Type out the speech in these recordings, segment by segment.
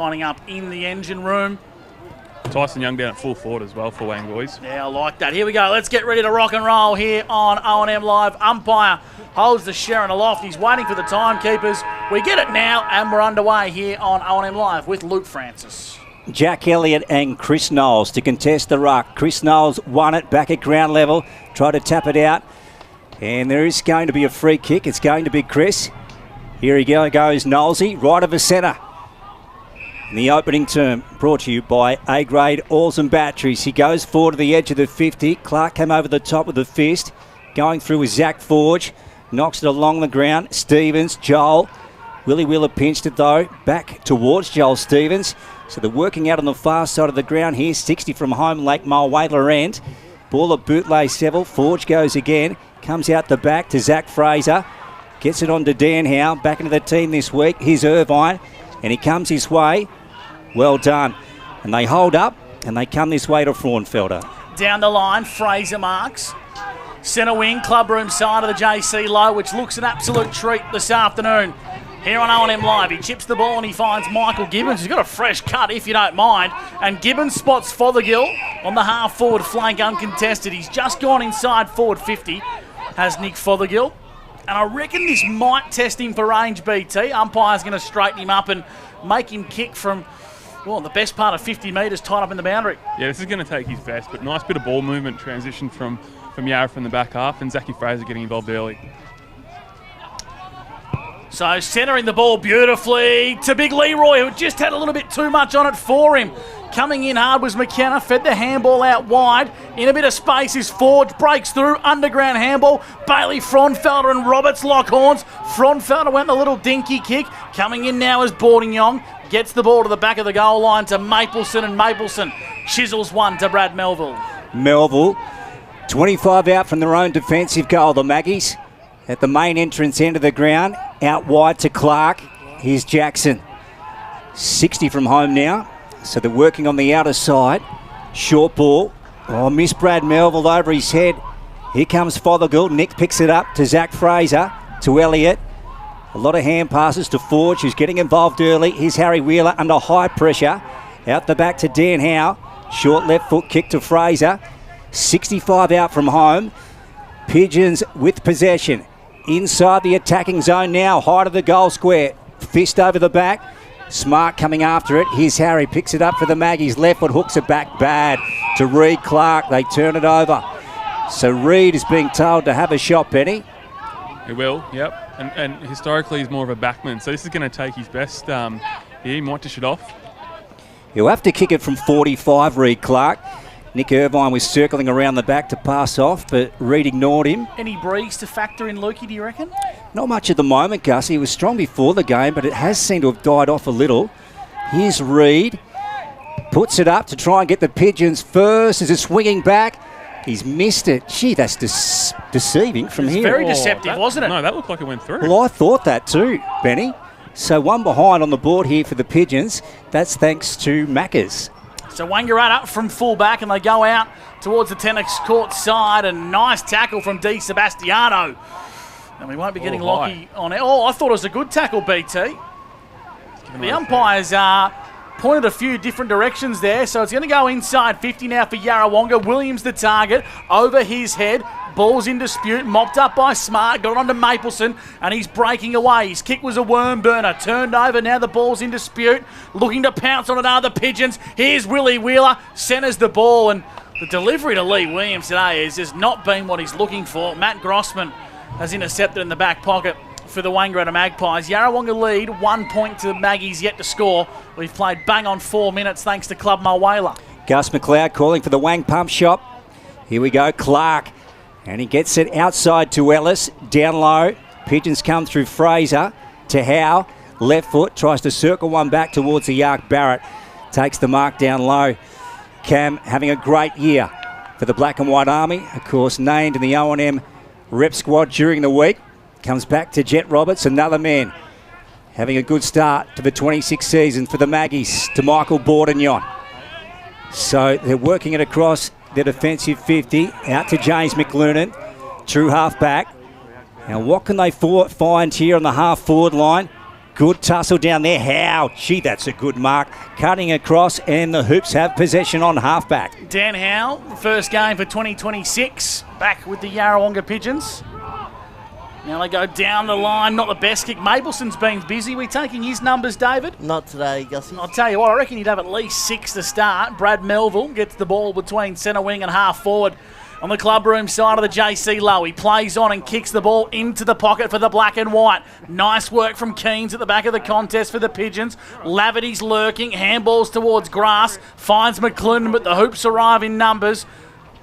lining up in the engine room. Tyson Young down at full forward as well for Wang Boys. Yeah, I like that. Here we go. Let's get ready to rock and roll here on OMFNL Live. Umpire holds the Sharon aloft. He's waiting for the timekeepers. We get it now, and we're underway here on OMFNL Live with Luke Francis. Jack Elliott and Chris Knowles to contest the ruck. Chris Knowles won it back at ground level, tried to tap it out, and there is going to be a free kick. It's going to be Chris. Here he goes, Knowlesy, right of the centre. In the opening term, brought to you by A-grade oils and batteries. He goes forward to the edge of the 50. Clark came over the top with the fist. Going through with Zach Forge. Knocks it along the ground. Stevens, Joel. Willie Wheeler pinched it though. Back towards Joel Stevens. So they're working out on the far side of the ground here. 60 from home, Lake Mulwayla end. Ball at Bootlay Seville. Forge goes again. Comes out the back to Zach Fraser. Gets it on to Dan Howe. Back into the team this week. Here's Irvine. And he comes his way. Well done. And they hold up, and they come this way to Frauenfelder. Down the line, Fraser marks. Centre wing, clubroom side of the JC Low, which looks an absolute treat this afternoon. Here on OMFNL Live, he chips the ball and he finds Michael Gibbons, who's got a fresh cut, if you don't mind. And Gibbons spots Fothergill on the half-forward flank uncontested. He's just gone inside forward 50, has Nick Fothergill. And I reckon this might test him for range, BT. Umpire's going to straighten him up and make him kick from... well, the best part of 50 metres tied up in the boundary. Yeah, this is going to take his best, but nice bit of ball movement transition from Yarra from the back half, and Zachy Fraser getting involved early. So centering the ball beautifully to Big Leroy, who just had a little bit too much on it for him. Coming in hard was McKenna, fed the handball out wide. In a bit of space is Forge, breaks through, underground handball. Bailey, Frauenfelder and Roberts lock horns. Frauenfelder went the little dinky kick. Coming in now is Bourdignon. Gets the ball to the back of the goal line to Mapleson, and Mapleson chisels one to Brad Melville. Melville, 25 out from their own defensive goal. The Maggies at the main entrance end of the ground. Out wide to Clark. Here's Jackson. 60 from home now. So they're working on the outer side. Short ball. Oh, missed Brad Melville over his head. Here comes Fothergill. Nick picks it up to Zach Fraser, to Elliott. A lot of hand passes to Forge, who's getting involved early. Here's Harry Wheeler under high pressure. Out the back to Dan Howe. Short left foot kick to Fraser. 65 out from home. Pigeons with possession. Inside the attacking zone now. High to the goal square. Fist over the back. Smart coming after it. Here's Harry. Picks it up for the Maggies. Left foot hooks it back bad to Reed Clark. They turn it over. So Reed is being told to have a shot, Benny. He will, yep. And historically he's more of a backman, so this is going to take his best. He might dish it off. He'll have to kick it from 45, Reed Clark. Nick Irvine was circling around the back to pass off, but Reed ignored him. Any breeze to factor in, Lukey, do you reckon? Not much at the moment, Gus. He was strong before the game, but it has seemed to have died off a little. Here's Reed. Puts it up to try and get the Pigeons first. Is it swinging back? He's missed it. Gee, that's deceiving from here. Very deceptive, wasn't it? No, that looked like it went through. Well, I thought that too, Benny. So one behind on the board here for the Pigeons. That's thanks to Maccas. So Wangaratta up from full back, and they go out towards the tennis court side. A nice tackle from Di Sebastiano. And we won't be getting Lockie on it. Oh, I thought it was a good tackle, BT. The umpires pointed a few different directions there, so it's going to go inside 50 now for Yarrawonga. Williams the target, over his head. Ball's in dispute, mopped up by Smart, got it onto Mapleson, and he's breaking away. His kick was a worm burner, turned over, now the ball's in dispute, looking to pounce on it are the Pigeons. Here's Willie Wheeler, centres the ball, and the delivery to Lee Williams today has just not been what he's looking for. Matt Grossman has intercepted in the back pocket for the Wangaratta Magpies. Yarrawonga lead, 1 point to the Maggies yet to score. We've played bang on 4 minutes thanks to Club Mulwayla. Gus McLeod calling for the Wang Pump Shop. Here we go, Clark. And he gets it outside to Ellis, down low. Pigeons come through Fraser to Howe. Left foot, tries to circle one back towards the Yark. Barrett takes the mark down low. Cam having a great year for the Black and White Army. Of course, named in the O&M rep squad during the week. Comes back to Jet Roberts, another man having a good start to the 26th season for the Maggies, to Michael Bourdignon. So they're working it across their defensive 50, out to James McLernan, true half back. Now what can they find here on the half forward line? Good tussle down there. Howe. Gee, that's a good mark. Cutting across, and the Hoops have possession on halfback. Dan Howe, first game for 2026, back with the Yarrawonga Pigeons. Now they go down the line, not the best kick. Mableson's been busy. We taking his numbers, David? Not today, Gussie. I'll tell you what, I reckon he'd have at least 6 to start. Brad Melville gets the ball between centre wing and half forward. On the clubroom side of the JC low, he plays on and kicks the ball into the pocket for the black and white. Nice work from Keens at the back of the contest for the Pigeons. Laverty's lurking, handballs towards grass, finds McClendon, but the Hoops arrive in numbers.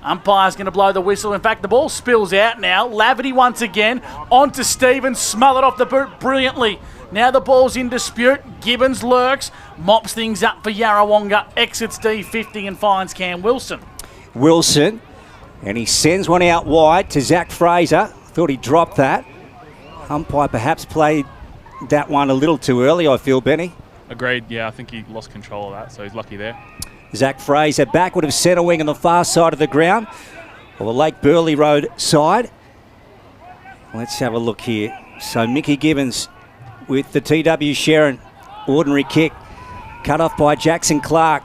Umpire's going to blow the whistle. In fact, the ball spills out now. Laverty once again, onto Stevens, smothered off the boot brilliantly. Now the ball's in dispute. Gibbons lurks, mops things up for Yarrawonga, exits D50 and finds Cam Wilson. Wilson. And he sends one out wide to Zach Fraser. Thought he dropped that. Umpire perhaps played that one a little too early, I feel, Benny. Agreed. Yeah, I think he lost control of that, so he's lucky there. Zach Fraser backward of centre wing on the far side of the ground, or the Lake Burley Road side. Let's have a look here. So Mickey Gibbons with the TW Sharon. Ordinary kick. Cut off by Jackson Clark.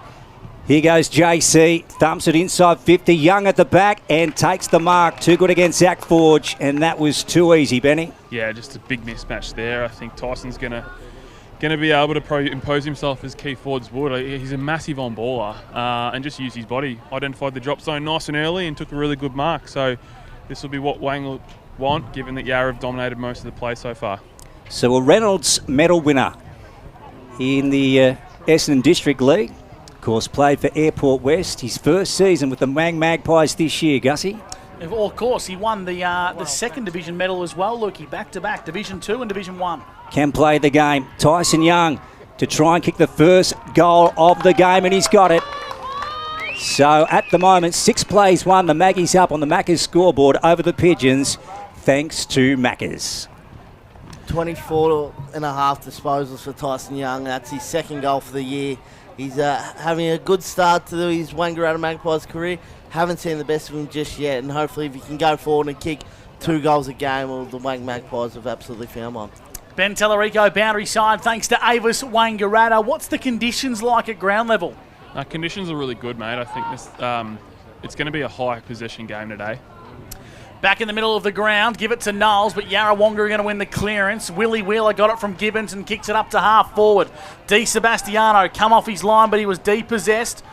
Here goes JC, thumps it inside 50, Young at the back and takes the mark. Too good against Zach Forge, and that was too easy, Benny. Yeah, just a big mismatch there. I think Tyson's gonna be able to impose himself as Keith Ford's would. He's a massive on-baller and just used his body. Identified the drop zone nice and early and took a really good mark. So this will be what Wang will want, given that Yarra have dominated most of the play so far. So a Reynolds medal winner in the Essendon District League. Of course, played for Airport West. His first season with the Magpies this year, Gussie. Of course, he won the second division medal as well, Lukey, back-to-back, Division 2 and Division 1. Can play the game. Tyson Young to try and kick the first goal of the game, and he's got it. So at the moment, 6 plays won. The Maggies up on the Maccas scoreboard over the Pigeons, thanks to Maccas. 24 and a half disposals for Tyson Young. That's his second goal for the year. He's having a good start to his Wangaratta Magpies career. Haven't seen the best of him just yet, and hopefully if he can go forward and kick 2 goals a game, well, the Wang Magpies have absolutely found one. Ben Tellerico, boundary side, thanks to Avis Wangaratta. What's the conditions like at ground level? Conditions are really good, mate. I think this it's going to be a high possession game today. Back in the middle of the ground, give it to Knowles, but Yarrawonga are going to win the clearance. Willie Wheeler got it from Gibbons and kicks it up to half forward. Di Sebastiano come off his line, but he was depossessed.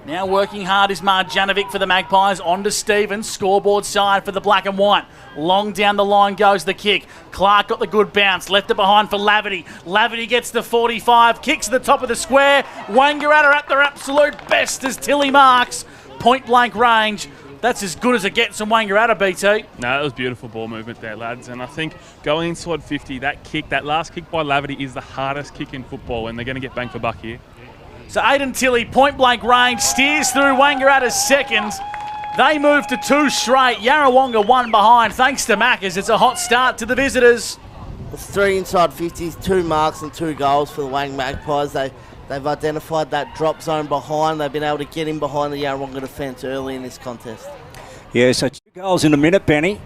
Now working hard is Marjanovic for the Magpies. On to Stevens, scoreboard side for the black and white. Long down the line goes the kick. Clark got the good bounce, left it behind for Laverty. Laverty gets the 45, kicks to the top of the square. Wangaratta at their absolute best as Tilly marks. Point blank range. That's as good as it gets from Wangaratta, BT. No, that was beautiful ball movement there, lads. And I think going inside 50, that last kick by Laverty is the hardest kick in football, and they're going to get bang for buck here. So Aidan Tilly, point blank range, steers through Wangaratta's seconds. They move to 2 straight. Yarrawonga 1 behind, thanks to Maccas. It's a hot start to the visitors. It's 3 inside 50s, 2 marks and 2 goals for the Wang Magpies. They've identified that drop zone behind. They've been able to get in behind the Yarrawonga defence early in this contest. Yeah, so 2 goals in a minute, Benny.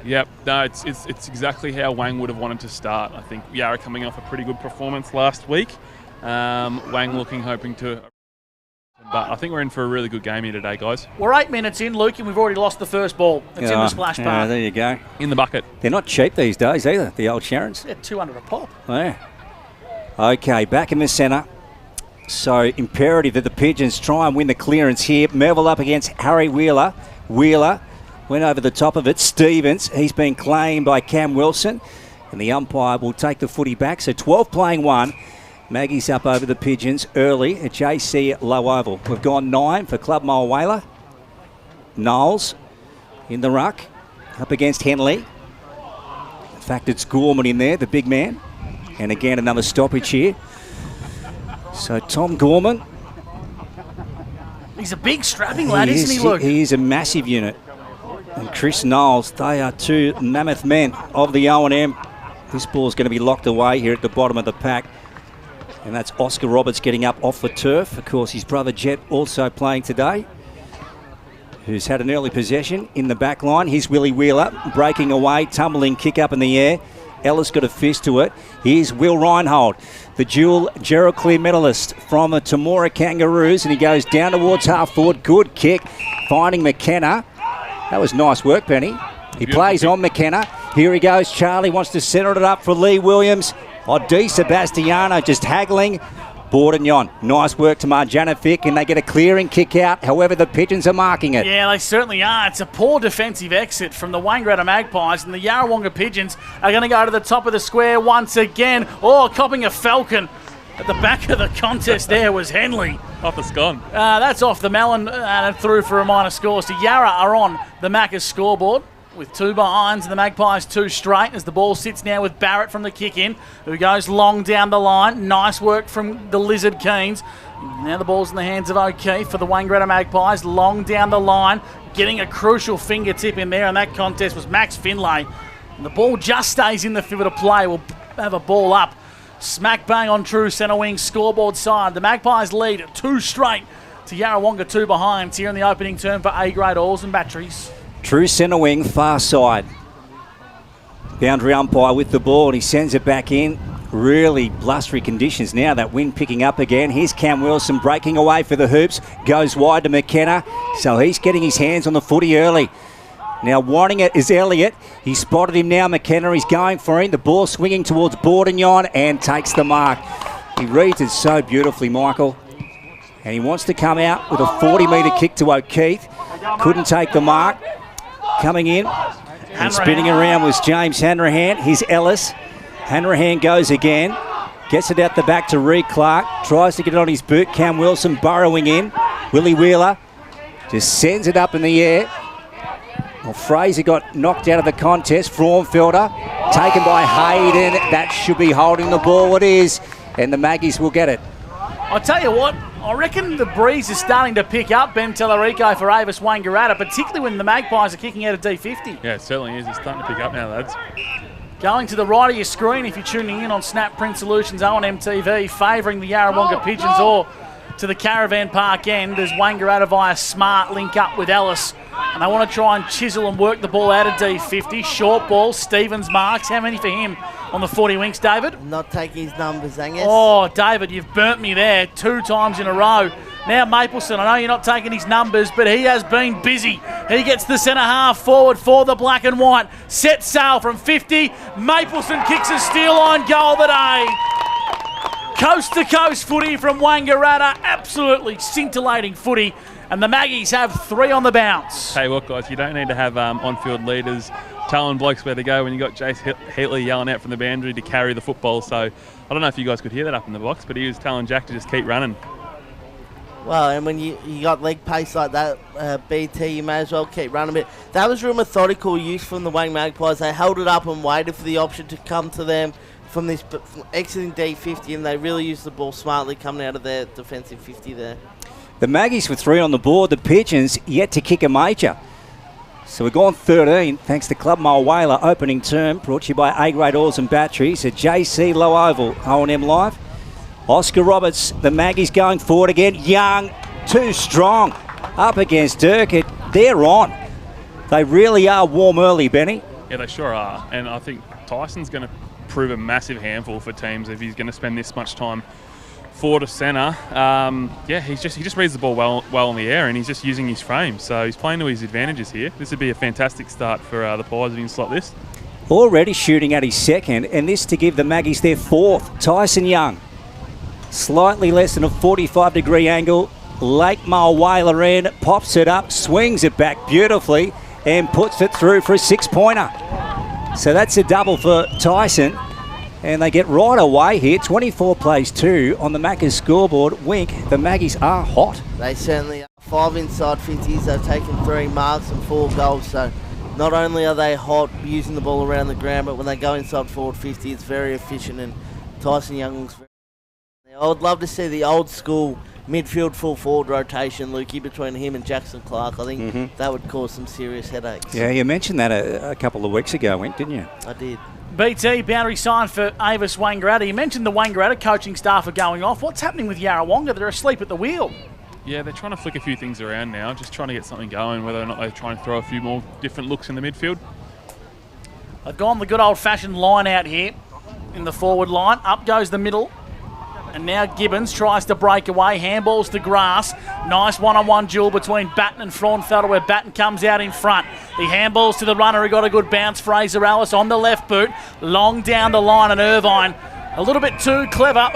Yep, no, it's exactly how Wang would have wanted to start. I think Yarra coming off a pretty good performance last week. Wang hoping to... But I think we're in for a really good game here today, guys. We're 8 minutes in, Luke, and we've already lost the first ball. It's in the splash park. Yeah, there you go. In the bucket. They're not cheap these days either, the old Sharons. Yeah, 200 a pop. Yeah. Okay, back in the centre. So imperative that the Pigeons try and win the clearance here. Melville up against Harry Wheeler. Wheeler went over the top of it. Stevens, he's been claimed by Cam Wilson. And the umpire will take the footy back. So 12 playing 1. Maggie's up over the Pigeons early at JC Low Oval. We've gone 9 for Club Mile Whaler. Knowles in the ruck. Up against Henley. In fact, it's Gorman in there, the big man. And again, another stoppage here. So Tom Gorman. He's a big strapping lad, isn't he, Luke? He is a massive unit. And Chris Knowles, they are 2 mammoth men of the O&M. This ball's going to be locked away here at the bottom of the pack. And that's Oscar Roberts getting up off the turf. Of course, his brother Jet also playing today, who's had an early possession in the back line. Here's Willie Wheeler breaking away, tumbling kick up in the air. Ellis got a fist to it. Here's Will Reinhold, the dual Gerald Clear medalist from the Temora Kangaroos, and he goes down towards half forward. Good kick, finding McKenna. That was nice work, Penny. He plays on McKenna. Here he goes. Charlie wants to center it up for Lee Williams. Di Sebastiano just haggling. Bourdignon. Nice work to Marjanovic, and they get a clearing kick out. However, the Pigeons are marking it. Yeah, they certainly are. It's a poor defensive exit from the Wangaratta Magpies, and the Yarrawonga Pigeons are going to go to the top of the square once again. Oh, copping a falcon. At the back of the contest there was Henley. Off the scone. That's off the melon and through for a minor score. So Yarra are on the Macca's scoreboard with 2 behinds and the Magpies 2 straight as the ball sits now with Barrett from the kick in, who goes long down the line. Nice work from the Lizard Keens. Now the ball's in the hands of O'Keefe for the Wangaratta Magpies. Long down the line, getting a crucial fingertip in there, and that contest was Max Finlay. And the ball just stays in the field of play. We'll have a ball up. Smack bang on true centre wing scoreboard side. The Magpies lead 2 straight to Yarrawonga 2 behinds here in the opening term for A-grade oils and batteries. True centre wing, far side. Boundary umpire with the ball, and he sends it back in. Really blustery conditions now, that wind picking up again. Here's Cam Wilson breaking away for the hoops. Goes wide to McKenna, so he's getting his hands on the footy early. Now wanting it is Elliott. He spotted him now, McKenna. He's going for him. The ball swinging towards Bourdignon and takes the mark. He reads it so beautifully, Michael. And he wants to come out with a 40-metre kick to O'Keefe. Couldn't take the mark. Coming in and spinning around was James Hanrahan. Here's Ellis. Hanrahan goes again. Gets it out the back to Reed Clark. Tries to get it on his boot. Cam Wilson burrowing in. Willie Wheeler just sends it up in the air. Well, Fraser got knocked out of the contest. Fraunfelder taken by Hayden. That should be holding the ball. It is. And the Maggies will get it. I'll tell you what, I reckon the breeze is starting to pick up, Ben Tellerico for Avis Wangaratta, particularly when the Magpies are kicking out of D50. Yeah, it certainly is. It's starting to pick up now, lads. Going to the right of your screen if you're tuning in on Snap Print Solutions O&M TV, favouring the Yarrawonga Pigeons, or to the Caravan Park end as Wangaratta via Smart link up with Ellis. And they want to try and chisel and work the ball out of D50. Short ball, Stevens marks. How many for him on the 40 winks, David? Not taking his numbers, Angus. Oh, David, you've burnt me there 2 times in a row. Now Mapleson, I know you're not taking his numbers, but he has been busy. He gets the centre half forward for the black and white. Set sail from 50. Mapleson kicks a steel line goal today. Coast to coast footy from Wangaratta. Absolutely scintillating footy. And the Maggies have 3 on the bounce. Hey, look, guys, you don't need to have on-field leaders telling blokes where to go when you got Jace Heatley yelling out from the boundary to carry the football. So I don't know if you guys could hear that up in the box, but he was telling Jack to just keep running. Well, and when you got leg pace like that, BT, you may as well keep running a bit. That was real methodical use from the Wang Magpies. They held it up and waited for the option to come to them from this from exiting D50, and they really used the ball smartly coming out of their defensive 50 there. The Maggies with 3 on the board. The Pigeons yet to kick a major. So we're gone 13, thanks to Club Mile Whaler opening term, brought to you by A-grade oils and batteries at JC Low Oval, O&M Live. Oscar Roberts, the Maggies going forward again. Young, too strong, up against Durkett. They're on. They really are warm early, Benny. Yeah, they sure are. And I think Tyson's going to prove a massive handful for teams if he's going to spend this much time forward of centre. He just reads the ball well in the air, and he's just using his frame. So he's playing to his advantages here. This would be a fantastic start for the Pies if he can slot this. Already shooting at his second, and this to give the Maggies their 4th. Tyson Young, slightly less than a 45-degree angle. Lake Mile Whaler in, pops it up, swings it back beautifully, and puts it through for a 6-pointer. So that's a double for Tyson. And they get right away here. 24 plays 2 on the Macca's scoreboard. Wink, the Maggies are hot. They certainly are. 5 inside 50s. They've taken 3 marks and 4 goals. So not only are they hot using the ball around the ground, but when they go inside forward 50, it's very efficient. And Tyson Young looks very... I would love to see the old school midfield full forward rotation, Lukey, between him and Jackson Clark. I think that would cause some serious headaches. Yeah, you mentioned that a couple of weeks ago, Wink, didn't you? I did. BT, boundary sign for Avis Wangaratta. You mentioned the Wangaratta coaching staff are going off. What's happening with Yarrawonga? They're asleep at the wheel. Yeah, they're trying to flick a few things around now, just trying to get something going, whether or not they're trying to throw a few more different looks in the midfield. They've gone the good old-fashioned line out here in the forward line. Up goes the middle. And now Gibbons tries to break away. Handballs to Grass. Nice one-on-one duel between Batten and Frauenfelder, where Batten comes out in front. He handballs to the runner who got a good bounce. Fraser Ellis on the left boot. Long down the line, and Irvine a little bit too clever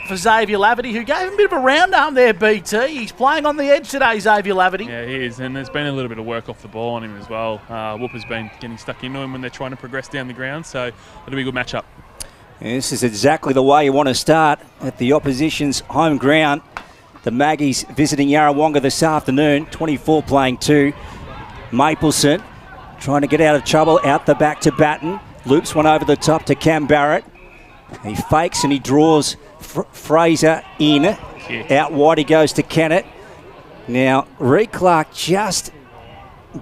for Xavier Laverty, who gave him a bit of a round arm there, BT. He's playing on the edge today, Xavier Laverty. Yeah, he is, and there's been a little bit of work off the ball on him as well. Whooper's been getting stuck into him when they're trying to progress down the ground, so it'll be a good matchup. This is exactly the way you want to start at the opposition's home ground. The Maggies visiting Yarrawonga this afternoon, 24 playing 2. Mapleson trying to get out of trouble, out the back to Batten. Loops one over the top to Cam Barrett. He fakes and he draws Fraser in. Out wide he goes to Kennett. Now, Reed Clark just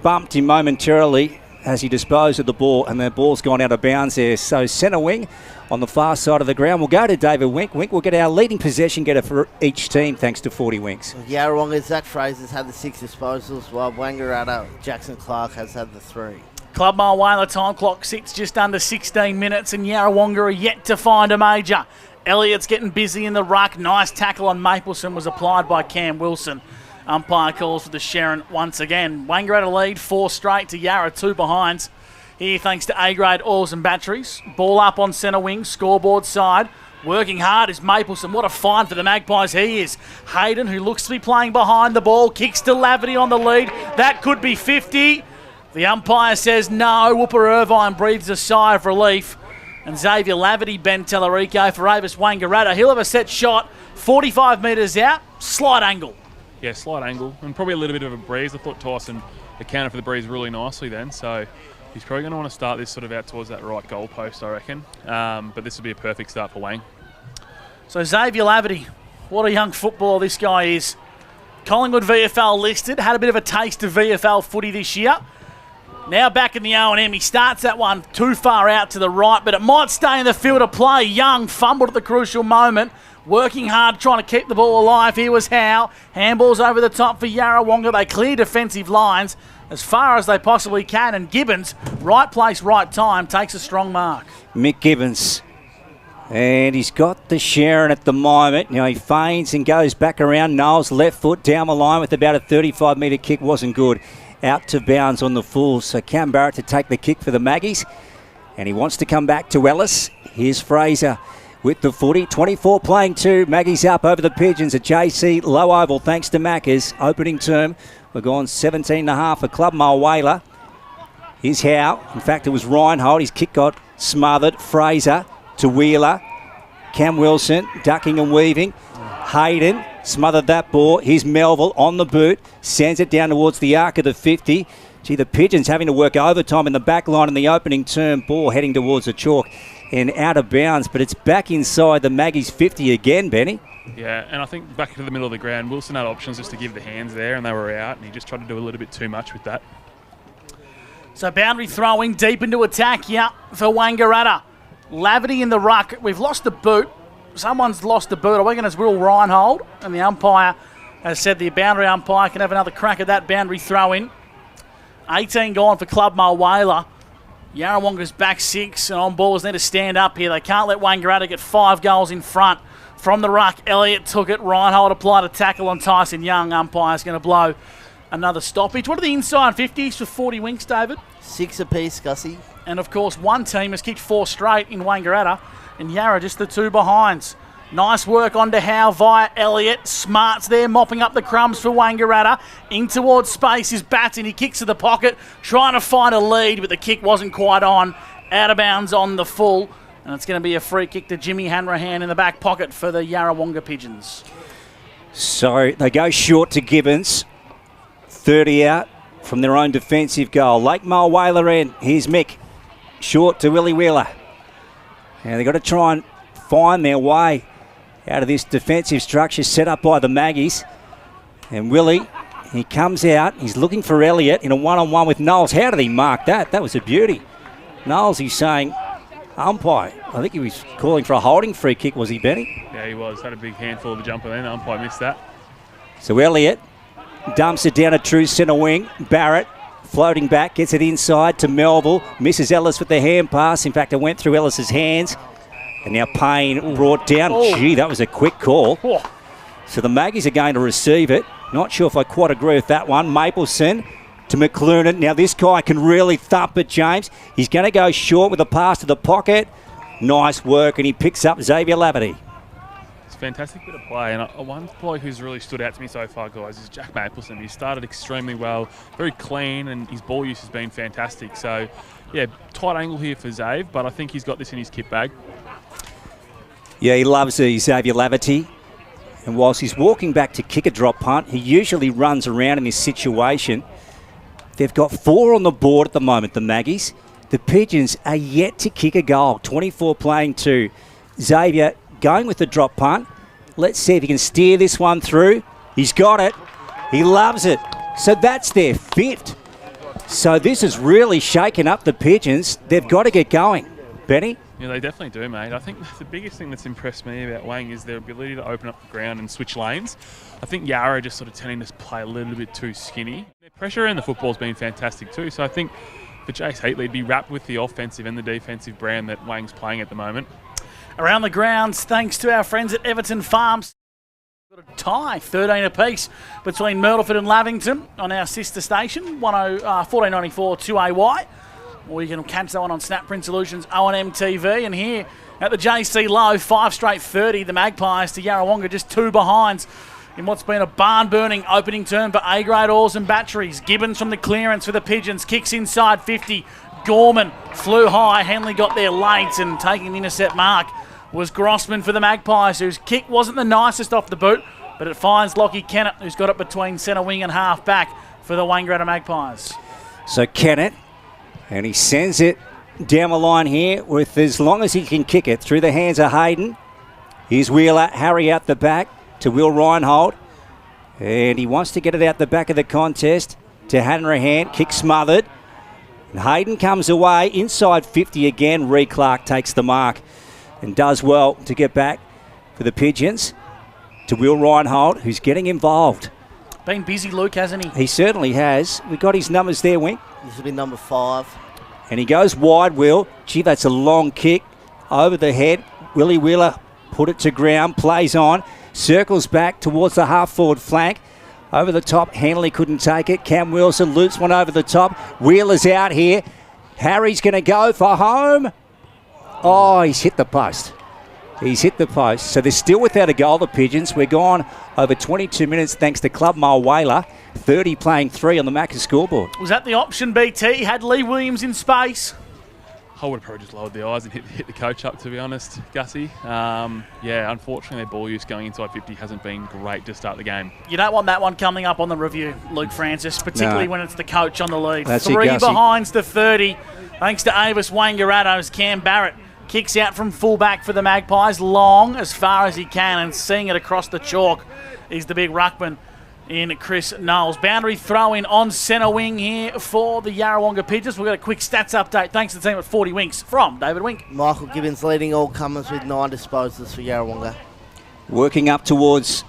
bumped him momentarily as he disposed of the ball, and the ball's gone out of bounds there. So centre wing on the far side of the ground. We'll go to David Wink. Wink will get our leading possession getter for each team, thanks to 40 Winks. Yarrawonga, Zach Fraser's had the 6 disposals, while Wangaratta, Jackson Clark has had the 3. Club Mile Whaler time clock sits just under 16 minutes, and Yarrawonga are yet to find a major. Elliott's getting busy in the ruck. Nice tackle on Mapleson was applied by Cam Wilson. Umpire calls for the Sharon once again. Wangaratta lead 4 straight to Yarra, 2 behinds. Here thanks to A-grade oils and batteries. Ball up on centre wing, scoreboard side. Working hard is Mapleson. What a find for the Magpies he is. Hayden, who looks to be playing behind the ball, kicks to Laverty on the lead. That could be 50. The umpire says no. Whooper Irvine breathes a sigh of relief. And Xavier Laverty, Ben Tellerico for Avis Wangaratta. He'll have a set shot, 45 metres out, slight angle. Yeah, slight angle, and probably a little bit of a breeze. I thought Tyson accounted for the breeze really nicely then, so he's probably going to want to start this sort of out towards that right goal post, I reckon. But this would be a perfect start for Wang. So Xavier Laverty, what a young footballer this guy is. Collingwood VFL listed, had a bit of a taste of VFL footy this year. Now back in the O&M, he starts that one too far out to the right, but it might stay in the field of play. Young fumbled at the crucial moment, working hard, trying to keep the ball alive. Here was Howe. Handballs over the top for Yarrawonga. They clear defensive lines as far as they possibly can, and Gibbons, right place, right time, takes a strong mark. Mick Gibbons. And he's got the Sharon at the moment. Now he feigns and goes back around. Knowles left foot down the line with about a 35-metre kick. Wasn't good. Out to bounds on the full. So Cam Barrett to take the kick for the Maggies. And he wants to come back to Ellis. Here's Fraser with the footy. 24 playing 2. Maggies up over the Pigeons at JC Low Oval thanks to Macca's. Opening term. We're gone 17.5 for Club Mile Whaler. Here's Howe. In fact, it was Reinhold. His kick got smothered. Fraser to Wheeler. Cam Wilson ducking and weaving. Hayden smothered that ball. Here's Melville on the boot. Sends it down towards the arc of the 50. Gee, the Pigeons having to work overtime in the back line in the opening term. Ball heading towards the chalk and out of bounds. But it's back inside the Maggies 50 again, Benny. Yeah, and I think back to the middle of the ground, Wilson had options just to give the hands there, and they were out, and he just tried to do a little bit too much with that. So boundary throwing deep into attack, yeah, for Wangaratta. Laverty in the ruck. We've lost the boot. Someone's lost the boot. I reckon it's Will Reinhold, and the umpire has said the boundary umpire can have another crack at that boundary throw-in. 18 gone for Club Mile Whaler. Yarrawonga's back 6, and on ballers need to stand up here. They can't let Wangaratta get 5 goals in front. From the ruck, Elliott took it. Reinhold applied a tackle on Tyson Young. Umpire's going to blow another stoppage. What are the inside 50s for 40 Winks, David? 6 apiece, Gussie. And, of course, one team has kicked 4 straight in Wangaratta, and Yarra just the 2 behinds. Nice work onto Howe via Elliott. Smart's there, mopping up the crumbs for Wangaratta. In towards space is Batten. He kicks to the pocket, trying to find a lead, but the kick wasn't quite on. Out of bounds on the full. And it's going to be a free kick to Jimmy Hanrahan in the back pocket for the Yarrawonga Pigeons. So they go short to Gibbons. 30 out from their own defensive goal. Lake Mile Whaler end. Here's Mick. Short to Willie Wheeler. Now they've got to try and find their way out of this defensive structure set up by the Maggies. And Willie, he comes out. He's looking for Elliott in a one-on-one with Knowles. How did he mark that? That was a beauty. Knowles, he's saying, umpire. I think he was calling for a holding free kick, was he, Benny? Yeah, he was. Had a big handful of the jumper then. The umpire missed that. So Elliott dumps it down a true centre wing. Barrett floating back, gets it inside to Melville. Misses Ellis with the hand pass. In fact, it went through Ellis's hands. And now Payne brought down. Gee, that was a quick call. So the Maggies are going to receive it. Not sure if I quite agree with that one. Mapleson to McLuhan. Now this guy can really thump it, James. He's going to go short with a pass to the pocket. Nice work, and he picks up Xavier Lavity. It's a fantastic bit of play, and one bloke who's really stood out to me so far, guys, is Jack Mapleson. He started extremely well, very clean, and his ball use has been fantastic. So, yeah, tight angle here for Zave, but I think he's got this in his kit bag. Yeah, he loves Xavier Lavity. And whilst he's walking back to kick a drop punt, he usually runs around in this situation. They've got 4 on the board at the moment, the Maggies. The Pigeons are yet to kick a goal. 24 playing 2. Xavier going with the drop punt. Let's see if he can steer this one through. He's got it. He loves it. So that's their 5th. So this has really shaken up the Pigeons. They've got to get going. Benny? Yeah, they definitely do, mate. I think the biggest thing that's impressed me about Wang is their ability to open up the ground and switch lanes. I think Yarra just sort of tending to play a little bit too skinny. Their pressure in the football's been fantastic too. So I think for Jace Heatley, he'd be wrapped with the offensive and the defensive brand that Wang's playing at the moment. Around the grounds, thanks to our friends at Everton Farms. Got a tie, 13 apiece, between Myrtleford and Lavington on our sister station, 1494 2AY. Or you can catch that one on Snap Print Solutions, O&M TV. And here at the JC Low, 5 straight 30, the Magpies to Yarrawonga, just 2 behinds in what's been a barn-burning opening term for A-grade ores and batteries. Gibbons from the clearance for the Pigeons, kicks inside 50. Gorman flew high. Henley got there late, and taking the intercept mark was Grossman for the Magpies, whose kick wasn't the nicest off the boot, but it finds Lockie Kennett, who's got it between centre wing and half back for the Wangaratta Magpies. So Kennett, and he sends it down the line here with as long as he can kick it through the hands of Hayden. Here's Wheeler, Harry out the back to Will Reinhold. And he wants to get it out the back of the contest to Hanrahan. Kick smothered. And Hayden comes away inside 50 again. Reed Clark takes the mark and does well to get back for the Pigeons to Will Reinhold, who's getting involved. Been busy, Luke, hasn't he? He certainly has. We got his numbers there, Wink. This will be number 5. And he goes wide, Will. Gee, that's a long kick over the head. Willie Wheeler put it to ground, plays on, circles back towards the half-forward flank. Over the top, Hanley couldn't take it. Cam Wilson loops one over the top. Wheeler's out here. Harry's going to go for home. Oh, he's hit the post. He's hit the post. So they're still without a goal, the Pigeons. We're gone over 22 minutes thanks to Club Mile Whaler. 30 playing 3 on the Macca scoreboard. Was that the option, BT? Had Lee Williams in space? I would have probably just lowered the eyes and hit the coach up, to be honest, Gussie. Yeah, unfortunately, their ball use going inside 50 hasn't been great to start the game. You don't want that one coming up on the review, Luke Francis, particularly when it's the coach on the lead. That's 3 it, behinds to 30, thanks to Avis Wangaratta's Cam Barrett. Kicks out from fullback for the Magpies, long as far as he can, and seeing it across the chalk is the big ruckman in Chris Knowles. Boundary throw in on centre wing here for the Yarrawonga Pigeons. We've got a quick stats update thanks to the team at 40 Winks from David Wink. Michael Gibbons leading all comers with 9 disposals for Yarrawonga. Working up towards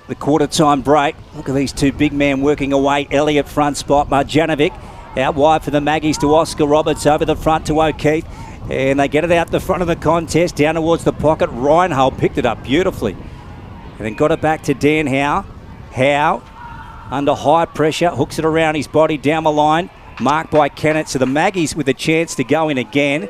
the quarter-time break. Look at these 2 big men working away. Elliott front spot, Marjanovic out wide for the Maggies to Oscar Roberts, over the front to O'Keefe. And they get it out the front of the contest, down towards the pocket. Reinhold picked it up beautifully. And then got it back to Dan Howe. Howe, under high pressure, hooks it around his body down the line. Marked by Kennett. So the Maggies with a chance to go in again.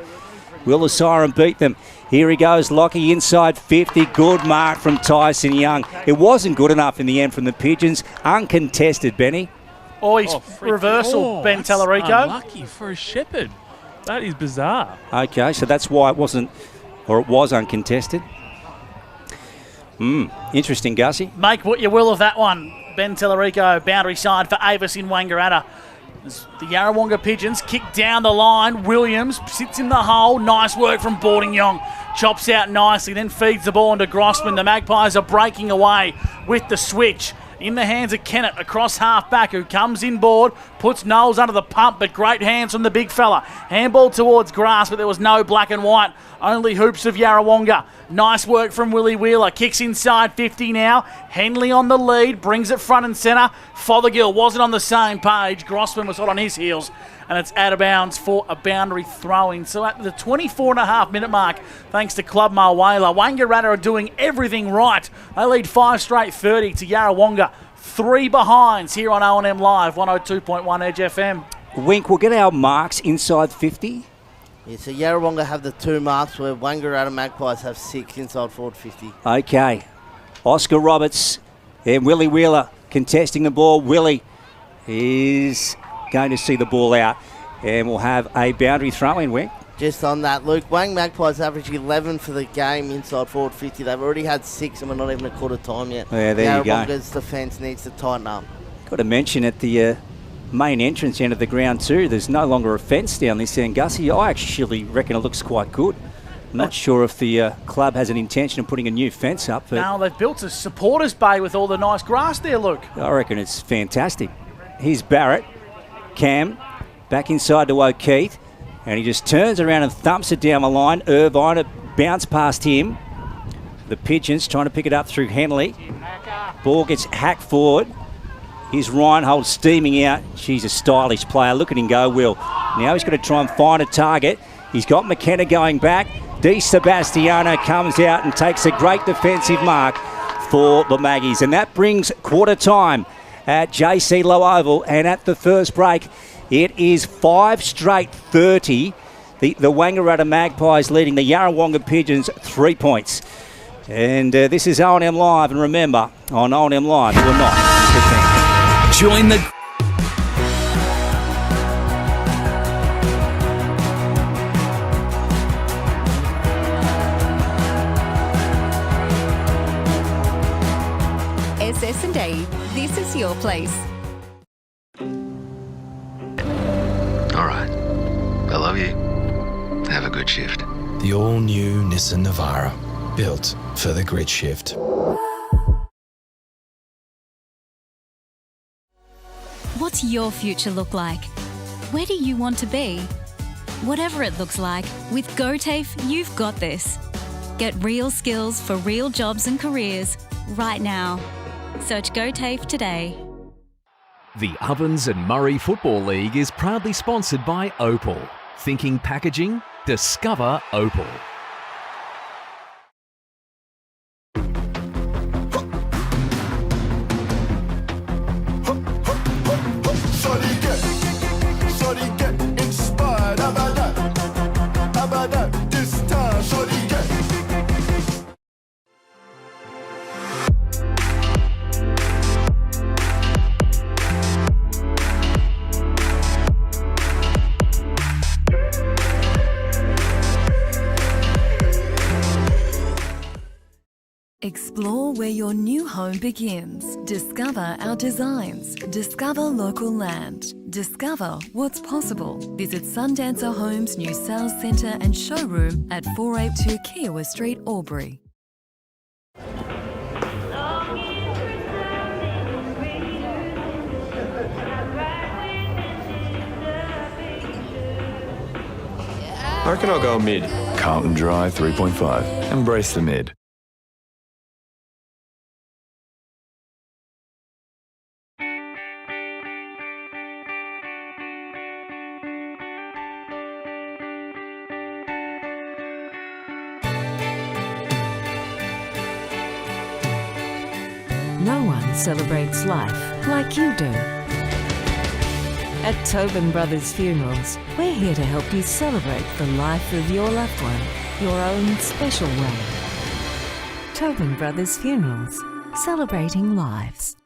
Will the Siren beat them? Here he goes, Lockie inside 50. Good mark from Tyson Young. It wasn't good enough in the end from the Pigeons. Uncontested, Benny. Oh, he's reversal, Ben Tallarico. Unlucky for a shepherd. That is bizarre. Okay, so that's why it wasn't, or it was uncontested. Interesting, Gussie. Make what you will of that one. Ben Tallarico, boundary side for Avis in Wangaratta. As the Yarrawonga Pigeons kick down the line. Williams sits in the hole. Nice work from Boarding-Yong. Chops out nicely, then feeds the ball into Grossman. The Magpies are breaking away with the switch. in the hands of Kennett across half back, who comes inboard, puts Knowles under the pump, but great hands from the big fella. Handball towards grass, but there was no black and white, only hoops of Yarrawonga. Nice work from Willie Wheeler, kicks inside 50 now. Henley on the lead, brings it front and centre. Fothergill wasn't on the same page. Grossman was hot on his heels, and it's out of bounds for a boundary throw-in. So at the 24.5 minute mark, thanks to Club Mulwala, Wangaratta are doing everything right. They lead 5 straight 30 to Yarrawonga. 3 behinds here on O&M Live, 102.1 Edge FM. Wink, we'll get our marks inside 50. Yeah, so Yarrawonga have the 2 marks where Wangaratta Magpies have 6 inside forward 50. Okay. Oscar Roberts and Willie Wheeler contesting the ball. Willie is going to see the ball out, and we'll have a boundary throw-in, Wink. Just on that, Luke, Wang Magpies average 11 for the game inside forward 50. They've already had 6 and we're not even a quarter time yet. Yeah, there you go. Yarrawonga's defence needs to tighten up. Got to mention at the main entrance end of the ground too, there's no longer a fence down this end, Gussie. I actually reckon it looks quite good. I'm not sure if the club has an intention of putting a new fence up. But Now they've built a supporters bay with all the nice grass there, Luke. I reckon it's fantastic. Here's Barrett. Cam back inside to O'Keefe, and he just turns around and thumps it down the line. Irvine, it bounced past him. The Pigeons trying to pick it up through Henley. Ball gets hacked forward. Here's Reinhold steaming out. She's a stylish player. Look at him go, Will. Now he's going to try and find a target. He's got McKenna going back. Di Sebastiano comes out and takes a great defensive mark for the Maggies. And that brings quarter time at JC Low Oval. And at the first break, it is 5 straight 30. The Wangaratta Magpies leading the Yarrawonga Pigeons 3 points. And this is O&M Live. And remember, on O&M Live, you're not defending. Join the SS&A. This is your place. All right. I love you. Have a good shift. The all-new Nissan Navara, built for the grid shift. What's your future look like? Where do you want to be? Whatever it looks like, with GoTAFE, you've got this. Get real skills for real jobs and careers right now. Search GoTAFE today. The Ovens and Murray Football League is proudly sponsored by Opal. Thinking packaging? Discover Opal. Explore where your new home begins. Discover our designs. Discover local land. Discover what's possible. Visit Sundancer Homes' new sales centre and showroom at 482 Kiowa Street, Albury. I reckon I'll go mid. Carlton Dry 3.5. Embrace the mid. No one celebrates life like you do. At Tobin Brothers Funerals, we're here to help you celebrate the life of your loved one, your own special way. Tobin Brothers Funerals, celebrating lives.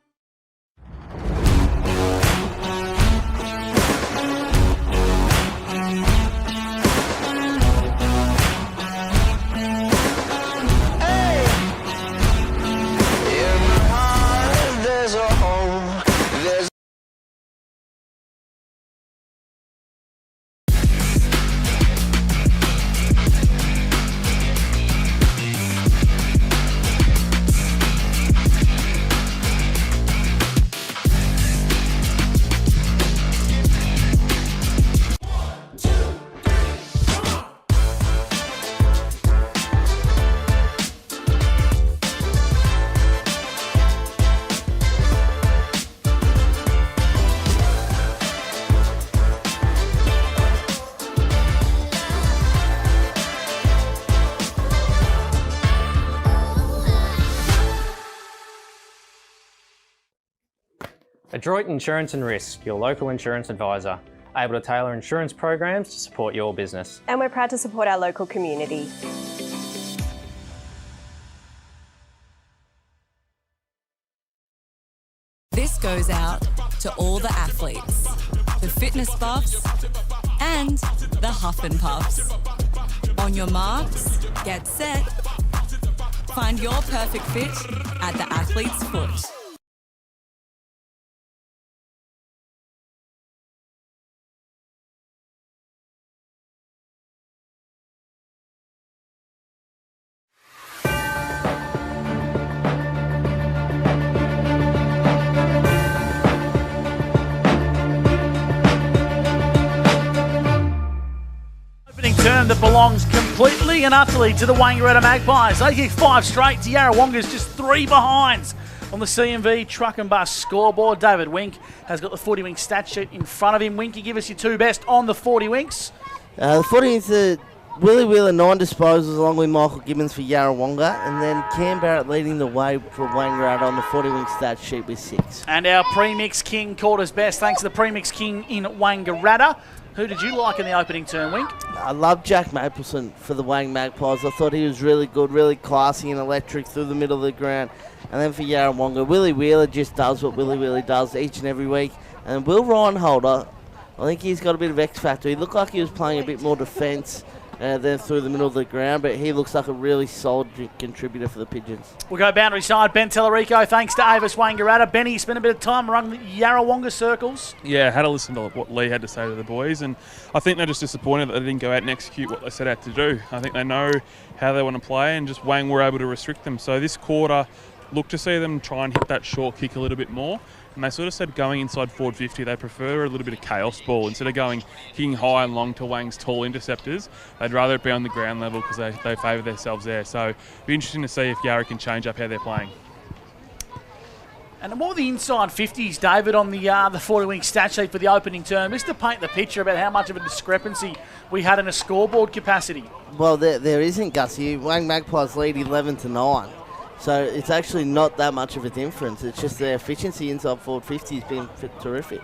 Adroit Insurance and Risk, your local insurance advisor, able to tailor insurance programs to support your business. And we're proud to support our local community. This goes out to all the athletes, the fitness buffs, and the huff and puffs. On your marks, get set. Find your perfect fit at the athlete's foot. Term that belongs completely and utterly to the Wangaratta Magpies. They kick 5 straight to Yarrawonga's just 3 behinds on the CMV Truck and Bus scoreboard. David Wink has got the 40 Winks stat sheet in front of him. Winky, give us your 2 best on the 40 Winks. The 40 Winks are Willie Wheeler 9 disposals along with Michael Gibbons for Yarrawonga, and then Cam Barrett leading the way for Wangaratta on the 40 Winks stat sheet with 6. And our Premix King called us best thanks to the Premix King in Wangaratta. Who did you like in the opening term, Wink? I love Jack Mapleson for the Wang Magpies. I thought he was really good, really classy and electric through the middle of the ground. And then for Yarrawonga, Willie Wheeler just does what Willie Wheeler does each and every week. And Will Reinholder, I think he's got a bit of X factor. He looked like he was playing a bit more defence than through the middle of the ground, but he looks like a really solid contributor for the Pigeons. We'll go boundary side. Ben Tellerico, thanks to Avis Wangaratta. Benny spent a bit of time around the Yarrawonga circles. Yeah, I had to listen to what Lee had to say to the boys, and I think they're just disappointed that they didn't go out and execute what they set out to do. I think they know how they want to play, and just Wang were able to restrict them. So this quarter, look to see them try and hit that short kick a little bit more. And they sort of said going inside forward 50, they prefer a little bit of chaos ball. Instead of going kicking high and long to Wang's tall interceptors, they'd rather it be on the ground level because they favour themselves there. So it'll be interesting to see if Yarra can change up how they're playing. And what were the inside 50s, David, on the 40 Wing stat sheet for the opening term? Just to paint the picture about how much of a discrepancy we had in a scoreboard capacity. Well, there isn't, Gussie. Wang Magpies lead 11-9. So it's actually not that much of a difference. It's just their efficiency inside forward 50 has been terrific.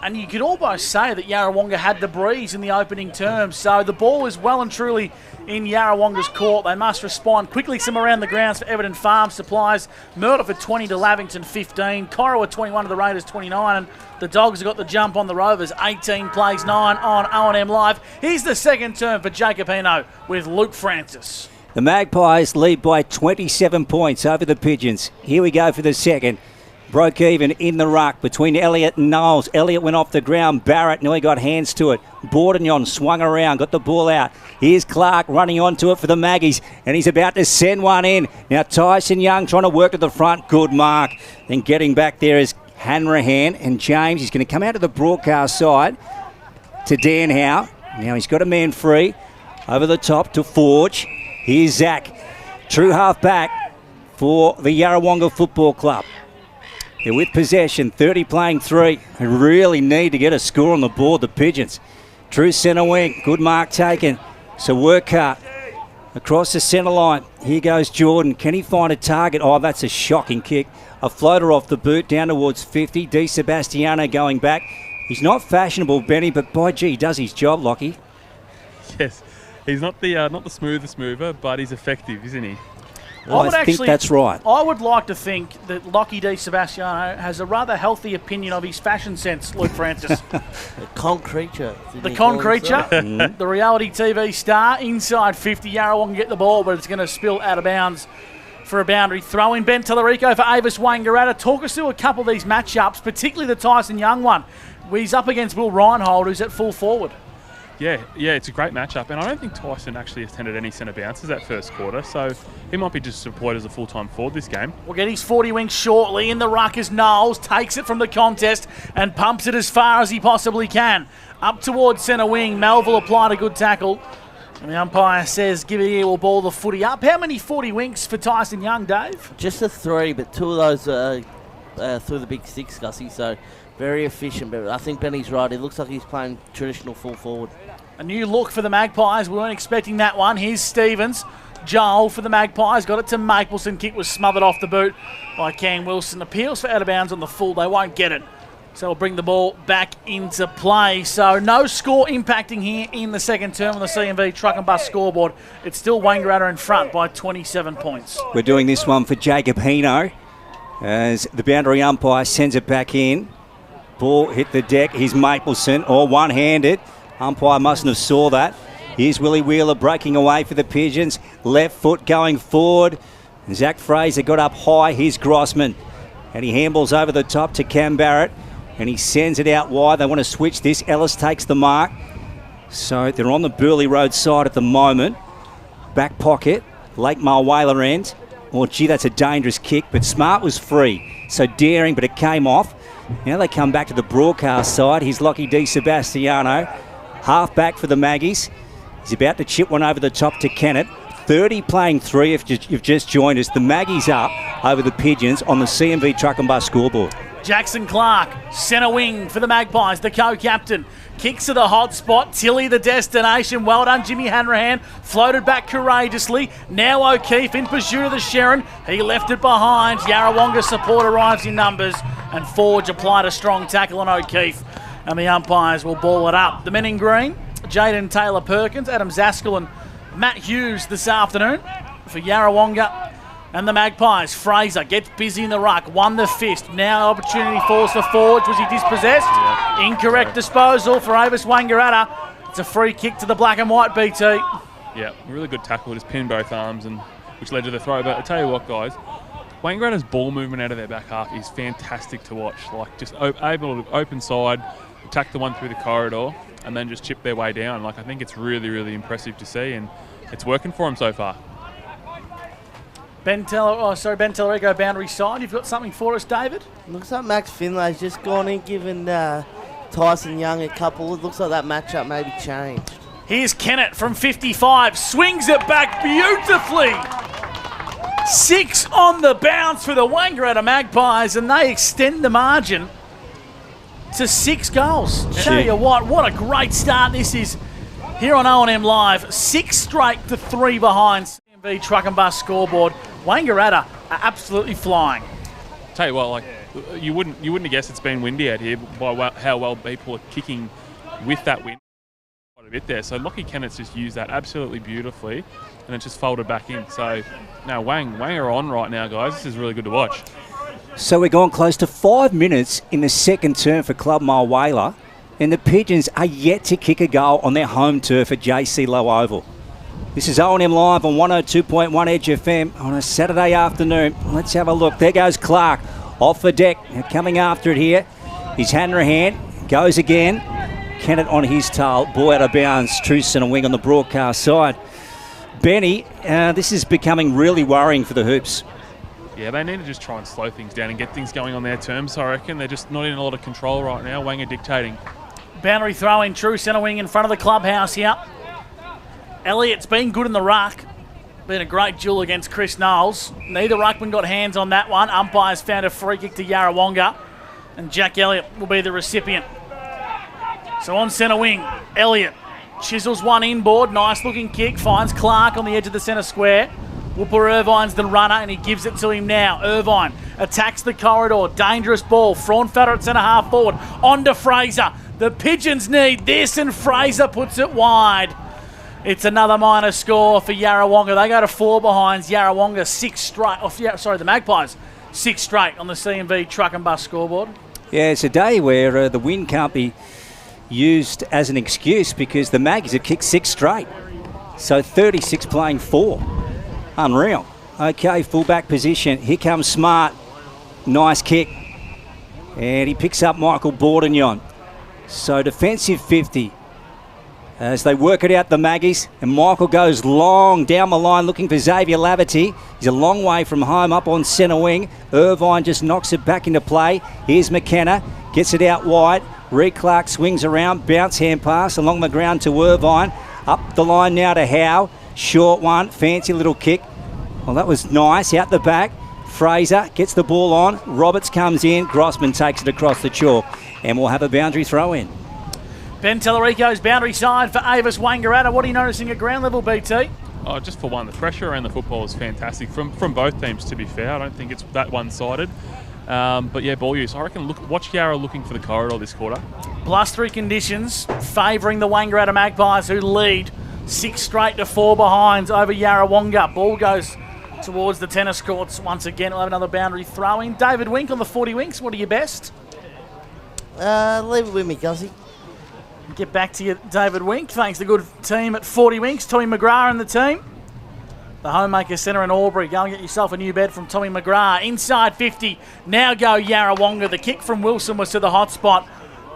And you could almost say that Yarrawonga had the breeze in the opening term. So the ball is well and truly in Yarrawonga's court. They must respond quickly. Some around the grounds for Everton Farm Supplies. Murdoch for 20 to Lavington 15. Corowa 21 to the Raiders 29. And the Dogs have got the jump on the Rovers. 18 plays 9 on O&M Live. Here's the second term for Jacopino with Luke Francis. The Magpies lead by 27 points over the Pigeons. Here we go for the second. Broke even in the ruck between Elliott and Knowles. Elliott went off the ground. Barrett nearly got hands to it. Bordignon swung around, got the ball out. Here's Clark running onto it for the Maggies, and he's about to send one in. Now Tyson Young trying to work to the front. Good mark. Then getting back there is Hanrahan and James. He's going to come out to the broadcast side to Dan Howe. Now he's got a man free. Over the top to Forge. Here's Zach, true half back for the Yarrawonga Football Club. They're with possession, 30 playing 3. They really need to get a score on the board, the Pigeons. True centre wing, good mark taken. So Workhart across the centre line. Here goes Jordan. Can he find a target? Oh, that's a shocking kick. A floater off the boot down towards 50. Di Sebastiano going back. He's not fashionable, Benny, but by gee, he does his job, Lockie. Yes. He's not the smoothest mover, but he's effective, isn't he? Well, I think that's right. I would like to think that Lockie Di Sebastiano has a rather healthy opinion of his fashion sense, Luke Francis. The Concreature. The Concreature, the reality TV star, inside 50. Yarrawonga can get the ball, but it's going to spill out of bounds for a boundary throw in. Ben Tellerico for Avis Wangaratta. Talk us through a couple of these matchups, particularly the Tyson Young one. He's up against Will Reinhold, who's at full forward. Yeah, it's a great matchup, and I don't think Tyson actually attended any centre bounces that first quarter, so he might be just deployed as a full-time forward this game. We'll get his 40 wing shortly. In the ruck as Knowles takes it from the contest and pumps it as far as he possibly can. Up towards centre wing. Melville applied a good tackle. And the umpire says, give it here, we'll ball the footy up. How many 40 winks for Tyson Young, Dave? Just a 3, but 2 of those are through the big sticks, Gussie, so very efficient. But I think Benny's right. It looks like he's playing traditional full forward. A new look for the Magpies. We weren't expecting that one. Here's Stevens. Joel for the Magpies. Got it to Mapleson. Kick was smothered off the boot by Cam Wilson. Appeals for out of bounds on the full. They won't get it. So we'll bring the ball back into play. So no score impacting here in the second term on the CMV Truck and Bus scoreboard. It's still Wangaratta in front by 27 points. We're doing this one for Jacob Hino as the boundary umpire sends it back in. Ball hit the deck. Here's Mapleson, all one-handed. Umpire mustn't have saw that. Here's Willie Wheeler breaking away for the Pigeons. Left foot going forward. Zach Fraser got up high. Here's Grossman. And he handballs over the top to Cam Barrett. And he sends it out wide. They want to switch this. Ellis takes the mark. So they're on the Burley Road side at the moment. Back pocket. Lake Mulwala end. Oh, gee, that's a dangerous kick. But Smart was free. So daring, but it came off. Now they come back to the broadcast side. Here's Lockie Di Sebastiano. Half back for the Maggies. He's about to chip one over the top to Kennett. 30 playing 3 if you've just joined us. The Maggies up over the Pigeons on the CMV Truck and Bus scoreboard. Jackson Clark, centre wing for the Magpies, the co-captain. Kicks to the hot spot. Tilly the destination. Well done, Jimmy Hanrahan. Floated back courageously. Now O'Keefe in pursuit of the Sharon. He left it behind. Yarrawonga support arrives in numbers. And Forge applied a strong tackle on O'Keefe. And the umpires will ball it up. The men in green, Jaden Taylor-Perkins, Adam Zaskell and Matt Hughes this afternoon for Yarrawonga and the Magpies. Fraser gets busy in the ruck, won the fist. Now opportunity falls for Forge. Was he dispossessed? Yeah. Incorrect disposal for Avis Wangaratta. It's a free kick to the black and white, BT. Yeah, really good tackle. Just pinned both arms, and which led to the throw. But I tell you what, guys, Wangaratta's ball movement out of their back half is fantastic to watch. Like, just able to open side, attack the one through the corridor, and then just chip their way down. Like, I think it's really, really impressive to see, and it's working for them so far. Ben Tellerico boundary side. You've got something for us, David? Looks like Max Finlay's just gone in, given Tyson Young a couple. It looks like that matchup maybe changed. Here's Kennett from 55. Swings it back beautifully. 6 on the bounce for the Wangaratta Magpies, and they extend the margin to 6 goals. Tell you what a great start this is here on O&M Live. 6 straight to 3 behind. CMV Truck and Bus scoreboard. Wangaratta are absolutely flying. Tell you what, like, you wouldn't have guessed it's been windy out here by how well people are kicking with that wind. Quite a bit there. So Lockie Kennett's just used that absolutely beautifully, and then just folded back in. So now Wang are on right now, guys. This is really good to watch. So we're going close to 5 minutes in the second term for Club Mulwala, and the Pigeons are yet to kick a goal on their home turf at JC Low Oval. This is O&M Live on 102.1 Edge FM on a Saturday afternoon. Let's have a look. There goes Clark off the deck. Now coming after it here is Hanrahan. Goes again. Kennett on his tail. Ball out of bounds. True centre wing on the broadcast side. Benny, this is becoming really worrying for the Hoops. Yeah, they need to just try and slow things down and get things going on their terms, I reckon. They're just not in a lot of control right now. Wang are dictating. Boundary throw in, true centre wing in front of the clubhouse here. Elliott's been good in the ruck. Been a great duel against Chris Knowles. Neither ruckman got hands on that one. Umpires found a free kick to Yarrawonga, and Jack Elliott will be the recipient. So on centre wing, Elliott chisels one inboard. Nice looking kick. Finds Clark on the edge of the centre square. Whooper Irvine's the runner, and he gives it to him now. Irvine attacks the corridor. Dangerous ball. Fraunfelder at centre half forward. On to Fraser. The Pigeons need this, and Fraser puts it wide. It's another minor score for Yarrawonga. They go to 4 behinds. Yarrawonga 6 straight. The Magpies 6 straight on the CMV Truck and Bus scoreboard. Yeah, it's a day where the win can't be used as an excuse because the Maggies have kicked 6 straight. So 36 playing 4. Unreal. Okay, fullback position. Here comes Smart. Nice kick. And he picks up Michael Bourdignon. So defensive 50. As they work it out, the Maggies, and Michael goes long down the line looking for Xavier Laverty. He's a long way from home up on centre wing. Irvine just knocks it back into play. Here's McKenna, gets it out wide. Reed Clark swings around, bounce hand pass along the ground to Irvine. Up the line now to Howe. Short one, fancy little kick. Well, that was nice, out the back. Fraser gets the ball on. Roberts comes in. Grossman takes it across the chalk, and we'll have a boundary throw in. Ben Tellerico's boundary side for Avis Wangaratta. What are you noticing at ground level, BT? Oh, just for one, the pressure around the football is fantastic from both teams, to be fair. I don't think it's that one-sided. But yeah, ball use. I reckon watch Yarra looking for the corridor this quarter. Blustery conditions favouring the Wangaratta Magpies, who lead 6 straight to 4 behinds over Yarrawonga. Ball goes towards the tennis courts once again. We'll have another boundary throw in. David Wink on the 40 Winks. What are your best? Leave it with me, Guzzy. Get back to you, David Wink. Thanks to the good team at 40 Winks. Tommy McGrath and the team. The Homemaker Centre in Albury. Go and get yourself a new bed from Tommy McGrath. Inside 50. Now go Yarrawonga. The kick from Wilson was to the hot spot.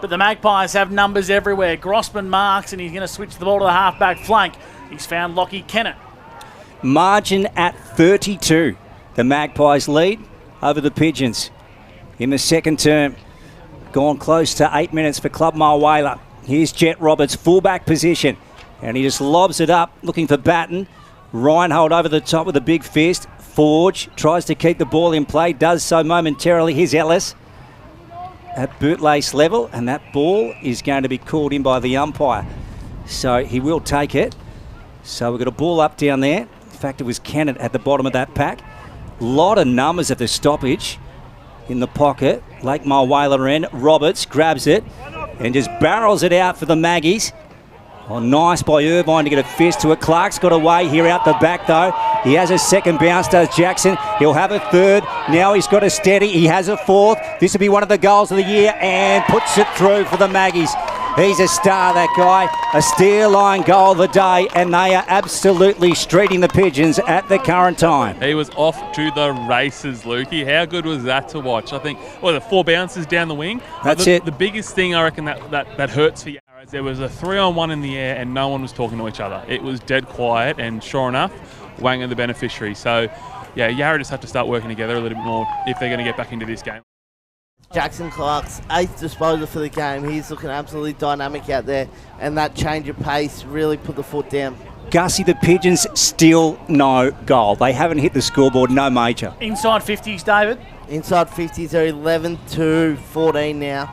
But the Magpies have numbers everywhere. Grossman marks, and he's going to switch the ball to the halfback flank. He's found Lockie Kennett. Margin at 32. The Magpies lead over the Pigeons in the second term. Gone close to 8 minutes for Club Mulwala. Here's Jet Roberts, fullback position. And he just lobs it up, looking for Batten. Reinhold over the top with a big fist. Forge tries to keep the ball in play, does so momentarily. Here's Ellis at bootlace level, and that ball is going to be called in by the umpire. So he will take it. So we've got a ball up down there. In fact, it was Kennett at the bottom of that pack. Lot of numbers at the stoppage in the pocket. Lake Mulwala end. Roberts grabs it and just barrels it out for the Maggies. Oh, nice by Irvine to get a fist to it. Clark's got away here out the back, though. He has a second bounce, does Jackson. He'll have a third. Now he's got a steady. He has a fourth. This will be one of the goals of the year and puts it through for the Maggies. He's a star, that guy. A steer line goal of the day, and they are absolutely streeting the Pigeons at the current time. He was off to the races, Lukey. How good was that to watch? I think, the 4 bounces down the wing. That's it. The biggest thing I reckon that hurts for Yarra is there was a 3-on-1 in the air and no one was talking to each other. It was dead quiet, and sure enough, Wang are the beneficiary. So, yeah, Yarra just have to start working together a little bit more if they're going to get back into this game. Jackson Clark's 8th disposal for the game. He's looking absolutely dynamic out there, and that change of pace really put the foot down. Gussie, the Pigeons still no goal. They haven't hit the scoreboard, no major. Inside 50s, David. Inside 50s, they're 11-14 now.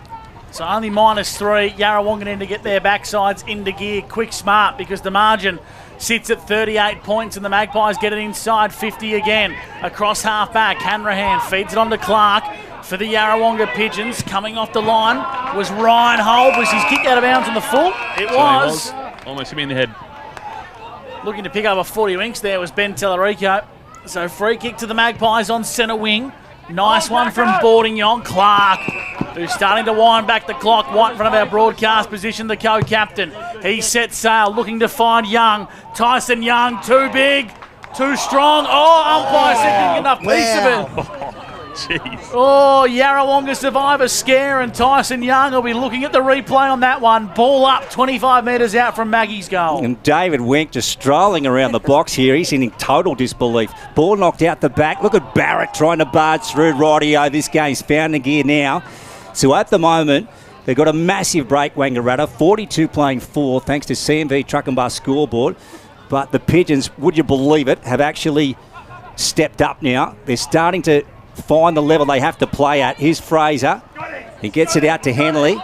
So only -3. Yarrawonga need to get their backsides into gear quick, smart, because the margin sits at 38 points and the Magpies get it inside 50 again. Across half back, Hanrahan feeds it on to Clark for the Yarrawonga Pigeons. Coming off the line was Reinhold. Was his kick out of bounds on the full? It was. Almost hit me in the head. Looking to pick up a 40 Winks there was Ben Tellerico. So free kick to the Magpies on centre wing. Nice one from Bourdignon. Clark, who's starting to wind back the clock right in front of our broadcast position, the co-captain. He sets sail, looking to find Young. Tyson Young, too big, too strong. Oh, umpire said didn't get enough piece of it. Jeez. Oh, Yarrawonga survivor scare, and Tyson Young will be looking at the replay on that one. Ball up 25 metres out from Maggie's goal. And David Wink just strolling around the box here. He's in total disbelief. Ball knocked out the back. Look at Barrett trying to barge through. Rightio, this game's found in gear now. So at the moment, they've got a massive break, Wangaratta. 42 playing 4 thanks to CMV Truck and Bus scoreboard. But the Pigeons, would you believe it, have actually stepped up now. They're starting to find the level they have to play at. Here's Fraser. He gets it out to Henley.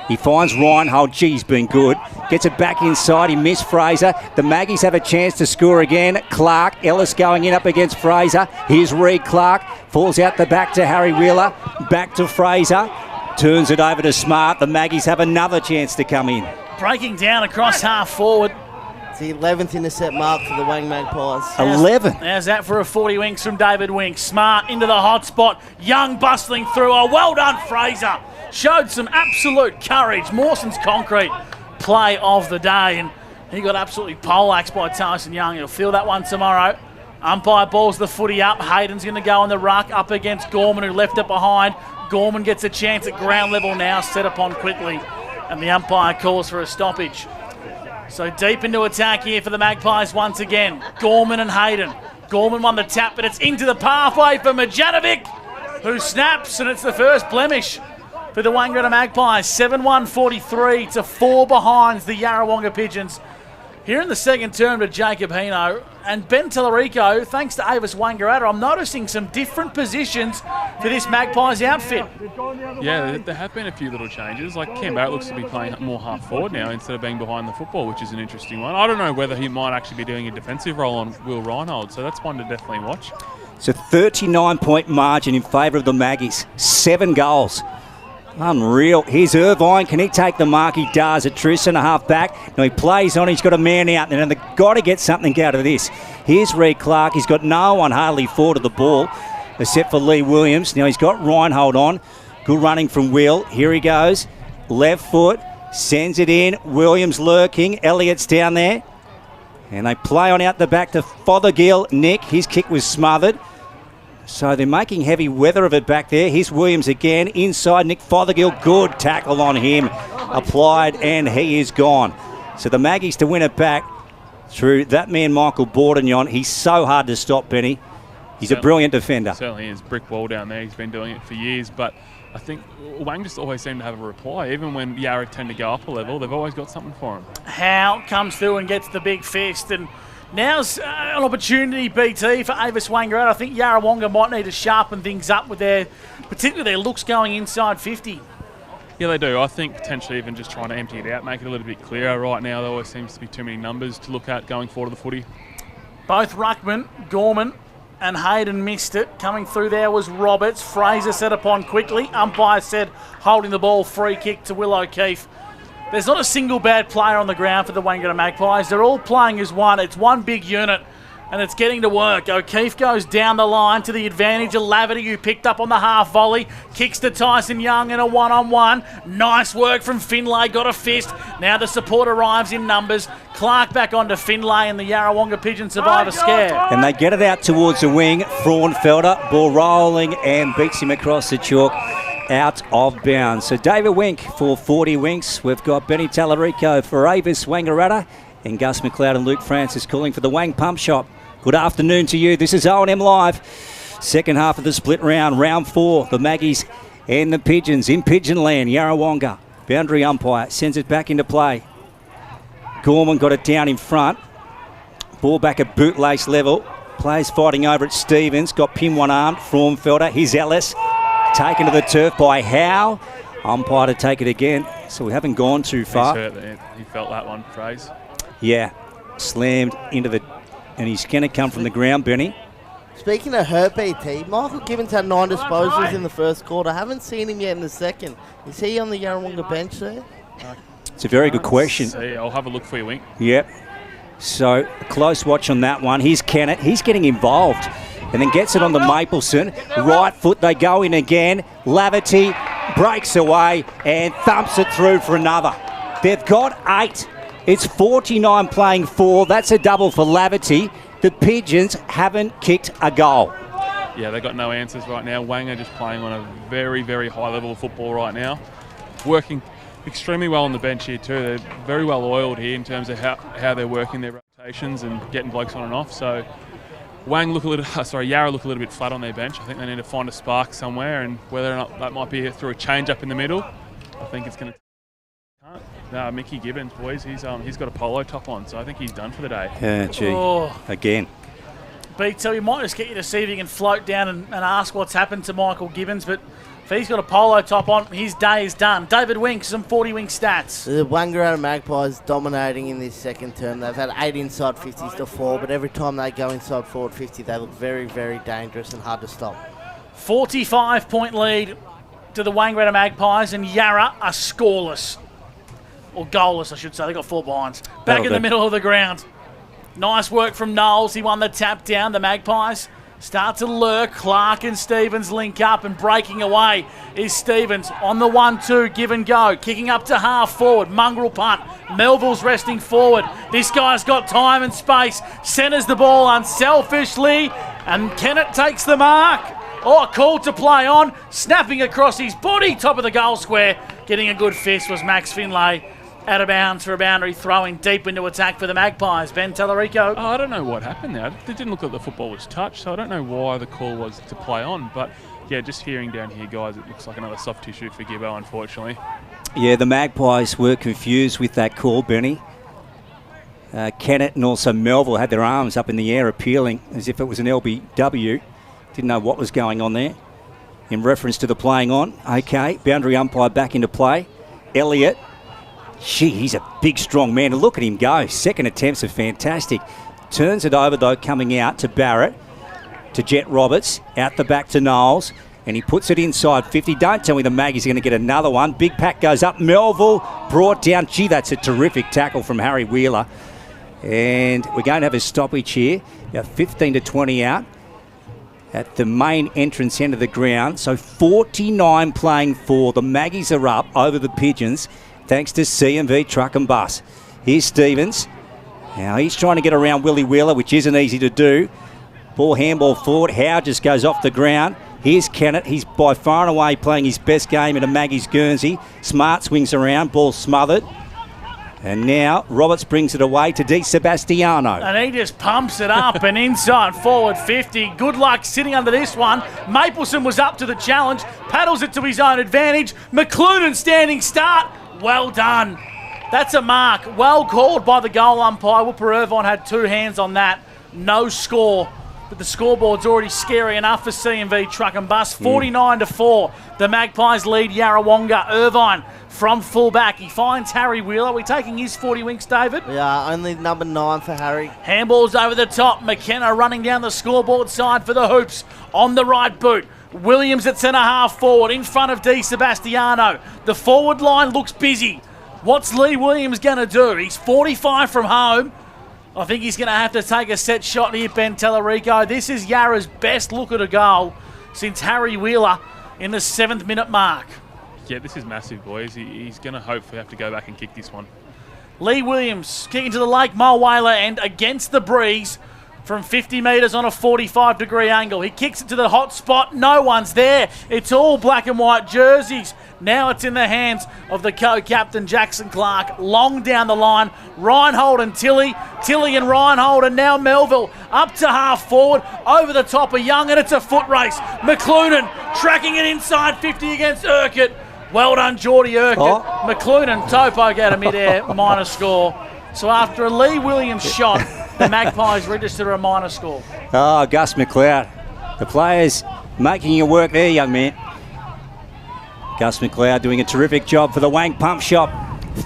He finds Reinhold. Gee, he's been good. Gets it back inside. He missed Fraser. The Maggies have a chance to score again. Clark. Ellis going in up against Fraser. Here's Reed Clark. Falls out the back to Harry Wheeler. Back to Fraser. Turns it over to Smart. The Maggies have another chance to come in. Breaking down across half forward. The 11th intercept mark for the Wang Magpies. 11. How's that for a 40 Winks from David Wink? Smart into the hot spot. Young bustling through. Oh, well done, Fraser. Showed some absolute courage. Mawson's concrete play of the day, and he got absolutely poleaxed by Tyson Young. He'll feel that one tomorrow. Umpire balls the footy up. Hayden's going to go on the ruck up against Gorman, who left it behind. Gorman gets a chance at ground level now, set upon quickly, and the umpire calls for a stoppage. So deep into attack here for the Magpies once again. Gorman and Hayden. Gorman won the tap, but it's into the pathway for Majanovic, who snaps, and it's the first blemish for the Wangaratta Magpies. 7-1-43 to 4 behinds the Yarrawonga Pigeons Here in the second term to Jacob Hino and Ben Tellerico, thanks to Avis Wangaratta, I'm noticing some different positions for this Magpies outfit. Yeah, there have been a few little changes. Like Cam Barrett looks to be playing more half forward now instead of being behind the football, which is an interesting one. I don't know whether he might actually be doing a defensive role on Will Reinhold, so that's one to definitely watch. It's a 39-point margin in favour of the Maggies. 7 goals. Unreal. Here's Irvine. Can he take the mark? He does. A true centre-half back. Now he plays on. He's got a man out there, and they've got to get something out of this. Here's Reed Clark. He's got no one hardly forward of the ball, except for Lee Williams. Now he's got Reinhold on. Good running from Will. Here he goes. Left foot. Sends it in. Williams lurking. Elliott's down there. And they play on out the back to Fothergill. Nick. His kick was smothered. So they're making heavy weather of it back there. Here's Williams again. Inside, Nick Fothergill. Good tackle on him. Applied, and he is gone. So the Maggies to win it back through that man, Michael Bordignon. He's so hard to stop, Benny. He's a brilliant defender. Certainly is. Brick wall down there. He's been doing it for years. But I think Wang just always seemed to have a reply. Even when Yarra tend to go up a level, they've always got something for him. Howe comes through and gets the big fist, and now's an opportunity, BT, for Avis Wangaratta. I think Yarrawonga might need to sharpen things up with particularly their looks going inside 50. Yeah, they do. I think potentially even just trying to empty it out, make it a little bit clearer. Right now, there always seems to be too many numbers to look at going forward to the footy. Both Ruckman, Gorman and Hayden missed it. Coming through there was Roberts. Fraser set upon quickly. Umpire said holding the ball, free kick to Will O'Keefe. There's not a single bad player on the ground for the Wangaratta Magpies. They're all playing as one. It's one big unit, and it's getting to work. O'Keefe goes down the line to the advantage of Laverty, who picked up on the half volley. Kicks to Tyson Young in a one-on-one. Nice work from Finlay. Got a fist. Now the support arrives in numbers. Clark back onto Finlay, and the Yarrawonga Pigeons survive a scare. And they get it out towards the wing. Fraunfelder, ball rolling, and beats him across the chalk. Out of bounds. So David Wink for 40 winks. We've got Benny Tallarico for Avis Wangaratta, and Gus McLeod and Luke Francis calling for the Wang Pump Shop. Good afternoon to you. This is O&M Live. Second half of the split round. Round 4. The Maggies and the Pigeons in Pigeonland. Yarrawonga. Boundary umpire sends it back into play. Gorman got it down in front. Ball back at bootlace level. Players fighting over at Stevens. Got pin one armed. Fraunfelder. Here's Ellis. Taken to the turf by Howe. Umpire to take it again. So we haven't gone too far. He's hurt there. He felt that one, Fraser. Yeah. Slammed into the... And he's going to come from the ground, Benny. Speaking of hurt, BT, Michael Gibbons had 9 disposals in the first quarter. I haven't seen him yet in the second. Is he on the Yarrawonga bench there? It's a very good question. See, I'll have a look for you, Wink. Yep. So, a close watch on that one. Here's Kennett. He's getting involved. And then gets it on the Mapleson. Right foot, they go in again. Laverty breaks away and thumps it through for another. They've got 8. It's 49 playing 4. That's a double for Laverty. The Pigeons haven't kicked a goal. Yeah, they've got no answers right now. Wang are just playing on a very, very high level of football right now. Working extremely well on the bench here too. They're very well oiled here in terms of how they're working their rotations and getting blokes on and off. So Yarra look a little bit flat on their bench. I think they need to find a spark somewhere, and whether or not that might be through a change up in the middle, I think it's going to. Mickey Gibbons, boys, he's got a polo top on, so I think he's done for the day. Yeah, gee. Again. BT, we might just get you to see if you can float down and ask what's happened to Michael Gibbons, but if he's got a polo top on, his day is done. David Wink, some 40 wink stats. The Wangaratta Magpies dominating in this second term. They've had 8 inside 50s to 4, but every time they go inside forward 50, they look very, very dangerous and hard to stop. 45-point lead to the Wangaratta Magpies, and Yarra are scoreless. Or goalless, I should say. They got 4 behinds. Back in the middle of the ground. Nice work from Knowles. He won the tap down. The Magpies start to lurk. Clark and Stevens link up, and breaking away is Stevens on the 1-2, give and go. Kicking up to half forward. Mongrel punt. Melville's resting forward. This guy's got time and space. Centres the ball unselfishly, and Kennett takes the mark. Oh, called to play on. Snapping across his body. Top of the goal square. Getting a good fist was Max Finlay. Out of bounds for a boundary, throwing deep into attack for the Magpies. Ben Tellerico. I don't know what happened there. It didn't look like the football was touched, so I don't know why the call was to play on. But, yeah, just hearing down here, guys, it looks like another soft tissue for Gibbo, unfortunately. Yeah, the Magpies were confused with that call, Benny. Kennett and also Melville had their arms up in the air appealing as if it was an LBW. Didn't know what was going on there in reference to the playing on. Okay, boundary umpire back into play. Elliott. Gee, he's a big, strong man. Look at him go. Second attempts are fantastic. Turns it over, though, coming out to Barrett, to Jet Roberts, out the back to Knowles, and he puts it inside 50. Don't tell me the Maggies are going to get another one. Big pack goes up. Melville brought down. Gee, that's a terrific tackle from Harry Wheeler. And we're going to have a stoppage here. 15 to 20 out at the main entrance end of the ground. So 49 playing for. The Maggies are up over the Pigeons, thanks to C&V Truck and Bus. Here's Stevens. Now he's trying to get around Willie Wheeler, which isn't easy to do. Ball handball forward. Howe just goes off the ground. Here's Kennett. He's by far and away playing his best game in a Maggie's Guernsey. Smart swings around. Ball smothered. And now Roberts brings it away to Di Sebastiano. And he just pumps it up and inside forward 50. Good luck sitting under this one. Mapleson was up to the challenge. Paddles it to his own advantage. McCloonan standing start. Well done. That's a mark. Well called by the goal umpire. Whooper Irvine had two hands on that. No score. But the scoreboard's already scary enough for C&V Truck and Bus. 49 to 4. The Magpies lead Yarrawonga. Irvine from fullback. He finds Harry Wheeler. Are we taking his 40 winks, David? Yeah, only number 9 for Harry. Handballs over the top. McKenna running down the scoreboard side for the Hoops. On the right boot. Williams at centre half forward in front of Di Sebastiano. The forward line looks busy. What's Lee Williams going to do? He's 45 from home. I think he's going to have to take a set shot here, Ben Tellerico. This is Yarra's best look at a goal since Harry Wheeler in the 7th minute mark. Yeah, this is massive, boys. He's going to hopefully have to go back and kick this one. Lee Williams kicking to the Lake Mulwala end against the breeze from 50 metres on a 45-degree angle. He kicks it to the hot spot. No one's there. It's all black and white jerseys. Now it's in the hands of the co-captain, Jackson Clark. Long down the line. Reinhold and Tilly. Tilly and Reinhold, and now Melville up to half forward. Over the top of Young, and it's a foot race. McCloonan tracking it inside 50 against Urquhart. Well done, Geordie Urquhart. McCloonan, Topo out of mid-air, minor score. So after a Lee Williams shot, the Magpies registered a minor score. Oh, Gus McLeod. The players making you work there, young man. Gus McLeod doing a terrific job for the Wang Pump Shop.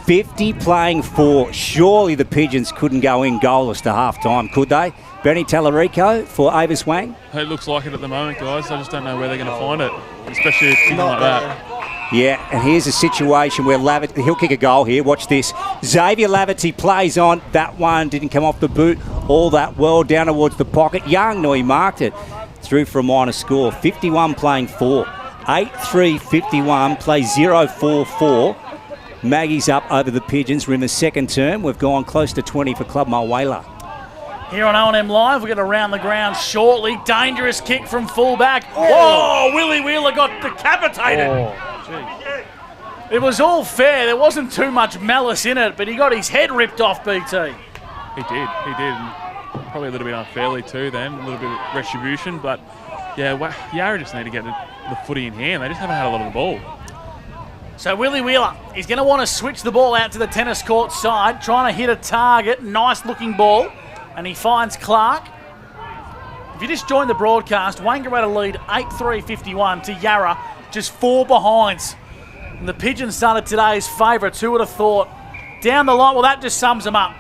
50 playing for. Surely the Pigeons couldn't go in goalless to half-time, could they? Bernie Tellerico for Avis Wang. It looks like it at the moment, guys. I just don't know where they're going to find it, especially a team like that. Yeah, and here's a situation where he'll kick a goal here. Watch this. Xavier Laverty plays on. That one didn't come off the boot all that well. Down towards the pocket. Young, no, he marked it. Through for a minor score. 51 playing 4. 8-3-51, play 0-4-4. Maggie's up over the Pigeons. We're in the second term. We've gone close to 20 for Club Mulwala. Here on O&M Live, we're going to round the ground shortly. Dangerous kick from fullback. Oh, Willie Wheeler got decapitated. It was all fair. There wasn't too much malice in it, but he got his head ripped off, BT. He did. And probably a little bit unfairly too then. A little bit of retribution, but yeah, Yarra just need to get the footy in hand. They just haven't had a lot of the ball. So Willie Wheeler is going to want to switch the ball out to the tennis court side, trying to hit a target. Nice looking ball. And he finds Clark. If you just joined the broadcast, Wangaratta lead 8-3-51 to Yarra, just 4 behinds. And the Pigeons started today's favourites. Who would have thought? Down the line, well, that just sums them up.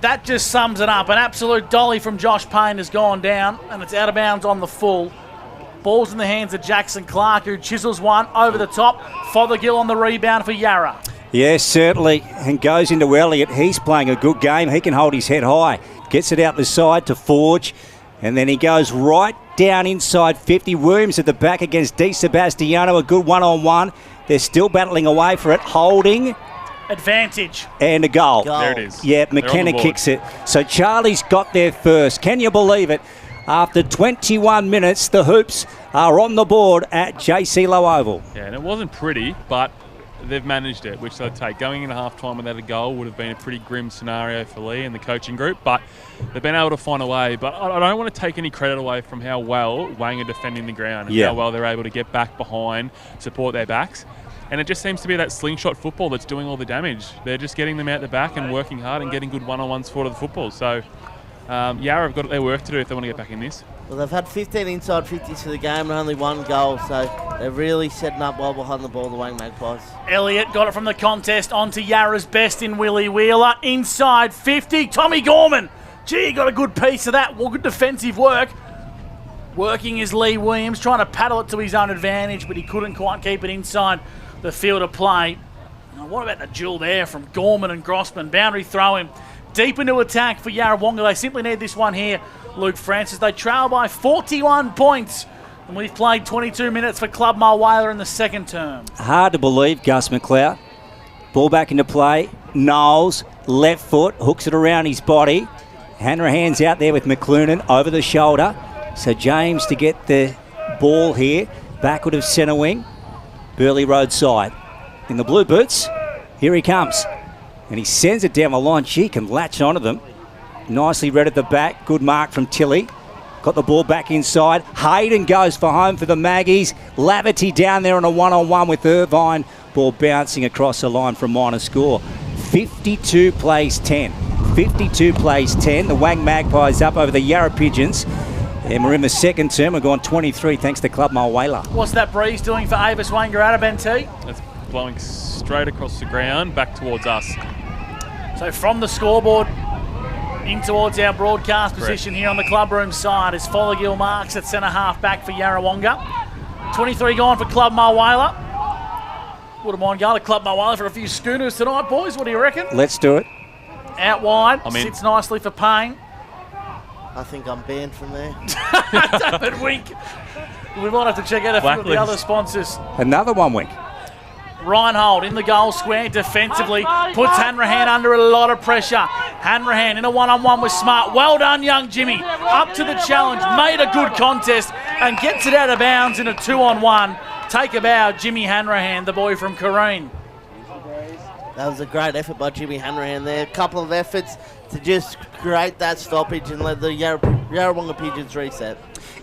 That just sums it up. An absolute dolly from Josh Payne has gone down, and it's out of bounds on the full. Ball's in the hands of Jackson Clark, who chisels one over the top. Fothergill on the rebound for Yarra. Yes, certainly, and goes into Elliott. He's playing a good game. He can hold his head high. Gets it out the side to Forge, and then he goes right down inside 50. Williams at the back against Di Sebastiano. A good one-on-one. They're still battling away for it. Holding. Advantage. And a goal. There it is. Yeah, McKenna kicks it. So Charlie's got there first. Can you believe it? After 21 minutes, the Hoops are on the board at JC Low Oval. Yeah, and it wasn't pretty, but they've managed it, which they'll take. Going into half-time without a goal would have been a pretty grim scenario for Lee and the coaching group, but they've been able to find a way. But I don't want to take any credit away from how well Wang are defending the ground and how well they're able to get back behind, support their backs. And it just seems to be that slingshot football that's doing all the damage. They're just getting them out the back and working hard and getting good one-on-ones for the football. So Yarra have got their work to do if they want to get back in this. Well, they've had 15 inside 50s for the game and only 1 goal, so they're really setting up well behind the ball, the Wang Magpies. Elliott got it from the contest onto Yarra's best in Willie Wheeler. Inside 50, Tommy Gorman. Gee, he got a good piece of that. Well, good defensive work. Working is Lee Williams, trying to paddle it to his own advantage, but he couldn't quite keep it inside the field of play. Now, what about the duel there from Gorman and Grossman? Boundary throw him deep into attack for Yarrawonga. They simply need this one here, Luke Francis. They trail by 41 points. And we've played 22 minutes for Club Mulwala in the second term. Hard to believe, Gus McLeod. Ball back into play. Knowles, left foot, hooks it around his body. Hanrahan's out there with McLuhan over the shoulder. So James to get the ball here. Backward of centre wing. Burley Road side. In the blue boots, here he comes. And he sends it down the line. She can latch onto them. Nicely read at the back. Good mark from Tilly. Got the ball back inside. Hayden goes for home for the Maggies. Laverty down there on a one-on-one with Irvine. Ball bouncing across the line for a minor score. 52 plays 10. 52 plays 10. The Wang Magpies up over the Yarra Pigeons. And we're in the second term. We're gone 23 thanks to Club Mulwala. What's that breeze doing for Avis Wangaratta, Ben T? It's blowing straight across the ground back towards us. So from the scoreboard in towards our broadcast position here on the clubroom side as Fothergill marks at centre half back for Yarrawonga. 23 gone for Club Mulwala. Wouldn't mind going to Club Mulwala for a few schooners tonight, boys. What do you reckon? Let's do it. Out wide, sits nicely for Payne. I think I'm banned from there. David Wink. We might have to check out a few of the other sponsors. Another one, Wink. Reinhold in the goal square defensively, puts Hanrahan under a lot of pressure. Hanrahan in a one-on-one with Smart. Well done, young Jimmy. Up to the challenge, made a good contest and gets it out of bounds in a 2-on-1. Take a bow, Jimmy Hanrahan, the boy from Kareen. That was a great effort by Jimmy Hanrahan there. A couple of efforts to just create that stoppage and let the Yarrawonga Pigeons reset.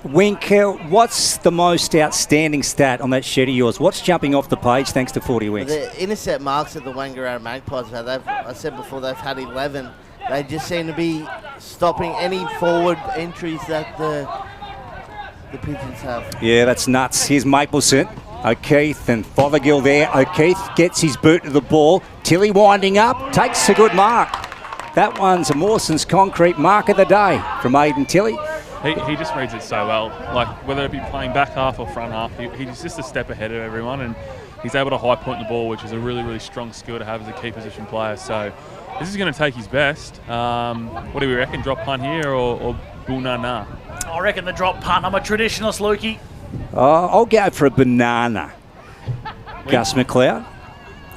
Wink, what's the most outstanding stat on that shed of yours? What's jumping off the page thanks to 40 Winks? The intercept marks that the Wangaratta Magpies have, I said before, they've had 11. They just seem to be stopping any forward entries that the Pigeons have. Yeah, that's nuts. Here's Mapleson, O'Keefe and Fothergill there. O'Keefe gets his boot to the ball. Tilly winding up, takes a good mark. That one's a Mawson's concrete mark of the day from Aidan Tilly. He just reads it so well. Like, whether it be playing back half or front half, he's just a step ahead of everyone, and he's able to high point the ball, which is a really, really strong skill to have as a key position player. So this is going to take his best. What do we reckon? Drop punt here or Bunana? I reckon the drop punt. I'm a traditionalist, Lukey. I'll go for a banana. Wink. Gus McLeod.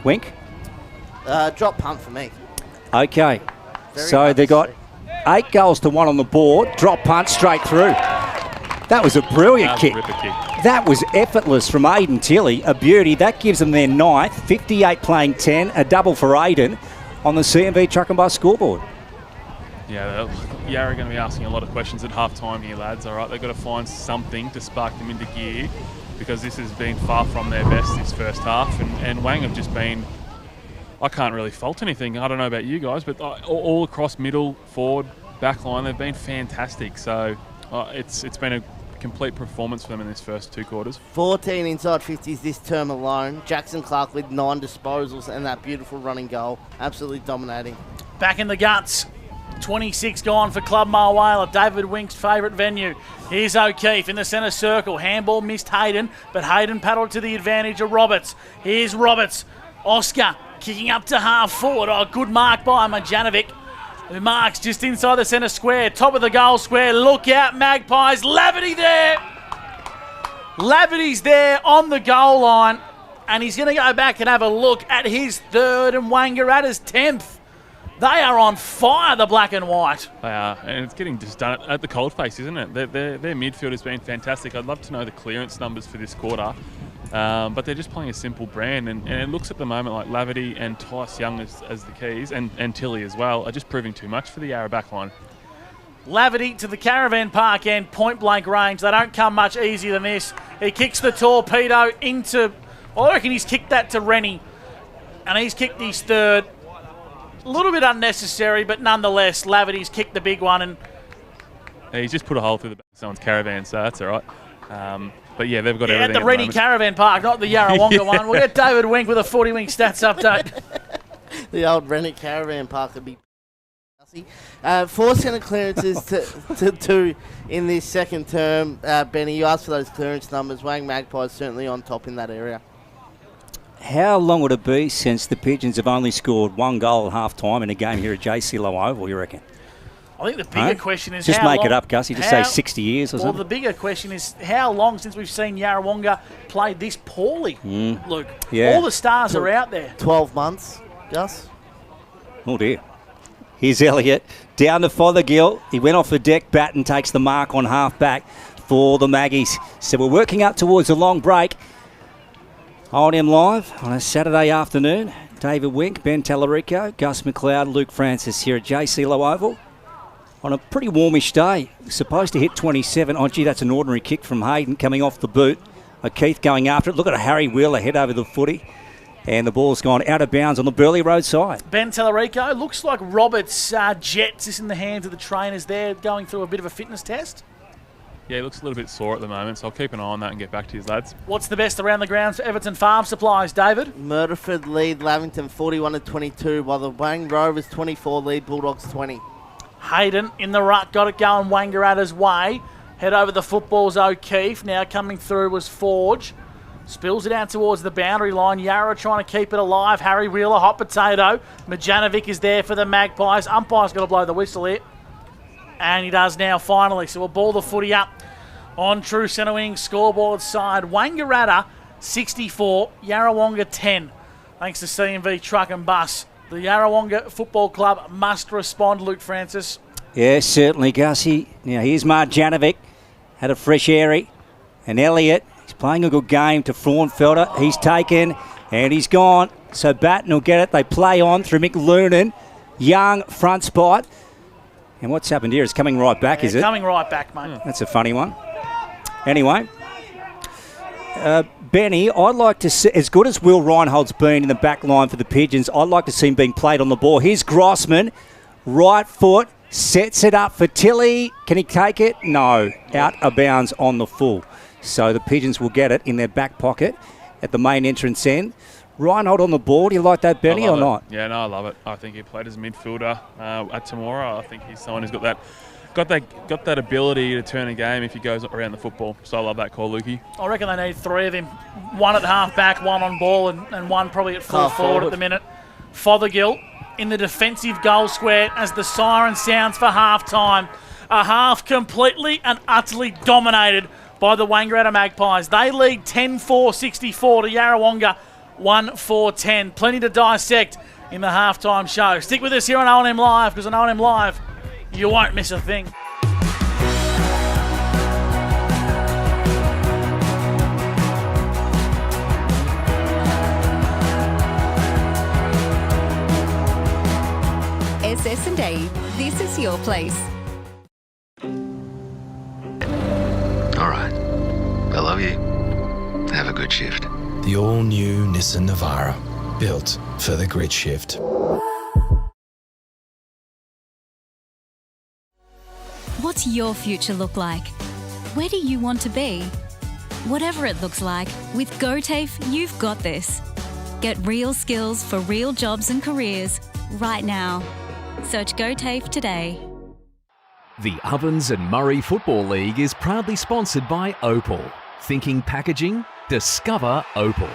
Wink? Drop punt for me. Okay. So they got 8 goals to 1 on the board. Drop punt straight through. That was a brilliant kick. That was effortless from Aidan Tilly. A beauty. That gives them their 9th. 58 playing 10. A double for Aidan on the CMV Truck and Bus scoreboard. Yeah, Yarra are going to be asking a lot of questions at half-time here, lads. All right, they've got to find something to spark them into gear because this has been far from their best this first half. And Wang have just been... I can't really fault anything. I don't know about you guys, but all across middle, forward, back line, they've been fantastic. So it's been a complete performance for them in this first 2 quarters. 14 inside 50s this term alone. Jackson Clark with 9 disposals and that beautiful running goal. Absolutely dominating. Back in the guts. 26 gone for Club Mulwala, David Wink's favourite venue. Here's O'Keefe in the centre circle. Handball missed Hayden, but Hayden paddled to the advantage of Roberts. Here's Roberts. Oscar kicking up to half forward. Oh, good mark by Majanovic, who marks just inside the centre square. Top of the goal square. Look out, Magpies. Laverty there. Laverty's there on the goal line, and he's going to go back and have a look at his 3rd and Wangaratta's 10th. They are on fire, the black and white. They are, and it's getting just done at the coldface, isn't it? Their midfield has been fantastic. I'd love to know the clearance numbers for this quarter, but they're just playing a simple brand, and it looks at the moment like Laverty and Tice Young as the keys, and Tilly as well, are just proving too much for the Yarra backline. Laverty to the Caravan Park end, point blank range. They don't come much easier than this. He kicks the torpedo into I reckon he's kicked that to Rennie, and he's kicked his third. A little bit unnecessary, but nonetheless, Laverty's kicked the big one. And yeah, he's just put a hole through the back of someone's caravan, so that's all right. But yeah, they've got everything at the Rennie Caravan Park, not the Yarrawonga one. We'll get David Wink with a 40 Wink stats update. The old Rennie Caravan Park would be 4 centre clearances to 2 in this second term. Benny, you asked for those clearance numbers. Wang Magpies certainly on top in that area. How long would it be since the Pigeons have only scored 1 goal at half-time in a game here at JC Lowe Oval, you reckon? I think the bigger question is just how make long, it up, Gussie. Just say 60 years or something. Well, the bigger question is how long since we've seen Yarrawonga play this poorly, Luke? Yeah. All the stars are out there. 12 months, Gus. Oh, dear. Here's Elliott down to Fothergill. He went off the deck, Batten takes the mark on half-back for the Maggies. So we're working up towards a long break. OMFNL Live on a Saturday afternoon. David Wink, Ben Tallarico, Gus McLeod, Luke Francis here at JC Lowe Oval. On a pretty warmish day. Supposed to hit 27. Oh, gee, that's an ordinary kick from Hayden coming off the boot. O'Keefe going after it. Look at Harry Wheeler head over the footy. And the ball's gone out of bounds on the Burleigh Road side. Ben Tallarico, looks like Roberts' Jets is in the hands of the trainers there, going through a bit of a fitness test. Yeah, he looks a little bit sore at the moment, so I'll keep an eye on that and get back to his lads. What's the best around the grounds for Everton Farm Supplies, David? Murderford lead Lavington 41-22, while the Wang Rovers 24 lead Bulldogs 20. Hayden in the ruck, got it going Wangaratta's way. Head over the football's O'Keefe. Now coming through was Forge. Spills it out towards the boundary line. Yarra trying to keep it alive. Harry Wheeler, hot potato. Majanovic is there for the Magpies. Umpire's got to blow the whistle here. And he does now finally. So we'll ball the footy up on true centre wing scoreboard side. Wangaratta 64, Yarrawonga 10. Thanks to CMV Truck and Bus. The Yarrawonga Football Club must respond, Luke Francis. Yeah, certainly, Gussie. Now here's Marjanovic. Had a fresh airy. And Elliott, he's playing a good game to Fraunfelder. He's taken and he's gone. So Batten will get it. They play on through McLoonan. Young, front spot. And what's happened here? It's coming right back, is it? Coming right back, mate. That's a funny one. Anyway, Benny, I'd like to see, as good as Will Reinhold's been in the back line for the Pigeons, I'd like to see him being played on the ball. Here's Grossman, right foot, sets it up for Tilly. Can he take it? No, out of bounds on the full. So the Pigeons will get it in their back pocket at the main entrance end. Reinhold on the ball. Do you like that, Benny, or not? Yeah, no, I love it. I think he played as a midfielder at Temora. I think he's someone who's got that ability to turn a game if he goes around the football. So I love that call, Lukey. I reckon they need 3 of him. 1 at half back, 1 on ball, and 1 probably at full forward at the minute. Fothergill in the defensive goal square as the siren sounds for half-time. A half completely and utterly dominated by the Wangaratta Magpies. They lead 10-4-64 to Yarrawonga 1-4-10. Plenty to dissect in the halftime show. Stick with us here on OMFNL Live, because on OMFNL Live, you won't miss a thing. SS&A, this is your place. All right. I love you. Have a good shift. The all-new Nissan Navara, built for the grid shift. What's your future look like? Where do you want to be? Whatever it looks like, with GoTAFE, you've got this. Get real skills for real jobs and careers right now. Search GoTAFE today. The Ovens and Murray Football League is proudly sponsored by Opal. Thinking packaging? Discover Opal.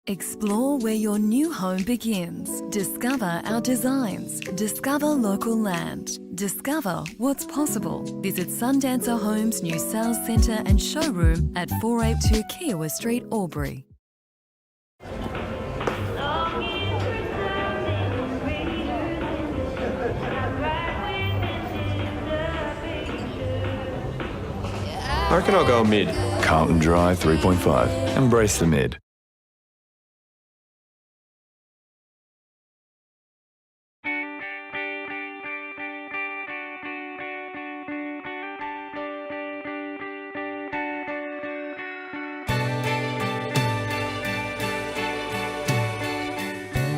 Explore where your new home begins. Discover our designs. Discover local land. Discover what's possible. Visit Sundancer Homes' new sales centre and showroom at 482 Kiowa Street, Albury. I reckon I'll go mid. Carlton Dry 3.5. Embrace the mid.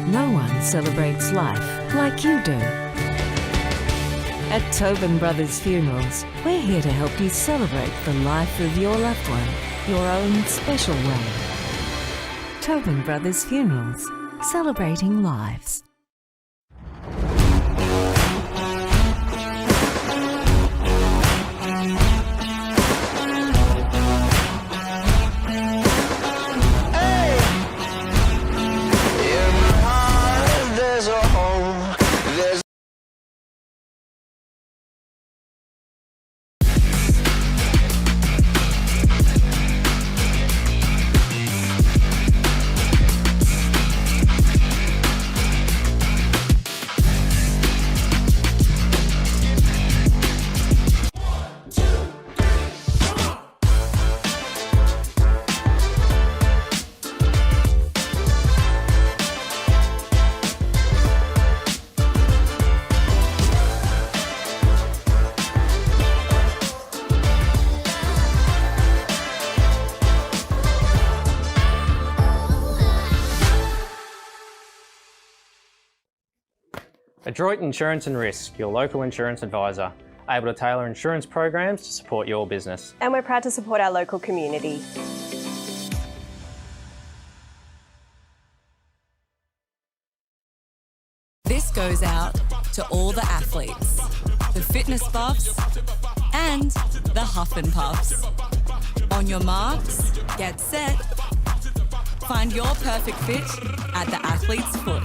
No one celebrates life like you do. At Tobin Brothers Funerals, we're here to help you celebrate the life of your loved one, your own special way. Tobin Brothers Funerals, celebrating lives. Adroit Insurance and Risk, your local insurance advisor, able to tailor insurance programs to support your business. And we're proud to support our local community. This goes out to all the athletes, the fitness buffs, and the huff and puffs. On your marks, get set. Find your perfect fit at the athlete's foot.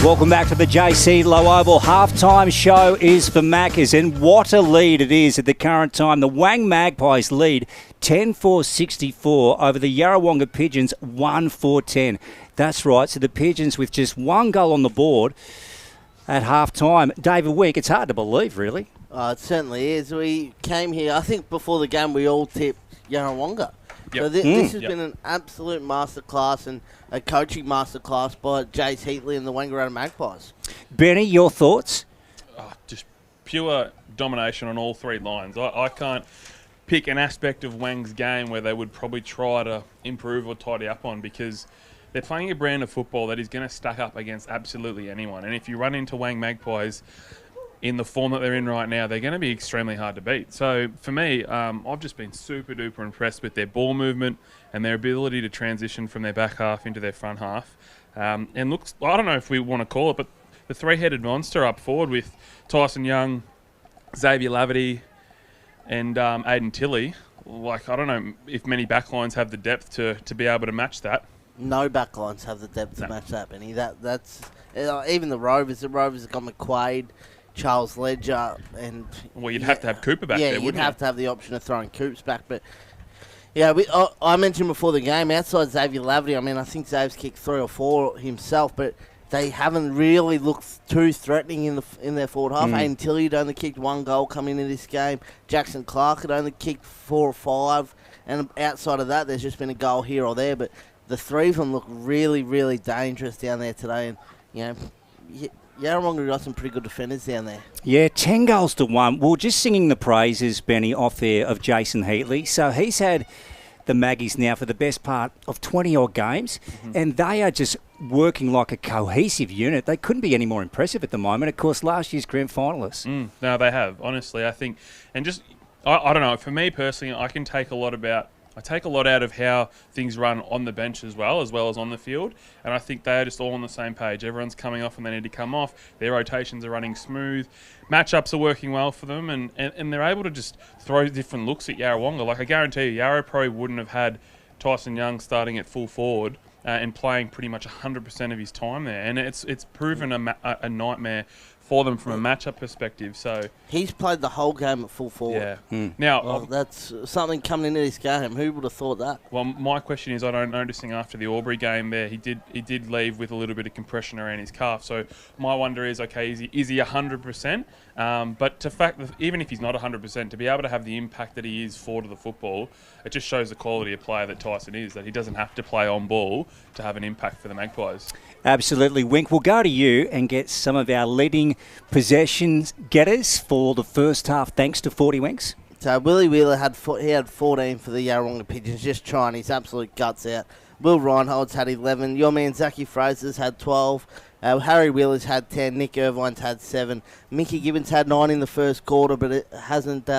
Welcome back to the JC Low Oval. Halftime show is for Maccas, and what a lead it is at the current time. The Wang Magpies lead 10-4-64 over the Yarrawonga Pigeons 1-4-10. That's right, so the Pigeons with just one goal on the board at halftime. David Wick, it's hard to believe, really. It certainly is. We came here, I think before the game we all tipped Yarrawonga. Yep. So this has been an absolute masterclass and a coaching masterclass by Jace Heatley and the Wangaratta Magpies. Benny, your thoughts? Just pure domination on all three lines. I can't pick an aspect of Wang's game where they would probably try to improve or tidy up on, because they're playing a brand of football that is going to stack up against absolutely anyone. And if you run into Wang Magpies in the form that they're in right now, they're going to be extremely hard to beat. So for me, I've just been super duper impressed with their ball movement and their ability to transition from their back half into their front half. And looks, I don't know if we want to call it, but the three-headed monster up forward with Tyson Young, Xavier Laverty, and Aiden Tilley. Like, I don't know if many backlines have the depth to be able to match that. No backlines have the depth to match that, Benny. That's even the Rovers. The Rovers have got McQuaid, Charles Ledger, and well, you'd have to have Cooper back there, wouldn't you? Yeah, you'd have to have the option of throwing Coops back. But yeah, I mentioned before the game, outside Xavier Laverty, I mean, I think Xavier's kicked 3 or 4 himself, but they haven't really looked too threatening in their forward half. Aiden Tilley had only kicked 1 goal coming into this game. Jackson Clark had only kicked 4 or 5, and outside of that, there's just been a goal here or there. But the three of them look really, really dangerous down there today, and you know. Yarrawonga got some pretty good defenders down there. Yeah, 10 goals to 1. Well, just singing the praises, Benny, off there of Jason Heatley. So he's had the Maggies now for the best part of 20-odd games, and they are just working like a cohesive unit. They couldn't be any more impressive at the moment. Of course, last year's grand finalists. No, they have, honestly, I think. And just I don't know. For me personally, I take a lot out of how things run on the bench as well as on the field. And I think they're just all on the same page. Everyone's coming off and they need to come off. Their rotations are running smooth. Matchups are working well for them. And they're able to just throw different looks at Yarrawonga. Like, I guarantee you, Yarrow probably wouldn't have had Tyson Young starting at full forward and playing pretty much 100% of his time there. And it's proven a nightmare for them from a matchup perspective. So he's played the whole game at full forward. Yeah. Now that's something coming into this game. Who would have thought that? Well, my question is, I don't noticing after the Albury game there, he did leave with a little bit of compression around his calf. So my wonder is, okay, is he 100%? But to fact that even if he's not 100%, to be able to have the impact that he is forward of the football, it just shows the quality of player that Tyson is. That he doesn't have to play on ball to have an impact for the Magpies. Absolutely, Wink. We'll go to you and get some of our leading possessions getters for the first half, thanks to 40 Winks. So Willie Wheeler had 14 for the Yarrawonga Pigeons, just trying his absolute guts out. Will Reinhold's had 11. Your man Zachy Fraser's had 12. Harry Wheeler's had 10. Nick Irvine's had 7. Mickey Gibbons had 9 in the first quarter, but it hasn't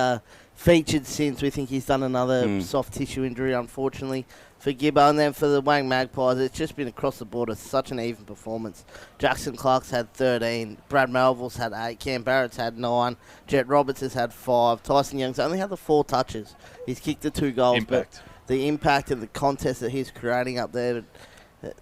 featured since. We think he's done another soft tissue injury, unfortunately, for Gibbo. And then for the Wang Magpies, it's just been across the board. It's such an even performance. Jackson Clark's had 13. Brad Melville's had 8. Cam Barrett's had 9. Jet Roberts has had 5. Tyson Young's only had the 4 touches. He's kicked the 2 goals. Impact. But the impact of the contest that he's creating up there,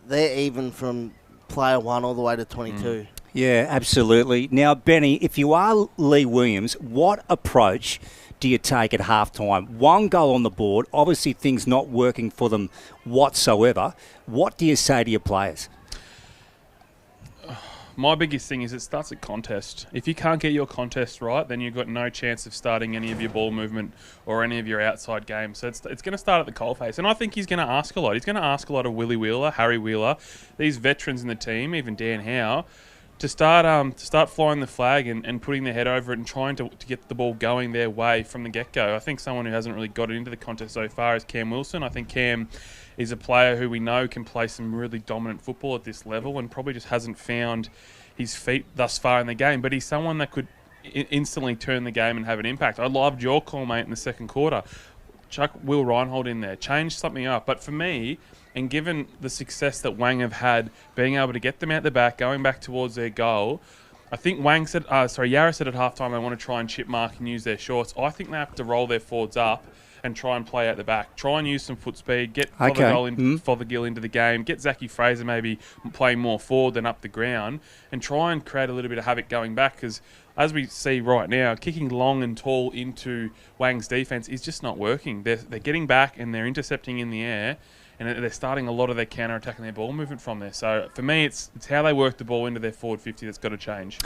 they're even from player 1 all the way to 22. Yeah, absolutely. Now, Benny, if you are Lee Williams, what approach do you take at halftime? 1 goal on the board, obviously things not working for them whatsoever. What do you say to your players? My biggest thing is it starts at contest. If you can't get your contest right, then you've got no chance of starting any of your ball movement or any of your outside games. So it's going to start at the coalface. And I think he's going to ask a lot. He's going to ask a lot of Willie Wheeler, Harry Wheeler, these veterans in the team, even Dan Howe, to start flying the flag and putting their head over it and trying to get the ball going their way from the get-go. I think someone who hasn't really got into the contest so far is Cam Wilson. I think Cam is a player who we know can play some really dominant football at this level and probably just hasn't found his feet thus far in the game. But he's someone that could instantly turn the game and have an impact. I loved your call, mate, in the second quarter. Chuck Will Reinhold in there. Change something up. But for me, and given the success that Wang have had, being able to get them out the back, going back towards their goal, I think Yarra said at halftime they want to try and chip mark and use their shorts. I think they have to roll their forwards up and try and play out the back. Try and use some foot speed, get Fothergill into the game, get Zachy Fraser maybe playing more forward than up the ground, and try and create a little bit of havoc going back, because as we see right now, kicking long and tall into Wang's defence is just not working. They're getting back and they're intercepting in the air, and they're starting a lot of their counter-attack and their ball movement from there. So for me, it's how they work the ball into their forward 50 that's got to change.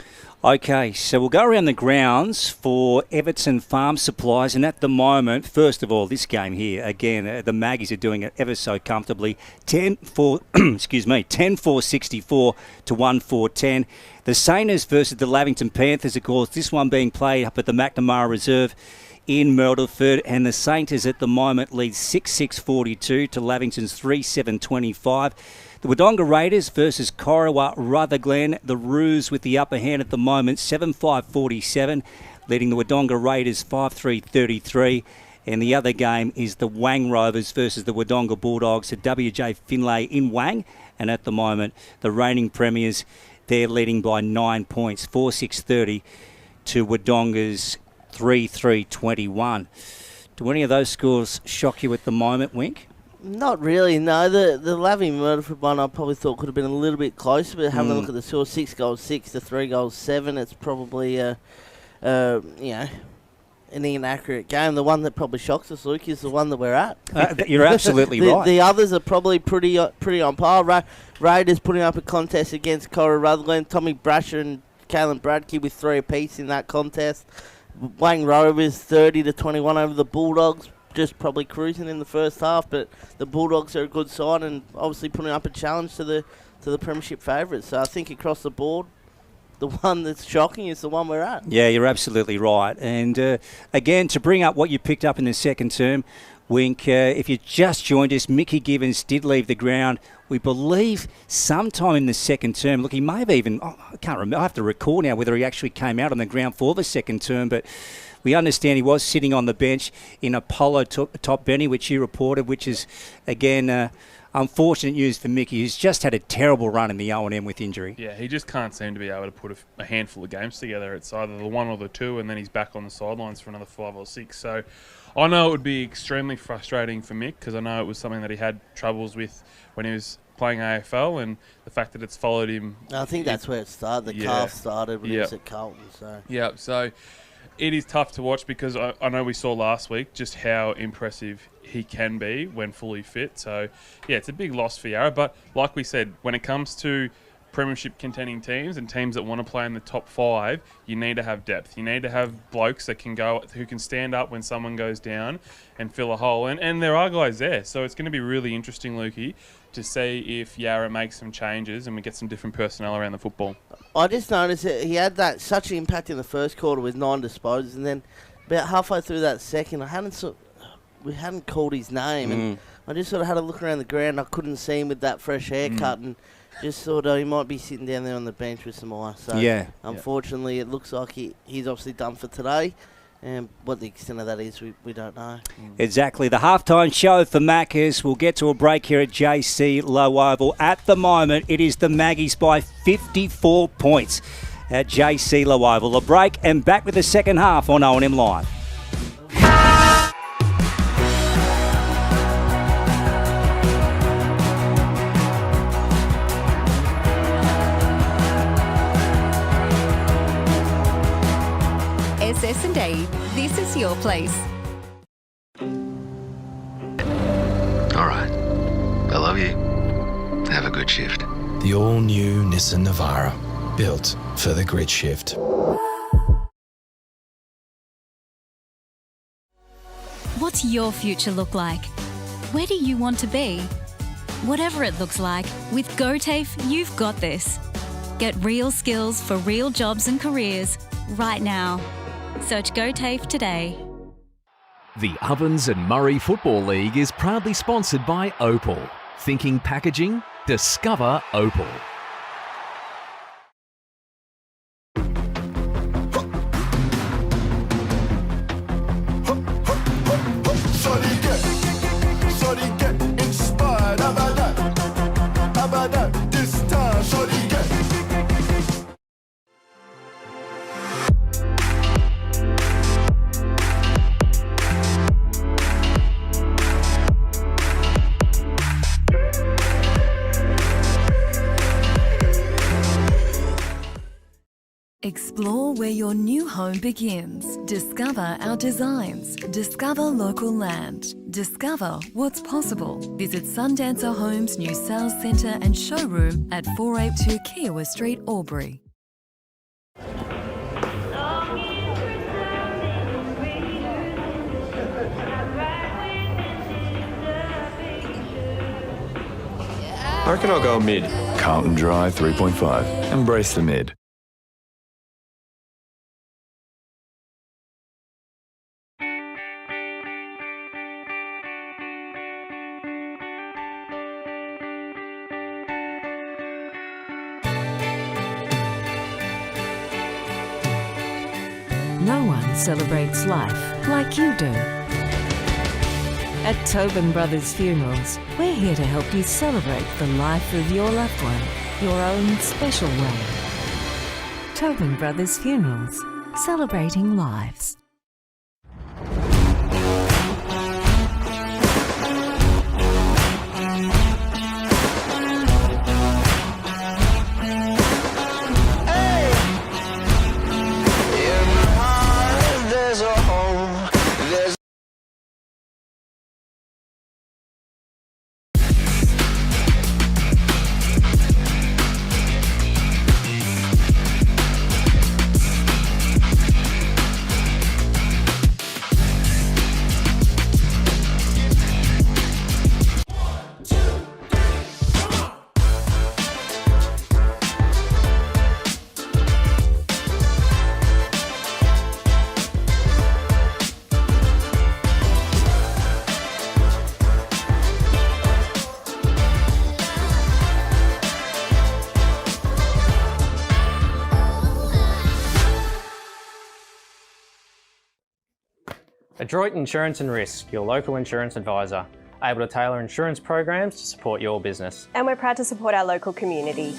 Okay, so we'll go around the grounds for Everton Farm Supplies. And at the moment, first of all, this game here, again, the Maggies are doing it ever so comfortably. 10-4-64 to 1-4-10. The Saints versus the Lavington Panthers, of course, this one being played up at the McNamara Reserve in Myrtleford, and the Saints at the moment lead 6-6-42 to Lavington's 3-7-25. The Wodonga Raiders versus Corowa Rutherglen, the Roos with the upper hand at the moment, 7-5-47, leading the Wodonga Raiders 5-3-33. And the other game is the Wang Rovers versus the Wodonga Bulldogs at WJ Finlay in Wang, and at the moment the reigning premiers, they're leading by 9 points, 4-6-30 to Wodonga's 3-3-21. Do any of those scores shock you at the moment, Wink? Not really, no. The Laving Murderford one I probably thought could have been a little bit closer, but having a look at the score, 6 goals 6 to 3 goals 7, it's probably an inaccurate game. The one that probably shocks us, Luke, is the one that we're at. You're absolutely right. The others are probably pretty on par. Raiders putting up a contest against Cora Rutherglen, Tommy Brasher and Kalen Bradkey with 3 apiece in that contest. Wang Rovers 30-21 over the Bulldogs, just probably cruising in the first half, but the Bulldogs are a good side and obviously putting up a challenge to the premiership favourites. So I think across the board, the one that's shocking is the one we're at. Yeah, you're absolutely right. And again, to bring up what you picked up in the second term, Wink, if you just joined us, Mickey Gibbons did leave the ground, we believe, sometime in the second term. Look, he may have even, I can't remember, I have to recall now whether he actually came out on the ground for the second term, but We understand he was sitting on the bench in Apollo top Benny, which you reported, which is, again, unfortunate news for Mickey, who's just had a terrible run in the O&M with injury. Yeah, he just can't seem to be able to put a handful of games together. It's either the one or the two, and then he's back on the sidelines for another 5 or 6. So I know it would be extremely frustrating for Mick, because I know it was something that he had troubles with when he was playing AFL, and the fact that it's followed him. I think that's where it started. The calf started when he was at Carlton. So it is tough to watch, because I know we saw last week just how impressive he can be when fully fit. So, yeah, it's a big loss for Yarra. But like we said, when it comes to premiership contending teams and teams that want to play in the top 5, you need to have depth. You need to have blokes that can go, who can stand up when someone goes down and fill a hole. And there are guys there. So it's going to be really interesting, Lukey, to see if Yarra makes some changes and we get some different personnel around the football. I just noticed that he had such an impact in the first quarter with 9 disposals, and then about halfway through that second, we hadn't called his name, and I just sort of had a look around the ground. I couldn't see him with that fresh haircut, and just thought he might be sitting down there on the bench with some ice. So unfortunately, it looks like he's obviously done for today. And what the extent of that is, we don't know. Exactly. The halftime show for Maccas. We'll get to a break here at JC Low Oval. At the moment, it is the Maggies by 54 points at JC Low Oval. A break and back with the second half on O&M Live. SS&A, this is your place. All right. I love you. Have a good shift. The all-new Nissan Navara, built for the grid shift. What's your future look like? Where do you want to be? Whatever it looks like, with GoTAFE, you've got this. Get real skills for real jobs and careers right now. Search GoTAFE today. The Ovens and Murray Football League is proudly sponsored by Opal. Thinking packaging? Discover Opal. Explore where your new home begins. Discover our designs. Discover local land. Discover what's possible. Visit Sundancer Homes' new sales centre and showroom at 482 Kiowa Street, Albury. I reckon I'll go mid. Carlton Dry 3.5. Embrace the mid. No one celebrates life like you do. At Tobin Brothers Funerals, we're here to help you celebrate the life of your loved one, your own special way. Tobin Brothers Funerals, celebrating lives. Adroit Insurance and Risk, your local insurance advisor, able to tailor insurance programs to support your business. And we're proud to support our local community.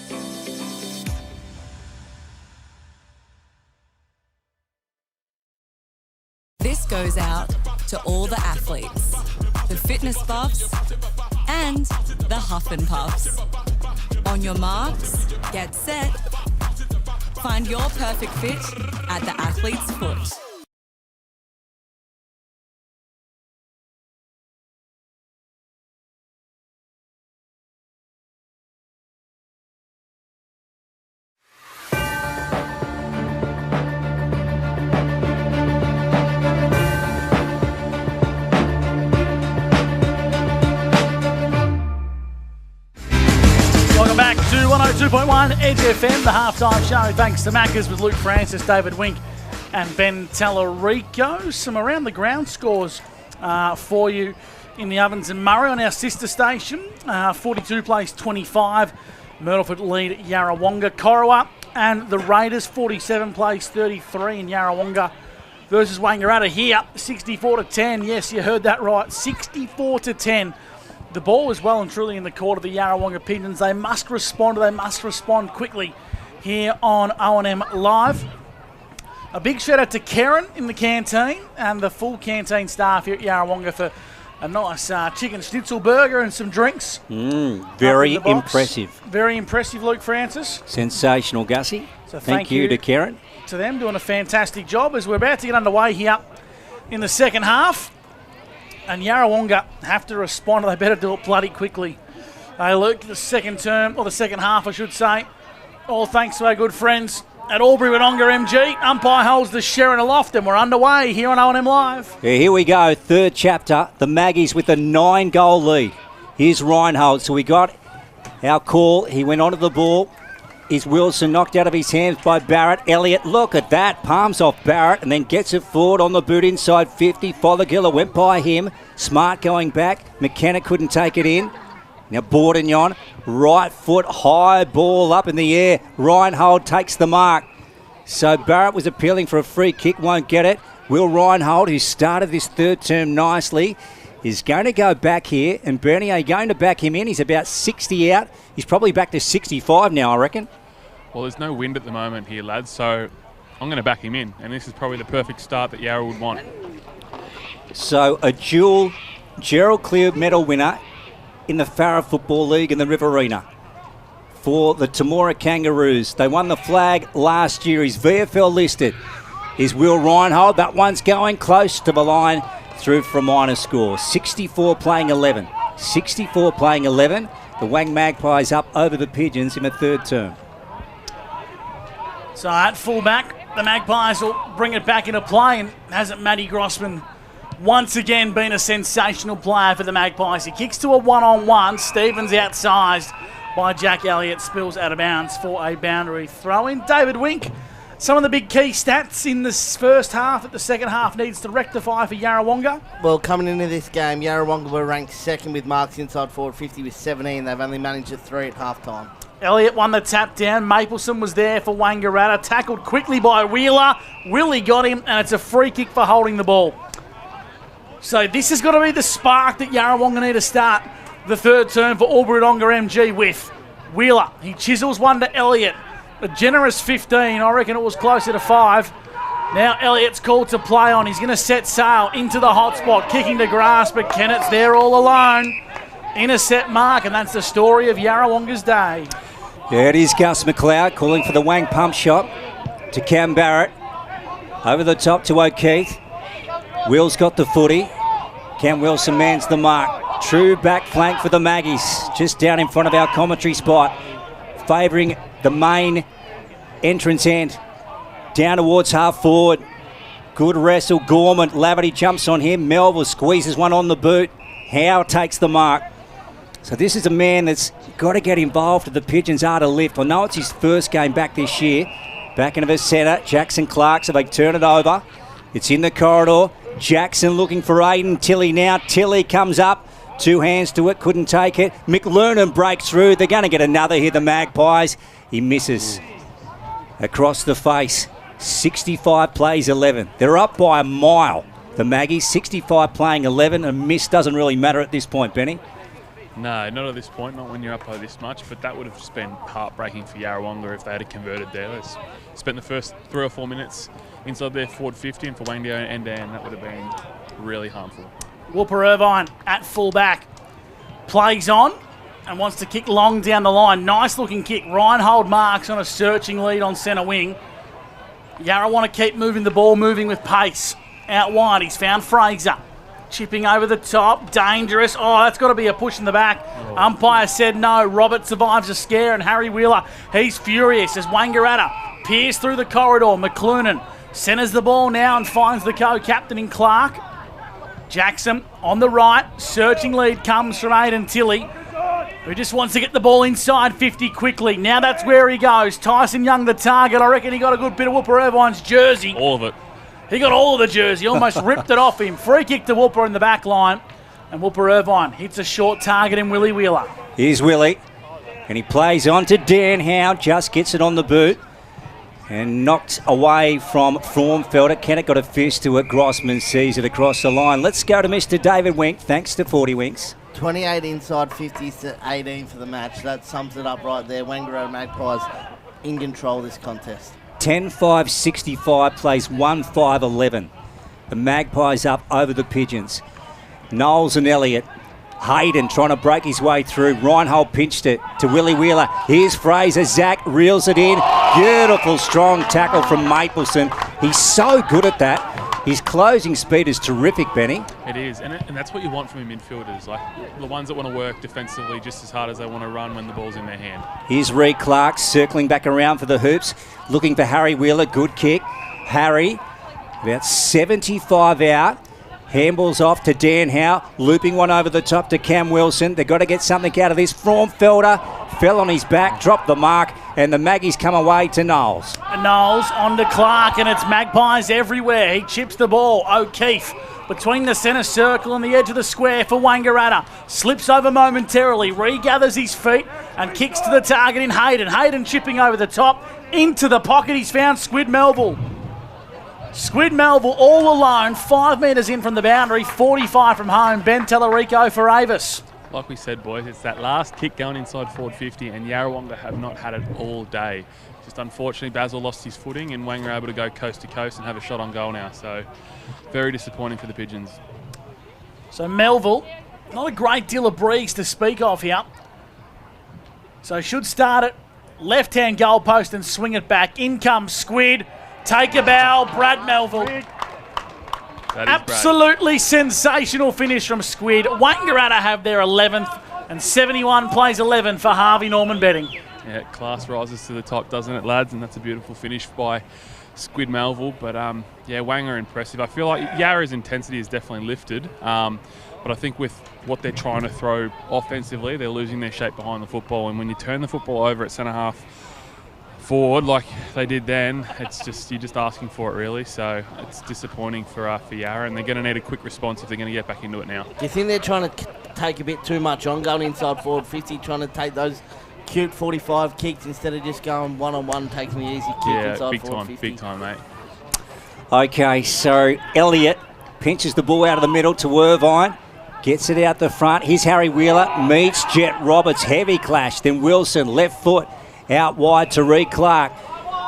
This goes out to all the athletes, the fitness buffs, and the huff and puffs. On your marks, get set. Find your perfect fit at the athlete's foot. Welcome back to 102.1 Edge FM, the halftime show. Thanks to Maccas with Luke Francis, David Wink and Ben Tallarico. Some around the ground scores for you in the Ovens and Murray on our sister station. 42 plays 25. Myrtleford lead Yarrawonga. Corowa and the Raiders 47 plays 33 in Yarrawonga versus Wangaratta here 64-10. Yes, you heard that right, 64-10. The ball is well and truly in the court of the Yarrawonga Pigeons. They must respond quickly here on O&M Live. A big shout out to Karen in the canteen and the full canteen staff here at Yarrawonga for a nice chicken schnitzel burger and some drinks. Very impressive. Very impressive, Luke Francis. Sensational, Gussie. So thank you to Karen. To them, doing a fantastic job as we're about to get underway here in the second half. And Yarrawonga have to respond. They better do it bloody quickly. Hey, Luke, the second half, I should say. All thanks to our good friends at Albury-Wodonga MG. Umpire holds the Sharon aloft, and we're underway here on O&M Live. Yeah, here we go. Third chapter. The Maggies with a 9-goal lead. Here's Reinhold. So we got our call. He went onto the ball. Is Wilson knocked out of his hands by Barrett. Elliott, look at that. Palms off Barrett and then gets it forward on the boot inside 50. Fothergill went by him. Smart going back. McKenna couldn't take it in. Now Bordignon, right foot, high ball up in the air. Reinhold takes the mark. So Barrett was appealing for a free kick, won't get it. Will Reinhold, who started this third term nicely, is going to go back here. And Bernier going to back him in. He's about 60 out. He's probably back to 65 now, I reckon. Well, there's no wind at the moment here, lads, so I'm going to back him in. And this is probably the perfect start that Yarra would want. So a dual Gerald Clear medal winner in the Farah Football League in the Riverina for the Temora Kangaroos. They won the flag last year. He's VFL listed. Is Will Reinhold. That one's going close to the line through for a minor score. 64 playing 11. 64 playing 11. The Wang Magpies up over the Pigeons in the third term. So at fullback, the Magpies will bring it back into play, and hasn't Matty Grossman once again been a sensational player for the Magpies? He kicks to a one-on-one. Stevens outsized by Jack Elliott, spills out of bounds for a boundary throw-in. David Wink, some of the big key stats in this first half that the second half needs to rectify for Yarrawonga. Well, coming into this game, Yarrawonga were ranked second with marks inside forward 50 with 17. They've only managed 3 at half-time. Elliott won the tap down. Mapleson was there for Wangaratta. Tackled quickly by Wheeler. Willie got him, and it's a free kick for holding the ball. So this has got to be the spark that Yarrawonga need to start the third term for Albury-Wodonga MG with. Wheeler, he chisels one to Elliott. A generous 15. I reckon it was closer to 5. Now Elliott's called to play on. He's going to set sail into the hot spot, kicking to grass, but Kennett's there all alone. Intercept mark, and that's the story of Yarrawonga's day. Yeah, it is Gus McLeod calling for the Wang pump shot to Cam Barrett. Over the top to O'Keefe. Will's got the footy. Cam Wilson mans the mark. True back flank for the Maggies. Just down in front of our commentary spot. Favouring the main entrance end. Down towards half forward. Good wrestle. Gorman. Laverty jumps on him. Melville squeezes one on the boot. Howe takes the mark. So this is a man that's got to get involved if the Pigeons are to lift. I know it's his first game back this year. Back into the centre, Jackson Clark, so they turn it over. It's in the corridor. Jackson looking for Aiden Tilley now. Tilley comes up, 2 hands to it, couldn't take it. McLernan breaks through. They're going to get another here, the Magpies. He misses. Across the face, 65 plays 11. They're up by a mile. the Maggies. 65 playing 11. A miss doesn't really matter at this point, Benny. No, not at this point, not when you're up by this much, but that would have just been heartbreaking for Yarrawonga if they had converted there. They spent the first 3 or 4 minutes inside their forward 50, and for Wangdio and Dan, that would have been really harmful. Whooper Irvine at full-back. Plays on and wants to kick long down the line. Nice looking kick. Reinhold marks on a searching lead on centre wing. Yarra want to keep moving the ball, moving with pace. Out wide, he's found Fraser. Chipping over the top, dangerous. Oh, that's got to be a push in the back. Umpire said no. Robert survives a scare, and Harry Wheeler, he's furious as Wangaratta peers through the corridor. McLuhan centres the ball now and finds the co-captain in Clark. Jackson on the right, searching lead comes from Aidan Tilley, who just wants to get the ball inside 50 quickly. Now that's where he goes. Tyson Young the target. I reckon he got a good bit of Whooper Irvine's jersey. All of it. He got all of the jersey, almost ripped it off him. Free kick to Whooper in the back line. And Whooper Irvine hits a short target in Willie Wheeler. Here's Willie. And he plays on to Dan Howe. Just gets it on the boot. And knocked away from Formfelder. Kennett got a fist to it. Grossman sees it across the line. Let's go to Mr. David Wink. Thanks to 40 Winks. 28 inside, 50s to 18 for the match. That sums it up right there. Wangaratta Magpies in control of this contest. 10-5-65 plays 1-5-11. The Magpies up over the Pigeons. Knowles and Elliott. Hayden trying to break his way through. Reinhold pinched it to Willie Wheeler. Here's Fraser. Zach reels it in. Beautiful, strong tackle from Mapleson. He's so good at that. His closing speed is terrific, Benny. It is, and that's what you want from your midfielders, like the ones that want to work defensively just as hard as they want to run when the ball's in their hand. Here's Reed Clark circling back around for the hoops, looking for Harry Wheeler. Good kick. Harry, about 75 out. Handballs off to Dan Howe, looping one over the top to Cam Wilson. They've got to get something out of this. Formfelder fell on his back, dropped the mark, and the Maggies come away to Knowles. Knowles on to Clark, and it's Magpies everywhere. He chips the ball. O'Keefe between the centre circle and the edge of the square for Wangaratta. Slips over momentarily, regathers his feet, and kicks to the target in Hayden. Hayden chipping over the top, into the pocket. He's found Squid Melville. Squid Melville all alone, 5 metres in from the boundary, 45 from home. Ben Tellerico for Avis. Like we said, boys, it's that last kick going inside forward 50, and Yarrawonga have not had it all day. Just unfortunately, Basil lost his footing, and Wang were able to go coast to coast and have a shot on goal now. So, very disappointing for the Pigeons. So Melville, not a great deal of breeze to speak of here. So should start it left-hand goal post and swing it back. In comes Squid. Take a bow, Brad Melville. Absolutely sensational finish from Squid. Wangaratta have their 11th, and 71 plays 11 for Harvey Norman betting. Yeah, class rises to the top, doesn't it, lads? And that's a beautiful finish by Squid Melville. But, yeah, Wang are impressive. I feel like Yarra's intensity is definitely lifted. But I think with what they're trying to throw offensively, they're losing their shape behind the football. And when you turn the football over at centre-half forward like they did then, it's just you're just asking for it really. So it's disappointing for Yarra, and they're going to need a quick response if they're going to get back into it now. Do you think they're trying to take a bit too much on going inside forward 50, trying to take those cute 45 kicks instead of just going one-on-one, taking the easy kick inside forward 50? Big time, mate. Okay, so Elliott pinches the ball out of the middle to Irvine. Gets it out the front. Here's Harry Wheeler. Meets Jet Roberts. Heavy clash. Then Wilson, left foot. Out wide to Reed Clark.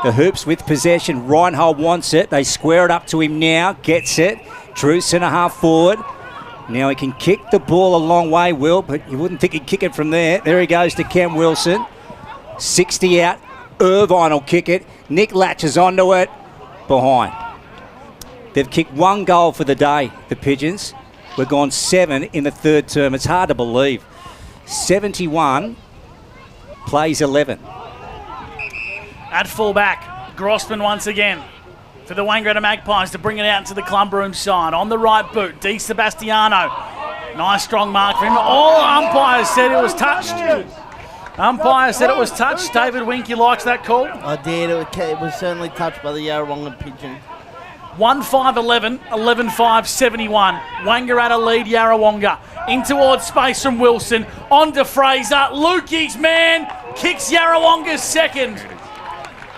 The Hoops with possession. Reinhold wants it. They square it up to him now. Gets it. True centre half forward. Now he can kick the ball a long way, Will, but you wouldn't think he'd kick it from there. There he goes to Cam Wilson. 60 out. Irvine will kick it. Nick latches onto it. Behind. They've kicked 1 goal for the day, the Pigeons. We've gone 7 in the third term. It's hard to believe. 71 plays 11. At full-back, Grossman once again for the Wangaratta Magpies to bring it out to the Clubroom side. On the right boot, Di Sebastiano. Nice strong mark for him. Oh, umpire said it was touched. Umpire said it was touched. David Winky likes that call. I did. It was certainly touched by the Yarrawonga Pigeon. 1-5-11, 11-5-71. Wangaratta lead Yarrawonga. In towards space from Wilson. On to Fraser. Lukey's man kicks Yarrawonga's second.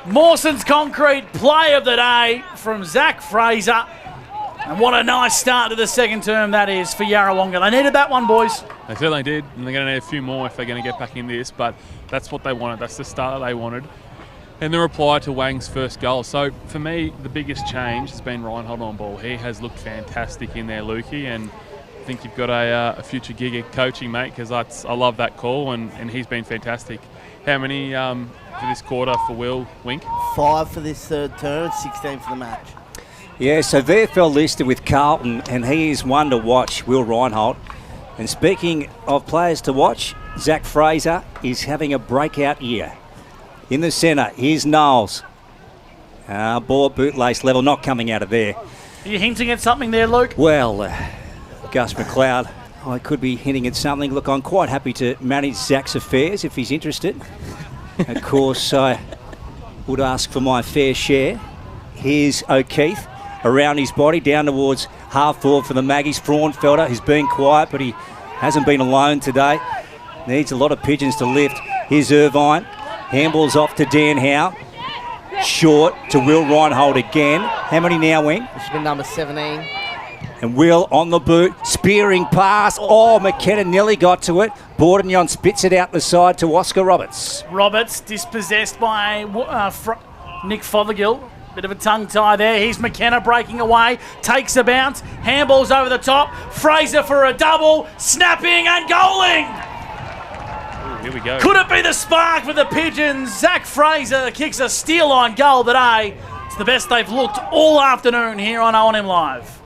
Mawson's Concrete play of the day from Zach Fraser. And what a nice start to the second term that is for Yarrawonga. They needed that one, boys. They certainly did, and they're going to need a few more if they're going to get back in this, but that's what they wanted. That's the start that they wanted. And the reply to Wang's first goal. So for me, the biggest change has been Reinhold on ball. He has looked fantastic in there, Lukey, and I think you've got a future gig of coaching, mate, because I love that call, and he's been fantastic. How many for this quarter for Will, Wink? 5 for this third term, 16 for the match. Yeah, so VFL listed with Carlton, and he is one to watch, Will Reinhold. And speaking of players to watch, Zach Fraser is having a breakout year. In the centre, here's Knowles. Ball at bootlace level, not coming out of there. Are you hinting at something there, Luke? Well, Gus McLeod, I could be hinting at something. Look, I'm quite happy to manage Zach's affairs if he's interested. Of course, I would ask for my fair share. Here's O'Keefe around his body, down towards half forward for the Maggies. Fraunfelder, who's been quiet, but he hasn't been alone today. Needs a lot of pigeons to lift. Here's Irvine. Handball's off to Dan Howe. Short to Will Reinhold again. How many now, Wing? This has been number 17. And Will on the boot. Spearing pass. Oh, McKenna nearly got to it. Bordignon spits it out the side to Oscar Roberts. Roberts dispossessed by Nick Fothergill. Bit of a tongue tie there. Here's McKenna breaking away. Takes a bounce. Handball's over the top. Fraser for a double. Snapping and goaling. Ooh, here we go. Could it be the spark for the Pigeons? Zach Fraser kicks a steal line goal today. It's the best they've looked all afternoon here on O&M Live.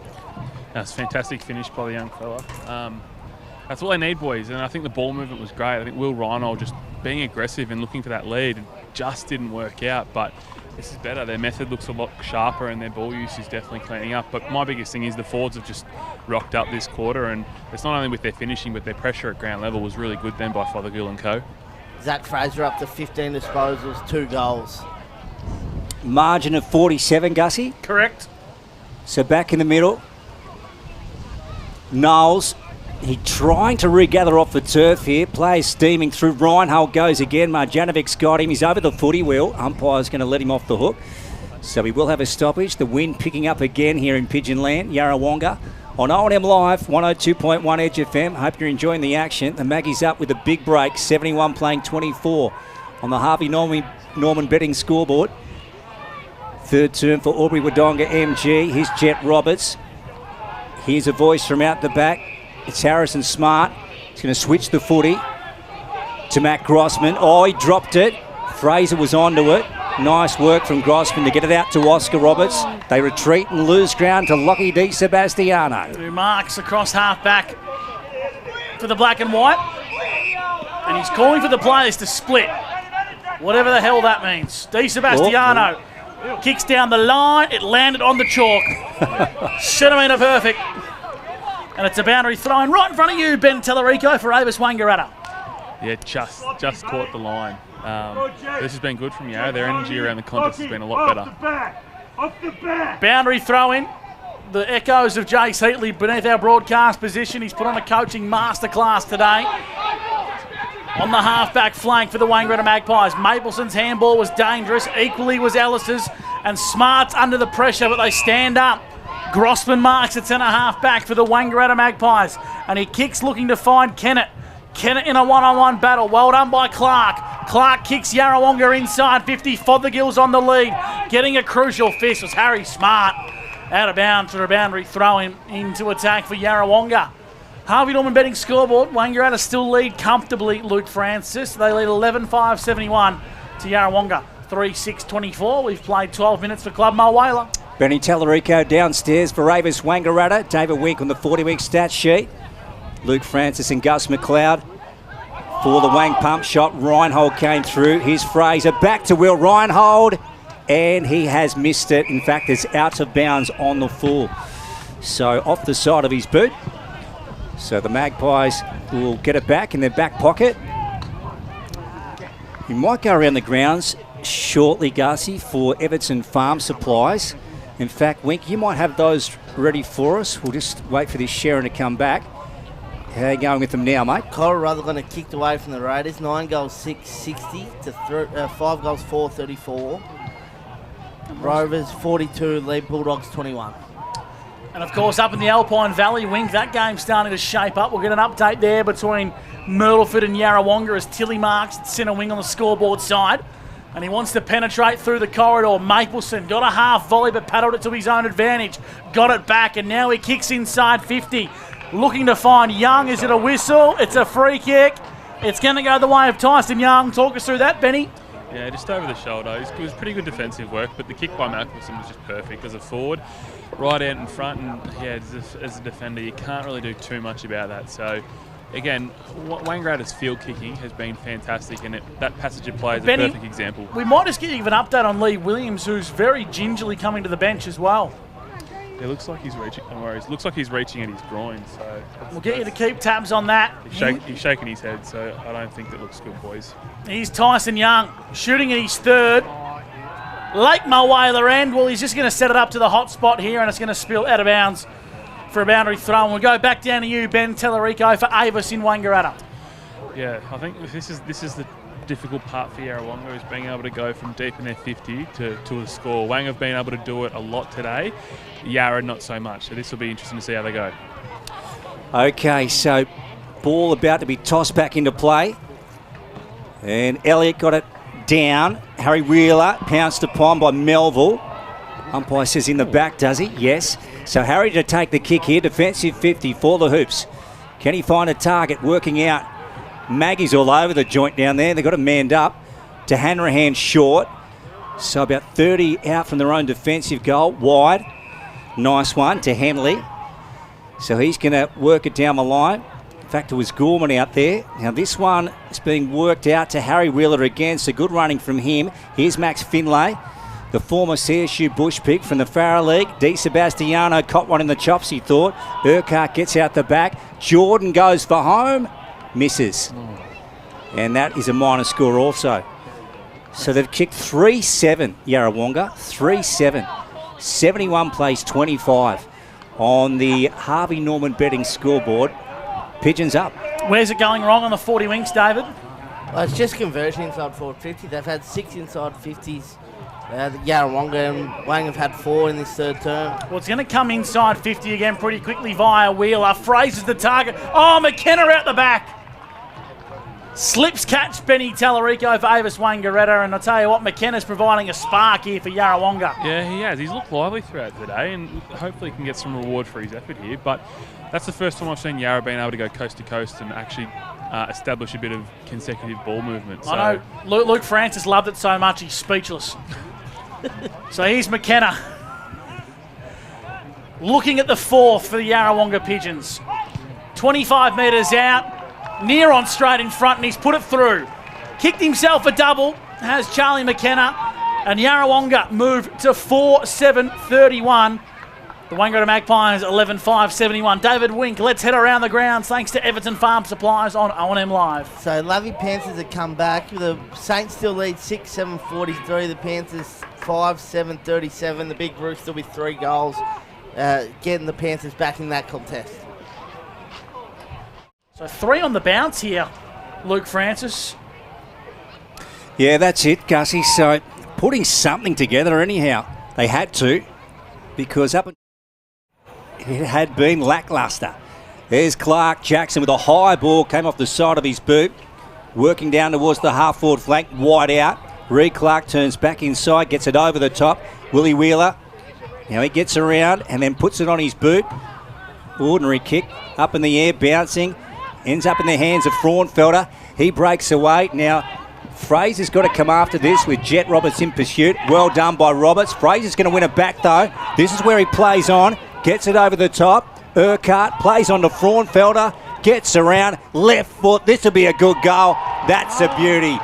That's a fantastic finish by the young fella. That's what they need, boys, and I think the ball movement was great. I think Will Reinhold just being aggressive and looking for that lead just didn't work out, but this is better. Their method looks a lot sharper and their ball use is definitely cleaning up. But my biggest thing is the forwards have just rocked up this quarter, and it's not only with their finishing, but their pressure at ground level was really good then by Fothergill and co. Zach Fraser up to 15 disposals, 2 goals. Margin of 47, Gussie. Correct. So back in the middle. Knowles, he trying to regather off the turf here. Plays steaming through. Reinhold goes again. Marjanovic's got him. He's over the footy wheel. Umpire's going to let him off the hook. So he will have a stoppage. The wind picking up again here in Pigeon Land. Yarrawonga on O&M Live, 102.1 Edge FM. Hope you're enjoying the action. The Maggies up with a big break. 71 playing 24 on the Harvey Norman betting scoreboard. Third term for Aubrey Wodonga MG. Here's Jet Roberts. Here's a voice from out the back. It's Harrison Smart. He's going to switch the footy to Matt Grossman. Oh, he dropped it. Fraser was onto it. Nice work from Grossman to get it out to Oscar Roberts. They retreat and lose ground to Lockie Di Sebastiano. 2 marks across half back for the black and white. And he's calling for the players to split. Whatever the hell that means. Di Sebastiano kicks down the line. It landed on the chalk. Should have been a perfect. And it's a boundary thrown right in front of you, Ben Tellerico, for Avis Wangaratta. Yeah, just caught the line. This has been good from Yarra. Their energy around the contest has been a lot better. Boundary throw in. The echoes of Jace Heatley beneath our broadcast position. He's put on a coaching masterclass today. On the half-back flank for the Wangaratta Magpies. Mapleson's handball was dangerous. Equally was Ellis's. And Smart's under the pressure, but they stand up. Grossman marks at centre half-back for the Wangaratta Magpies. And he kicks looking to find Kennett. Kennett in a one-on-one battle. Well done by Clark. Clark kicks Yarrawonga inside 50. Fothergill's on the lead. Getting a crucial fist was Harry Smart. Out of bounds for a boundary throw into attack for Yarrawonga. Harvey Norman betting scoreboard. Wangaratta still lead comfortably, Luke Francis. They lead 11-5-71 to Yarrawonga. 3-6-24. We've played 12 minutes for Club Mulwala. Benny Tellerico downstairs for Avis Wangaratta. David Wink on the 40-week stat sheet. Luke Francis and Gus McLeod for the Wang pump shot. Reinhold came through. Here's Fraser. Back to Will Reinhold. And he has missed it. In fact, it's out of bounds on the full. So off the side of his boot. So the Magpies will get it back in their back pocket. You might go around the grounds shortly, Garci, for Everton Farm Supplies. In fact, Wink, you might have those ready for us. We'll just wait for this Sharon to come back. How are you going with them now, mate? Colorado going to kicked away from the Raiders. 9 goals, 660 to 5 goals, 434. Rovers 42, lead Bulldogs 21. And of course, up in the Alpine Valley, Wink, that game's starting to shape up. We'll get an update there between Myrtleford and Yarrawonga as Tilly marks at centre wing on the scoreboard side. And he wants to penetrate through the corridor. Mapleson got a half volley but paddled it to his own advantage. Got it back and now he kicks inside 50. Looking to find Young. Is it a whistle? It's a free kick. It's going to go the way of Tyson Young. Talk us through that, Benny. Yeah, just over the shoulder. It was pretty good defensive work, but the kick by Mapleson was just perfect as a forward. Right out in front, and yeah, as a defender, you can't really do too much about that. So, again, Wangaratta's field kicking has been fantastic, and that passage of play is a perfect example. We might just give an update on Lee Williams, who's very gingerly coming to the bench as well. It looks like he's reaching. No worries. Looks like he's reaching at his groin. So we'll get you to keep tabs on that. He's shaking his head, so I don't think that looks good, boys. He's Tyson Young shooting at his third. Lake Mulwala end. Well, he's just going to set it up to the hot spot here, and it's going to spill out of bounds for a boundary throw. And we'll go back down to you, Ben Tellerico, for Avis in Wangaratta. Yeah, I think this is the difficult part for Yarrawonga, is being able to go from deep in their 50 to a score. Wang have been able to do it a lot today. Yarra not so much. So this will be interesting to see how they go. Okay, so ball about to be tossed back into play. And Elliott got it down. Harry Wheeler pounced upon by Melville. Umpire says in the back, does he? Yes. So Harry to take the kick here. Defensive 50 for the Hoops. Can he find a target? Working out. Maggie's all over the joint down there. They've got it manned up. To Hanrahan short. So about 30 out from their own defensive goal. Wide. Nice one to Henley. So he's going to work it down the line. In fact, it was Gorman out there. Now this one is being worked out to Harry Wheeler again. So good running from him. Here's Max Finlay, the former CSU bush pick from the Farah League. Di Sebastiano caught one in the chops, he thought. Urquhart gets out the back. Jordan goes for home. Misses. And that is a minor score also. So they've kicked 3-7, Yarrawonga. 3-7. 71 plays 25 on the Harvey Norman betting scoreboard. Pigeons up. Where's it going wrong on the 40 Winks, David? Well, it's just conversion inside forward 50. They've had 6 inside 50s. Yarrawonga and Wang have had 4 in this third term. Well, it's going to come inside 50 again pretty quickly via Wheeler. Fraser's the target. Oh, McKenna out the back. Slips catch Benny Tellerico for Avis Wangaratta, and I'll tell you what, McKenna's providing a spark here for Yarrawonga. Yeah, he has. He's looked lively throughout the day, and hopefully he can get some reward for his effort here. But that's the first time I've seen Yarra being able to go coast to coast and actually establish a bit of consecutive ball movement. So. I know Luke Francis loved it so much he's speechless. So here's McKenna. Looking at the fourth for the Yarrawonga Pigeons. 25 metres out. Near on straight in front, and he's put it through. Kicked himself a double, has Charlie McKenna, and Yarrawonga move to 4-7-31. The Wangaratta Magpies 11-5-71. David Wink, let's head around the grounds thanks to Everton Farm Supplies on O&M Live. So Lovey Panthers have come back. The Saints still lead 6-7-43. The Panthers 5-7-37. The Big Rooster with 3 goals, getting the Panthers back in that contest. So 3 on the bounce here, Luke Francis. Yeah, that's it, Gussie. So putting something together anyhow. They had to, because it had been lacklustre. There's Clark Jackson with a high ball, came off the side of his boot, working down towards the half-forward flank, wide out. Reed Clark turns back inside, gets it over the top. Willie Wheeler, now he gets around and then puts it on his boot. Ordinary kick, up in the air, bouncing. Ends up in the hands of Fraunfelder. He breaks away. Now, Fraser's got to come after this with Jet Roberts in pursuit. Well done by Roberts. Fraser's going to win it back, though. This is where he plays on. Gets it over the top. Urquhart plays on to Fraunfelder. Gets around. Left foot. This will be a good goal. That's a beauty.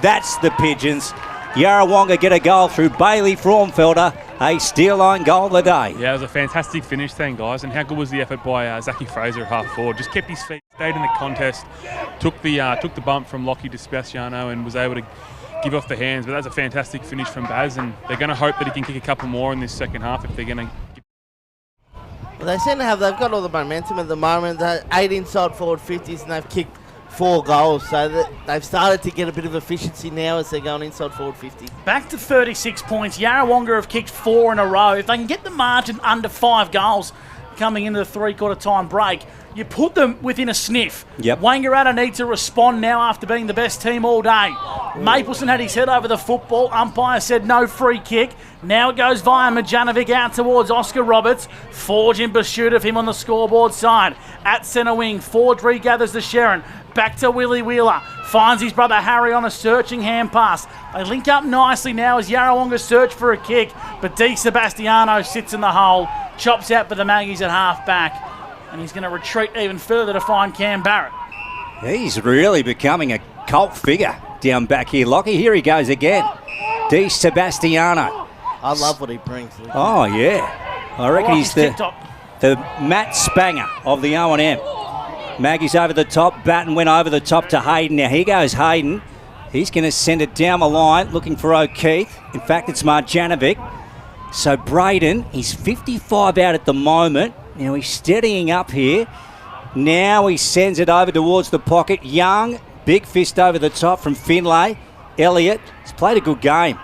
That's the Pigeons. Yarrawonga get a goal through Bailey Fraunfelder. A steal line goal of the day. Yeah, it was a fantastic finish then, guys. And how good was the effort by Zachy Fraser at half forward? Just kept his feet, stayed in the contest, took the bump from Lockie Despaciano and was able to give off the hands. But that's a fantastic finish from Baz, and they're going to hope that he can kick a couple more in this second half if they're going to. Well, they seem to have. They've got all the momentum at the moment. They're 8 inside forward 50s, and they've kicked 4 goals. So they've started to get a bit of efficiency now as they're going inside forward 50. Back to 36 points. Yarrawonga have kicked 4 in a row. If they can get the margin under 5 goals coming into the three-quarter time break, you put them within a sniff. Yep. Wangaratta need to respond now after being the best team all day. Mapleson had his head over the football. Umpire said no free kick. Now it goes via Majanovic out towards Oscar Roberts. Forge in pursuit of him on the scoreboard side. At centre wing, Forge regathers the Sharon. Back to Willie Wheeler. Finds his brother Harry on a searching hand pass. They link up nicely now as Yarrawonga search for a kick. But Di Sebastiano sits in the hole. Chops out for the Maggies at half back. And he's going to retreat even further to find Cam Barrett. He's really becoming a cult figure down back here, Lockie. Here he goes again. Di Sebastiano. I love what he brings. Oh, yeah. I reckon he's the Matt Spanger of the O&M. Maggie's over the top. Batten went over the top to Hayden. Now here goes Hayden. He's going to send it down the line, looking for O'Keefe. In fact, it's Marjanovic. So Braden, he's 55 out at the moment. Now he's steadying up here. Now he sends it over towards the pocket. Young, big fist over the top from Finlay. Elliott has played a good game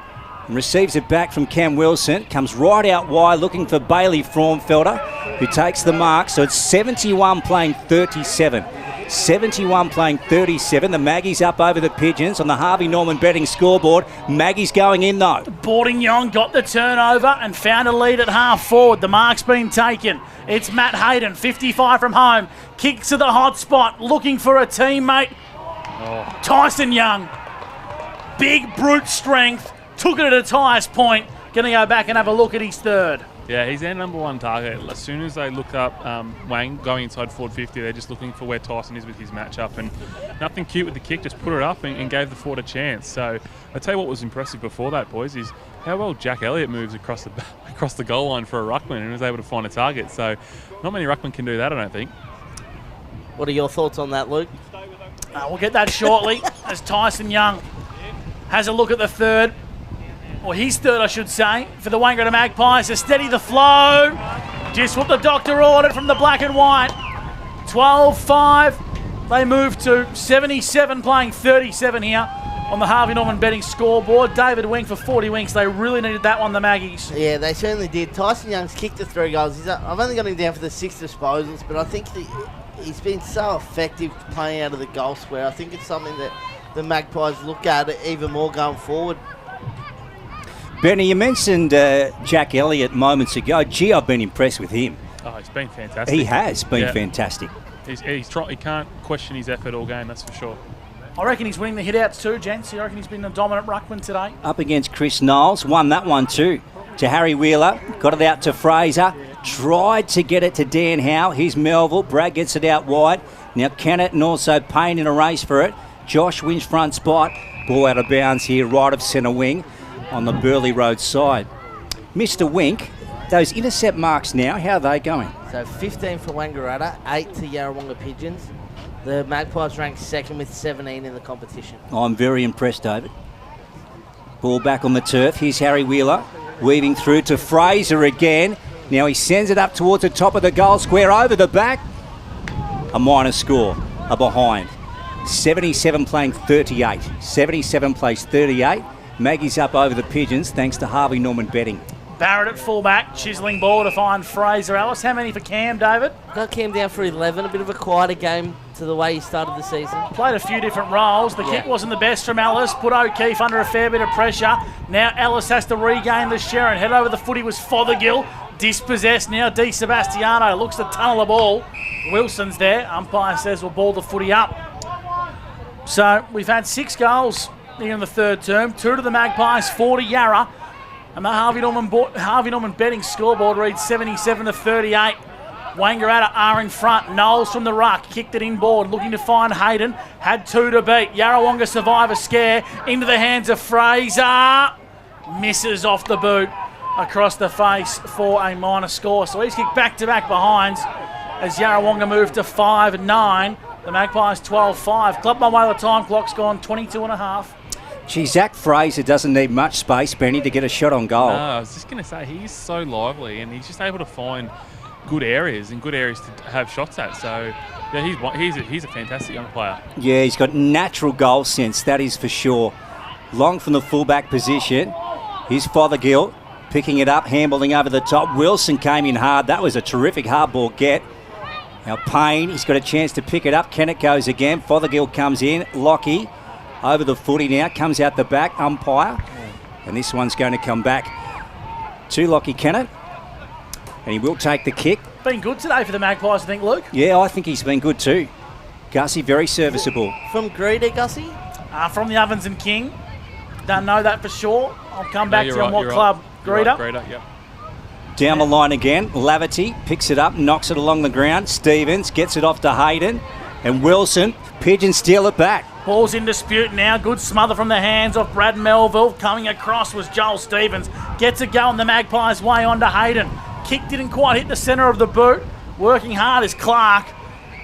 and receives it back from Cam Wilson. Comes right out wide looking for Bailey Fraunfelder, who takes the mark. So it's 71 playing 37. 71 playing 37. The Maggies up over the Pigeons on the Harvey Norman betting scoreboard. Maggies going in though. Boarding-Yong got the turnover and found a lead at half forward. The mark's been taken. It's Matt Hayden, 55 from home. Kicks to the hot spot, looking for a teammate. Tyson Young. Big brute strength. Took it at its highest point. Going to go back and have a look at his third. Yeah, he's their number one target. As soon as they look up Wang going inside forward 50, they're just looking for where Tyson is with his matchup. And nothing cute with the kick, just put it up and gave the forward a chance. So I'll tell you what was impressive before that, boys, is how well Jack Elliott moves across the goal line for a ruckman and was able to find a target. So not many ruckmen can do that, I don't think. What are your thoughts on that, Luke? We'll get that shortly as Tyson Young has a look at the third. Or his third, I should say, for the Wangaratta Magpies to steady the flow. Just what the doctor ordered from the black and white. 12-5. They move to 77 playing 37 here on the Harvey Norman betting scoreboard. David Wink for 40 winks. They really needed that one, the Maggies. Yeah, they certainly did. Tyson Young's kicked the 3 goals. I've only got him down for the 6 disposals, but I think he's been so effective playing out of the goal square. I think it's something that the Magpies look at even more going forward. Benny, you mentioned Jack Elliott moments ago. Gee, I've been impressed with him. Oh, he's been fantastic. He has been fantastic. He can't question his effort all game, that's for sure. I reckon he's winning the hit-outs too, gents. I reckon he's been a dominant ruckman today. Up against Chris Knowles. Won that one too. To Harry Wheeler. Got it out to Fraser. Tried to get it to Dan Howe. Here's Melville. Bragg gets it out wide. Now Kennett and also Payne in a race for it. Josh wins front spot. Ball out of bounds here, right of centre wing on the Burley Road side. Mr. Wink, those intercept marks now, how are they going? So 15 for Wangaratta, 8 to Yarrawonga Pigeons. The Magpies ranked second with 17 in the competition. I'm very impressed, David. Ball back on the turf. Here's Harry Wheeler, weaving through to Fraser again. Now he sends it up towards the top of the goal square, over the back. A minor score, a behind. 77 playing 38. 77 plays 38. Maggie's up over the Pigeons thanks to Harvey Norman betting. Barrett at fullback, chiselling ball to find Fraser Ellis. How many for Cam, David? Got Cam down for 11, a bit of a quieter game to the way he started the season. Played a few different roles. The kick wasn't the best from Ellis. Put O'Keefe under a fair bit of pressure. Now Ellis has to regain the Sharon. Head over the footy was Fothergill. Dispossessed now. Di Sebastiano looks to tunnel the ball. Wilson's there. Umpire says we'll ball the footy up. So we've had 6 goals here in the third term. 2 to the Magpies, 4 to Yarra. And the Harvey Norman betting scoreboard reads 77 to 38. Wangaratta are in front. Knowles from the ruck. Kicked it inboard. Looking to find Hayden. Had 2 to beat. Yarrawonga survive a scare. Into the hands of Fraser. Misses off the boot. Across the face for a minor score. So he's kicked back-to-back behinds as Yarrawonga move to 5-9. The Magpies 12-5. Club my way, the time clock's gone 22 and a half. Gee, Zach Fraser doesn't need much space, Benny, to get a shot on goal. No, I was just going to say, he's so lively and he's just able to find good areas and good areas to have shots at. So yeah, he's a fantastic young player. Yeah, he's got natural goal sense, that is for sure. Long from the fullback position. Here's Fothergill picking it up, handballing over the top. Wilson came in hard. That was a terrific hard ball get. Now Payne, he's got a chance to pick it up. Kennett goes again. Fothergill comes in. Lockie over the footy now. Comes out the back, umpire. And this one's going to come back to Lockie Kennett. And he will take the kick. Been good today for the Magpies, I think, Luke. Yeah, I think he's been good too. Gussie, very serviceable. From Greedy, Gussie? From the Ovens and King. Don't know that for sure. I'll come back to you on what club. Greeter. Greeter, yep. Down the line again. Laverty picks it up, knocks it along the ground. Stevens gets it off to Hayden. And Wilson, Pigeons steal it back. Ball's in dispute now. Good smother from the hands of Brad Melville. Coming across was Joel Stevens. Gets it going the Magpies' way on to Hayden. Kick didn't quite hit the centre of the boot. Working hard is Clark.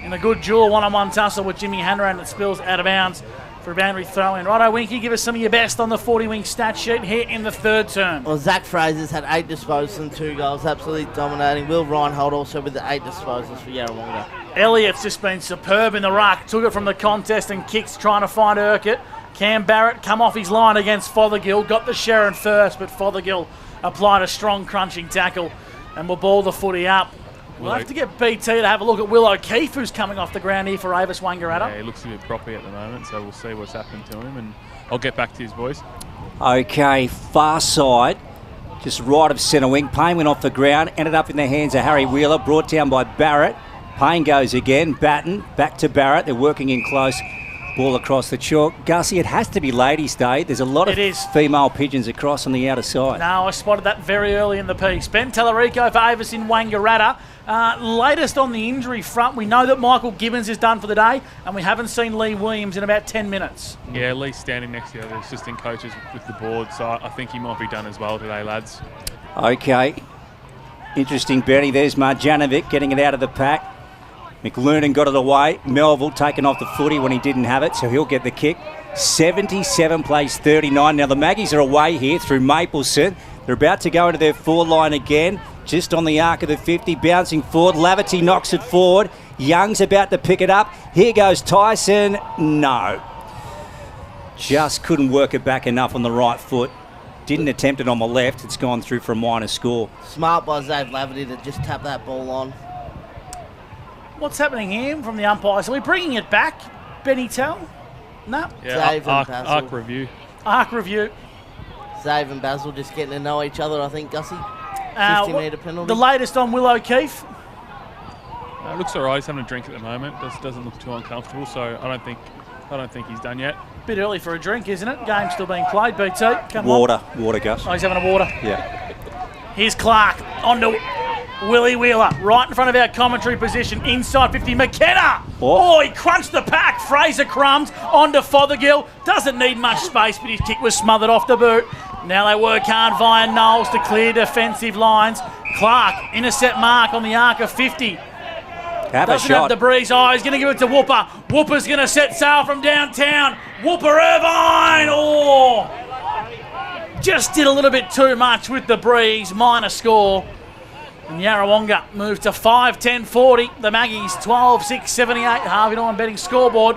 In a good duel, one-on-one tussle with Jimmy Hanrahan that spills out of bounds for a boundary throw-in. Righto, Winky, give us some of your best on the 40-wing stat sheet here in the third term. Well, Zach Fraser's had 8 disposals and 2 goals, absolutely dominating. Will Reinhold also with the 8 disposals for Yarrawonga. Elliott's just been superb in the ruck. Took it from the contest and kicks trying to find Urquhart. Cam Barrett come off his line against Fothergill. Got the Sharon first, but Fothergill applied a strong crunching tackle and will ball the footy up. We'll have to get BT to have a look at Will O'Keefe, who's coming off the ground here for Avis Wangaratta. Yeah, he looks a bit proppy at the moment, so we'll see what's happened to him, and I'll get back to his boys. Okay, far side, just right of centre wing. Payne went off the ground, ended up in the hands of Harry Wheeler, brought down by Barrett. Payne goes again, Batten, back to Barrett. They're working in close. Ball across the chalk. Gussie, it has to be Ladies' Day. There's a lot of female Pigeons across on the outer side. No, I spotted that very early in the piece. Ben Tallarico for Avis in Wangaratta. Latest on the injury front, we know that Michael Gibbons is done for the day, and we haven't seen Lee Williams in about 10 minutes. Yeah, Lee's standing next to the other assistant coaches with the board, so I think he might be done as well today, lads. Okay. Interesting, Benny. There's Marjanovic getting it out of the pack. McLernan got it away. Melville taken off the footy when he didn't have it, so he'll get the kick. 77 plays 39. Now the Maggies are away here through Mapleson. They're about to go into their forward line again, just on the arc of the 50, bouncing forward. Laverty knocks it forward. Young's about to pick it up. Here goes Tyson. No. Just couldn't work it back enough on the right foot. Didn't attempt it on the left. It's gone through for a minor score. Smart by Zave Laverty to just tap that ball on. What's happening here from the umpires? Are we bringing it back, Benny Tell? No. Yeah, arc review. Arc review. Zave and Basil just getting to know each other, I think, Gussie. 50-metre penalty. The latest on Will O'Keefe? Looks all right. He's having a drink at the moment. Doesn't look too uncomfortable, so I don't think he's done yet. Bit early for a drink, isn't it? Game's still being played, BT. Come on. Water, Gus. Oh, he's having a water. Yeah. Here's Clark onto Willie Wheeler, right in front of our commentary position, inside 50. McKenna! Oh, he crunched the pack. Fraser crumbs onto Fothergill. Doesn't need much space, but his kick was smothered off the boot. Now they work hard via Knowles to clear defensive lines. Clark, intercept mark on the arc of 50. Doesn't have the breeze. Oh, he's going to give it to Whooper. Whooper's going to set sail from downtown. Whooper Irvine! Oh! Just did a little bit too much with the breeze. Minor score. And Yarrawonga moved to 5-10-40. The Maggies 12-6-78. Harvey Norman betting scoreboard.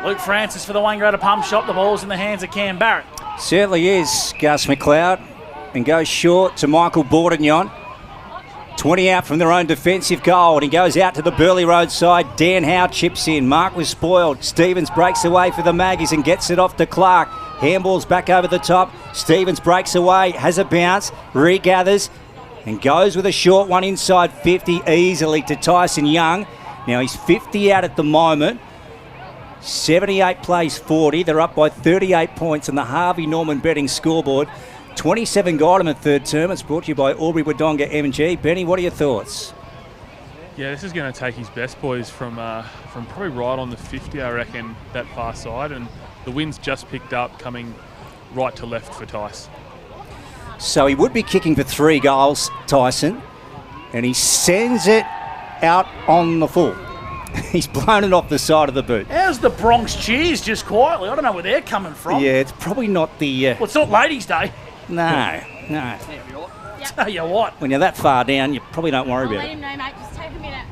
Luke Francis for the Wangaratta Pump Shop. The ball's in the hands of Cam Barrett. Certainly is, Gus McLeod. And goes short to Michael Bourdignon. 20 out from their own defensive goal. And he goes out to the Burleigh Road side. Dan Howe chips in. Mark was spoiled. Stevens breaks away for the Maggies and gets it off to Clark. Handball's back over the top. Stevens breaks away. Has a bounce. Regathers. And goes with a short one inside 50 easily to Tyson Young. Now he's 50 out at the moment. 78 plays 40. They're up by 38 points on the Harvey Norman betting scoreboard. 27 got him at third term. It's brought to you by Albury Wodonga MG. Benny, what are your thoughts? Yeah, this is going to take his best, boys, from probably right on the 50, I reckon, that far side. And the wind's just picked up, coming right to left for Tice. So he would be kicking for 3 goals, Tyson, and he sends it out on the full. He's blown it off the side of the boot. How's the Bronx cheers just quietly? I don't know where they're coming from. Yeah, it's probably not the... Well, it's not Ladies' Day. No. Tell you what. When you're that far down, you probably don't worry about Let it. him know, mate. Just take a minute.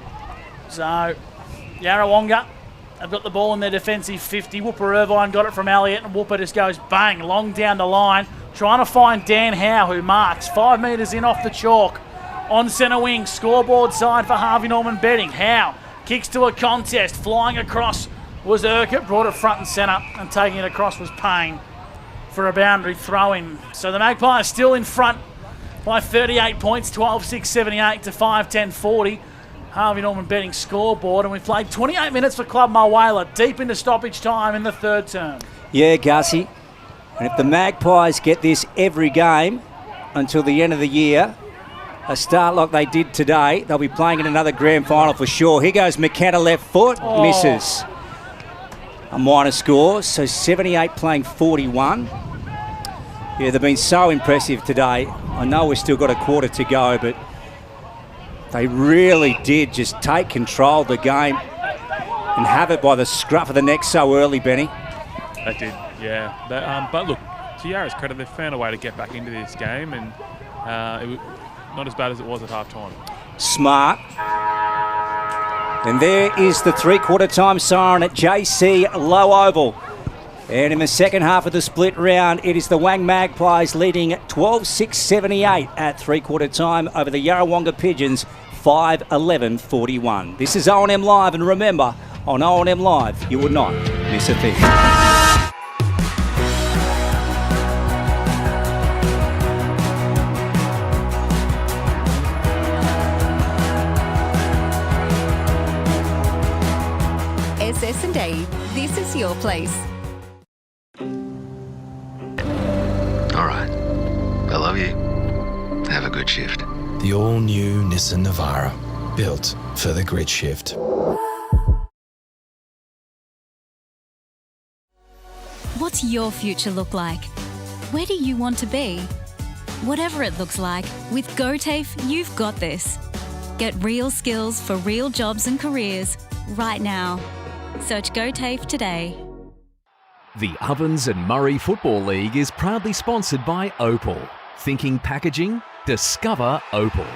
So, Yarrawonga have got the ball in their defensive 50. Whooper Irvine got it from Elliott, and Whooper just goes bang, long down the line, trying to find Dan Howe, who marks 5 metres in off the chalk. On centre wing, scoreboard side for Harvey Norman betting. Howe kicks to a contest, flying across was Urquhart, brought it front and centre, and taking it across was Payne for a boundary throw-in. So the Magpies still in front by 38 points, 12-6-78 to 5-10-40. Harvey Norman betting scoreboard, and we've played 28 minutes for Club Mulwala, deep into stoppage time in the third term. Yeah, Gussie. And if the Magpies get this every game until the end of the year, a start like they did today, they'll be playing in another grand final for sure. Here goes McKenna, left foot, misses. A minor score, so 78 playing 41. Yeah, they've been so impressive today. I know we've still got a quarter to go, but they really did just take control of the game and have it by the scruff of the neck so early, Benny. They did, yeah. But look, to Yarra's credit, they've found a way to get back into this game, and it was not as bad as it was at half-time. Smart. And there is the three-quarter time siren at JC Low Oval. And in the second half of the split round, it is the Wang Magpies leading 12-6-78 at three-quarter time over the Yarrawonga Pigeons, 5-11-41. This is O&M Live, and remember, on O&M Live, you will not miss a thing. SS&A, this is your place. All right. I love you. Have a good shift. The all-new Nissan Navara, built for the grid shift. What's your future look like? Where do you want to be? Whatever it looks like, with GoTAFE, you've got this. Get real skills for real jobs and careers right now. Search GoTAFE today. The Ovens and Murray Football League is proudly sponsored by Opal. Thinking packaging? Discover Opal.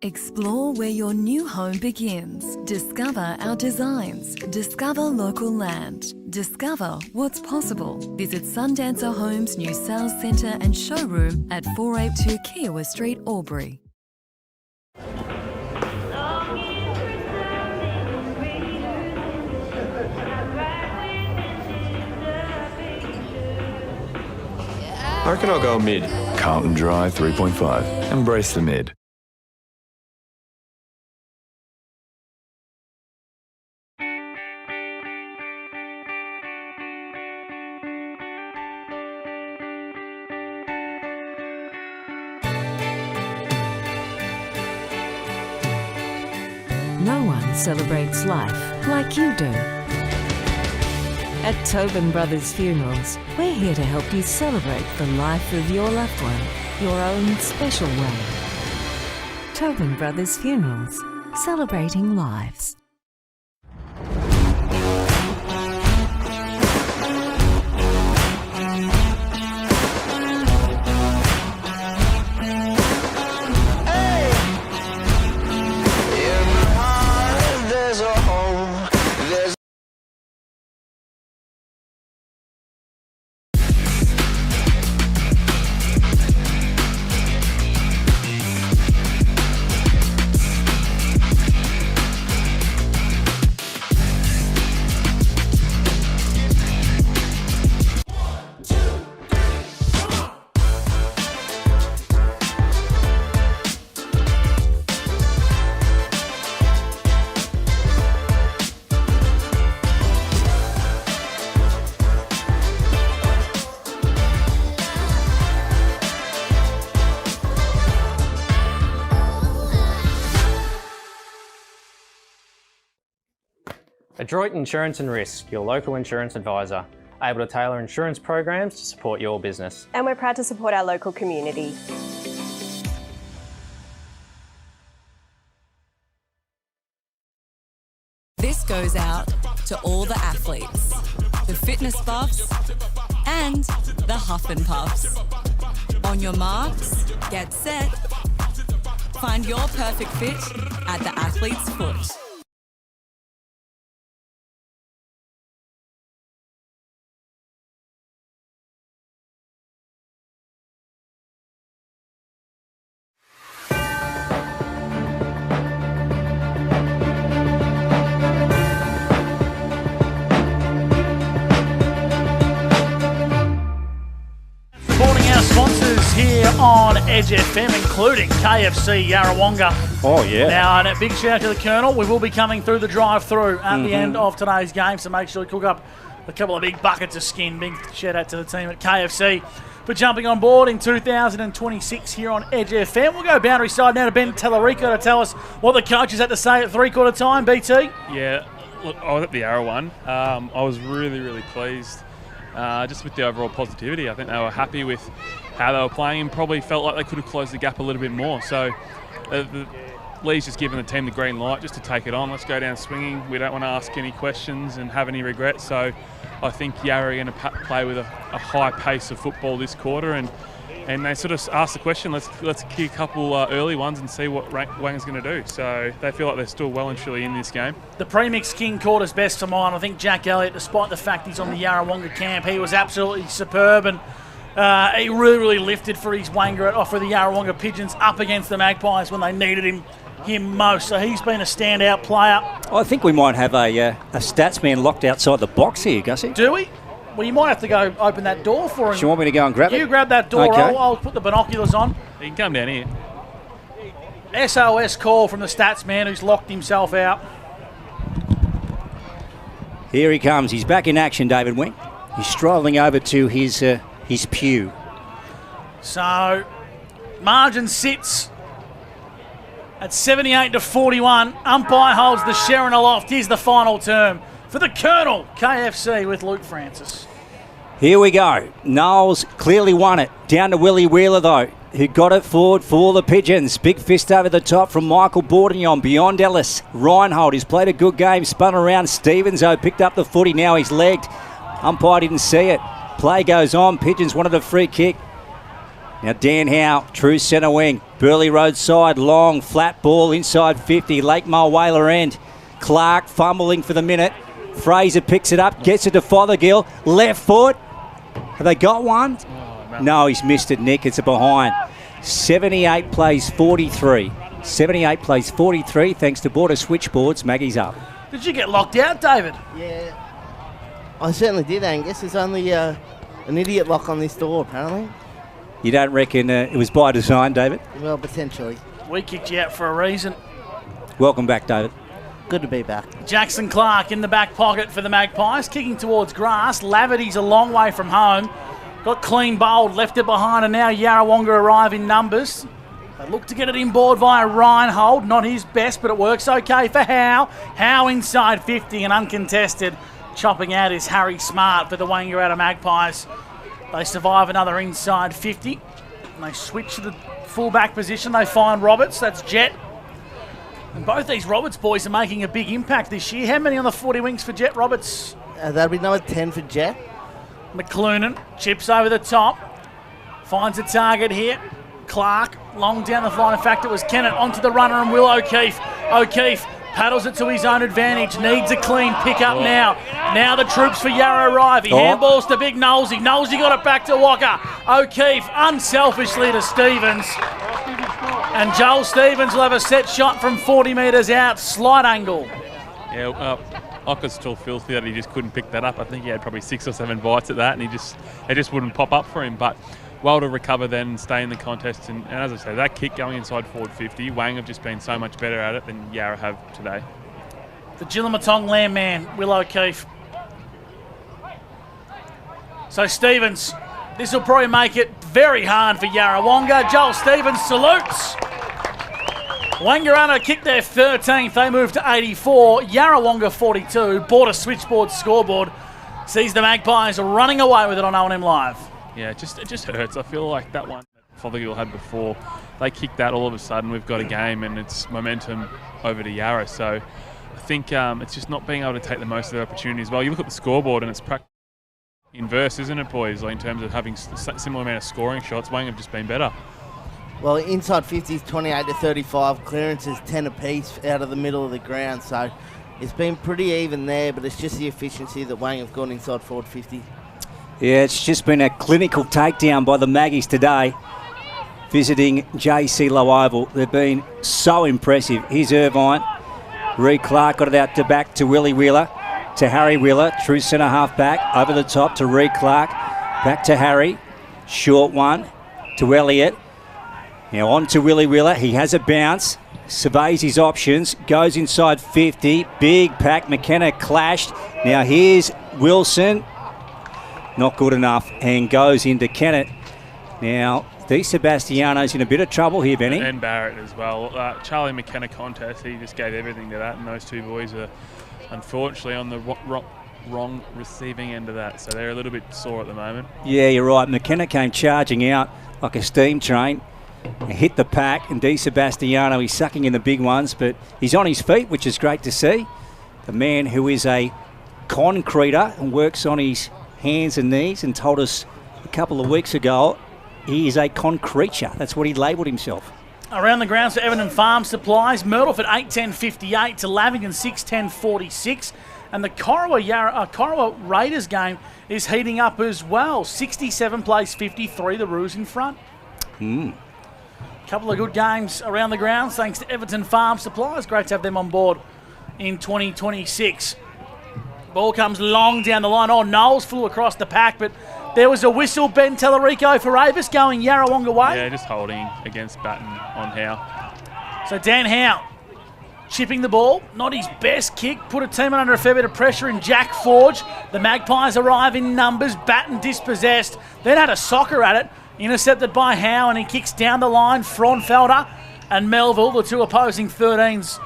Explore where your new home begins. Discover our designs. Discover local land. Discover what's possible. Visit Sundancer Homes' new sales centre and showroom at 482 Kiowa Street, Albury. I reckon I'll go mid. Carlton Dry 3.5. Embrace the mid. No one celebrates life like you do. At Tobin Brothers Funerals, we're here to help you celebrate the life of your loved one, your own special way. Tobin Brothers Funerals, celebrating lives. Adroit Insurance and Risk, your local insurance advisor, able to tailor insurance programs to support your business. And we're proud to support our local community. This goes out to all the athletes, the fitness buffs, and the huff and puffs. On your marks, get set. Find your perfect fit at the athlete's foot. Here on Edge FM, including KFC Yarrawonga. Oh, yeah. Now, and a big shout out to the Colonel. We will be coming through the drive-through at the end of today's game, so make sure you cook up a couple of big buckets of skin. Big shout out to the team at KFC for jumping on board in 2026 here on Edge FM. We'll go boundary side now to Ben Tellerico to tell us what the coaches had to say at three-quarter time. BT? Yeah, look, I was at the Yarra one. I was really, really pleased just with the overall positivity. I think they were happy with how they were playing and probably felt like they could have closed the gap a little bit more. So the Lee's just given the team the green light just to take it on. Let's go down swinging. We don't want to ask any questions and have any regrets. So I think Yarra are going to play with a high pace of football this quarter, and they sort of asked the question, let's kick a couple early ones and see what Wanga's going to do. So they feel like they're still well and truly in this game. The premix king quarter's best for mine. I think Jack Elliott, despite the fact he's on the Yarrawonga camp, he was absolutely superb, and he really lifted for his Wanga, for the Yarrawonga Pigeons up against the Magpies when they needed him most. So he's been a standout player. I think we might have a stats man locked outside the box here, Gussie. Do we? Well, you might have to go open that door for him. Do you want me to go and grab it? You grab that door. Okay. I'll put the binoculars on. You can come down here. SOS call from the stats man who's locked himself out. Here he comes. He's back in action, David Wing. He's strolling over to his pew. So, margin sits at 78-41. Umpire holds the Sharon aloft. Here's the final term for the Colonel, KFC with Luke Francis. Here we go. Knowles clearly won it. Down to Willie Wheeler, though, who got it forward for the Pigeons. Big fist over the top from Michael Bourdignon. Beyond Ellis. Reinhold, he's played a good game. Spun around. Stevens, though, picked up the footy. Now he's legged. Umpire didn't see it. Play goes on. Pigeons wanted a free kick. Now Dan Howe, true centre wing. Burley Road side, long, flat ball inside 50. Lake Mulwala end. Clark fumbling for the minute. Fraser picks it up, gets it to Fothergill. Left foot. Have they got one? Oh, no, he's missed it, Nick. It's a behind. 78 plays 43. 78 plays 43 thanks to Border Switchboards. Maggie's up. Did you get locked out, David? Yeah. I certainly did, Angus. There's only an idiot lock on this door, apparently. You don't reckon it was by design, David? Well, potentially. We kicked you out for a reason. Welcome back, David. Good to be back. Jackson Clark in the back pocket for the Magpies, kicking towards grass. Laverty's a long way from home. Got clean bowled, left it behind, and now Yarrawonga arrive in numbers. They look to get it inboard via Reinhold. Not his best, but it works okay for Howe. Howe inside 50 and uncontested. Chopping out is Harry Smart for the Wangaratta Magpies. They survive another inside 50. And they switch to the full-back position. They find Roberts. That's Jet. And both these Roberts boys are making a big impact this year. How many on the 40 wings for Jet Roberts? That'll be number 10 for Jet. McLuhan chips over the top. Finds a target here. Clark, long down the line. In fact, it was Kennett onto the runner and Will O'Keefe. O'Keefe paddles it to his own advantage. Needs a clean pick up now. Now the troops for Yarra arrive. He handballs to big Knowlesy. Knowlesy got it back to Walker. O'Keefe unselfishly to Stevens. And Joel Stevens will have a set shot from 40 metres out. Slight angle. Yeah, Ocker's still filthy that he just couldn't pick that up. I think he had probably 6 or 7 bites at that, and it just wouldn't pop up for him. But well to recover then and stay in the contest. And as I say, that kick going inside forward 50, Wang have just been so much better at it than Yarra have today. The Jillamatong land man, Will O'Keefe. So Stevens, this will probably make it very hard for Yarrawonga. Joel Stevens salutes. Wangaratta kicked their 13th. They moved to 84. Yarrawonga 42. Border Switchboard scoreboard sees the Magpies running away with it on O&M Live. Yeah, it just hurts. I feel like that one that Fothergill had before, they kicked that all of a sudden. We've got a game and it's momentum over to Yarra. So I think it's just not being able to take the most of the opportunities. Well, you look at the scoreboard and it's practically inverse, isn't it, boys? Like in terms of having similar amount of scoring shots, Wang have just been better. Well, inside 50s, 28 to 35. Clearances 10 apiece out of the middle of the ground. So it's been pretty even there, but it's just the efficiency that Wang have gone inside forward 50. Yeah, it's just been a clinical takedown by the Maggies today, visiting JC Low Oval. They've been so impressive. Here's Irvine. Reed Clark got it out to back to Willie Wheeler, to Harry Wheeler, true centre half back, over the top to Reed Clark, back to Harry, short one to Elliott. Now on to Willie Wheeler. He has a bounce, surveys his options, goes inside 50. Big pack. McKenna clashed. Now here's Wilson. Not good enough and goes into Kennett. Now, Di Sebastiano's in a bit of trouble here, Benny. And Barrett as well. Charlie McKenna contest, he just gave everything to that, and those two boys are unfortunately on the wrong receiving end of that, so they're a little bit sore at the moment. Yeah, you're right. McKenna came charging out like a steam train, hit the pack, and Di Sebastiano, he's sucking in the big ones, but he's on his feet, which is great to see. The man who is a concreter and works on his hands and knees, and told us a couple of weeks ago he is a concreture. That's what he labelled himself. Around the grounds for Everton Farm Supplies, Myrtleford 8:10:58 to Lavington 6:10:46, and the Corowa Raiders game is heating up as well. 67 plays 53, the Roos in front. Couple of good games around the grounds thanks to Everton Farm Supplies. Great to have them on board in 2026. Ball comes long down the line. Oh, Knowles flew across the pack, but there was a whistle. Ben Tellerico for Avis going Yarrawonga way. Yeah, just holding against Batten on Howe. So Dan Howe chipping the ball. Not his best kick. Put a team under a fair bit of pressure in Jack Forge. The Magpies arrive in numbers. Batten dispossessed. Then had a soccer at it. Intercepted by Howe, and he kicks down the line. Fraunfelder and Melville, the two opposing 13s,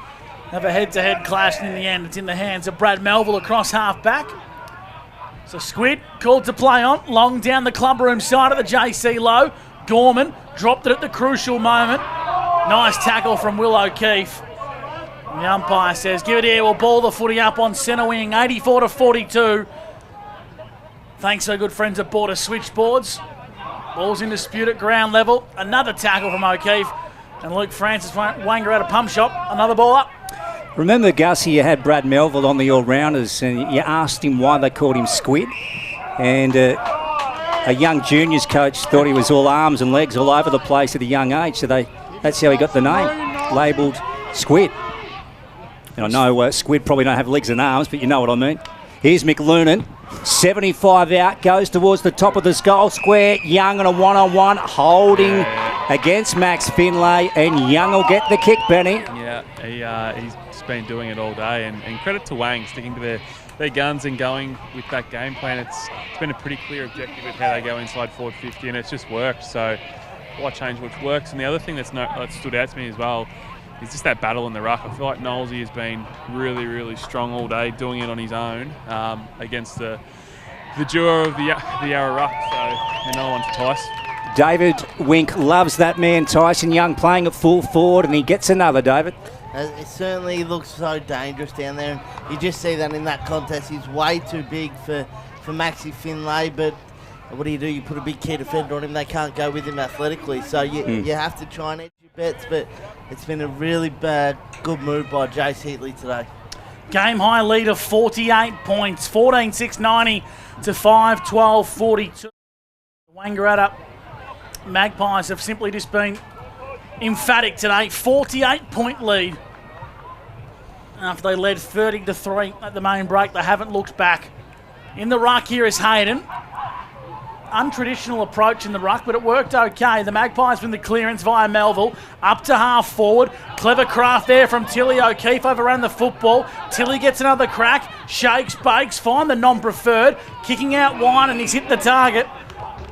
have a head-to-head clash, and in the end it's in the hands of Brad Melville across half-back. So Squid called to play on, long down the clubroom side of the JC Low. Gorman dropped it at the crucial moment. Nice tackle from Will O'Keefe. And the umpire says, give it here, we'll ball the footy up on centre wing, 84-42. Thanks to our good friends at Border Switchboards. Ball's in dispute at ground level. Another tackle from O'Keefe. And Luke Francis Wangaratta pump shot. Another ball up. Remember, Gussie, you had Brad Melville on the all-rounders and you asked him why they called him Squid. And a young juniors coach thought he was all arms and legs all over the place at a young age. So that's how he got the name, labelled Squid. And I know Squid probably don't have legs and arms, but you know what I mean. Here's McLoonan. 75 out, goes towards the top of the goal square. Young on a one-on-one, holding against Max Finlay, and Young will get the kick, Benny. Yeah, he's just been doing it all day, and credit to Wang sticking to their guns and going with that game plan. It's been a pretty clear objective of how they go inside forward 50, and it's just worked. So why change what works? And the other thing that stood out to me as well is just that battle in the ruck. I feel like Knowlesy has been really, really strong all day, doing it on his own against the duo of the Yarra ruck. So another one for Tice. David Wink loves that man, Tyson Young, playing at full forward, and he gets another, David. It certainly looks so dangerous down there. And you just see that in that contest. He's way too big for Maxi Finlay, but what do? You put a big key defender on him. They can't go with him athletically. So you have to try and edge your bets, but it's been a really good move by Jace Heatley today. Game high lead of 48 points, 14-6-90 to 5-12-42. Wangaratta Magpies have simply just been emphatic today. 48-point lead. After they led 30-3 at the main break, they haven't looked back. In the ruck here is Hayden. Untraditional approach in the ruck, but it worked okay. The Magpies win the clearance via Melville. Up to half forward. Clever craft there from Tilly. O'Keefe overran the football. Tilly gets another crack. Shakes, bakes, find the non-preferred. Kicking out wide, and he's hit the target.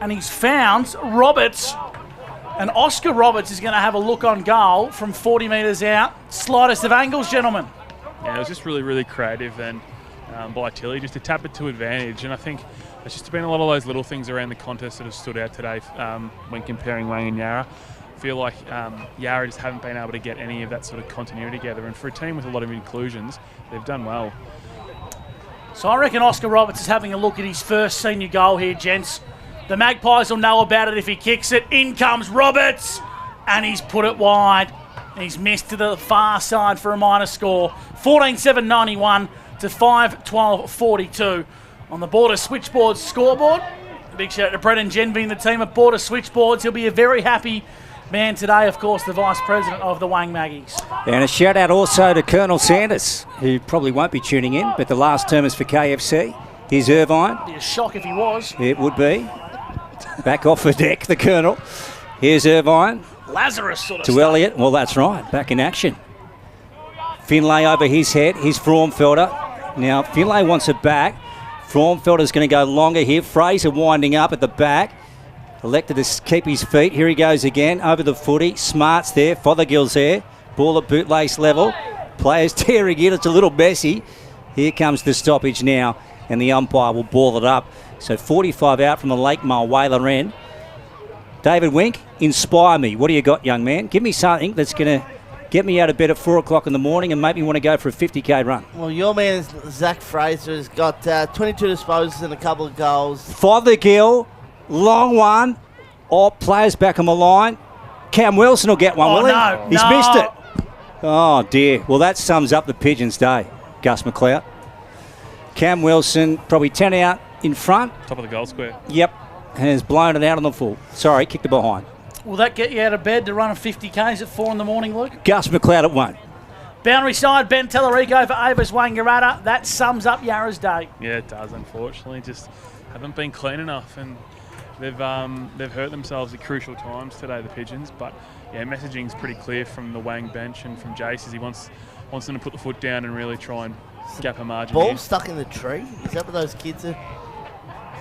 And he's found Roberts. And Oscar Roberts is going to have a look on goal from 40 metres out. Slightest of angles, gentlemen. Yeah, it was just really, really creative then by Tilly, just to tap it to advantage. And I think there's just been a lot of those little things around the contest that have stood out today when comparing Wang and Yarra. I feel like Yarra just haven't been able to get any of that sort of continuity together. And for a team with a lot of inclusions, they've done well. So I reckon Oscar Roberts is having a look at his first senior goal here, gents. The Magpies will know about it if he kicks it. In comes Roberts, and he's put it wide. He's missed to the far side for a minor score. 14-7-91 to 5-12-42 on the Border Switchboards scoreboard. A big shout out to Brendan Genby and the team at Border Switchboards. He'll be a very happy man today, of course, the Vice President of the Wang Maggies. And a shout out also to Colonel Sanders, who probably won't be tuning in, but the last term is for KFC. Here's Irvine. It'd be a shock if he was. It would be. Back off the deck, the Colonel. Here's Irvine. Lazarus sort of to stuff. Elliott. Well, that's right. Back in action. Finlay over his head. Here's Fraumfelder. Now, Finlay wants it back. Fraumfelder's going to go longer here. Fraser winding up at the back. Elected to keep his feet. Here he goes again. Over the footy. Smart's there. Fothergill's there. Ball at bootlace level. Players tearing in. It's a little messy. Here comes the stoppage now. And the umpire will ball it up. So 45 out from the Lake Mile Whaler end. David Wink, inspire me. What do you got, young man? Give me something that's going to get me out of bed at 4 o'clock in the morning and make me want to go for a 50k run. Well, your man, Zach Fraser, has got 22 disposals and a couple of goals. Fothergill, long one. All players back on the line. Cam Wilson will get one, will he? No, He's missed it. Oh, dear. Well, that sums up the Pigeons' day, Gus McLeod. Cam Wilson, probably 10 out in front. Top of the goal square. Yep. And has blown it out on the full. Sorry, kicked it behind. Will that get you out of bed to run a 50Ks at 4 in the morning, Luke? Gus McLeod at 1. Boundary side, Ben Tellerico for Avis Wangaratta. That sums up Yarra's day. Yeah, it does, unfortunately. Just haven't been clean enough, and they've hurt themselves at crucial times today, the Pigeons. But, yeah, messaging's pretty clear from the Wang bench and from Jace as he wants them to put the foot down and really try and gap a margin. Ball stuck in the tree? Is that what those kids are?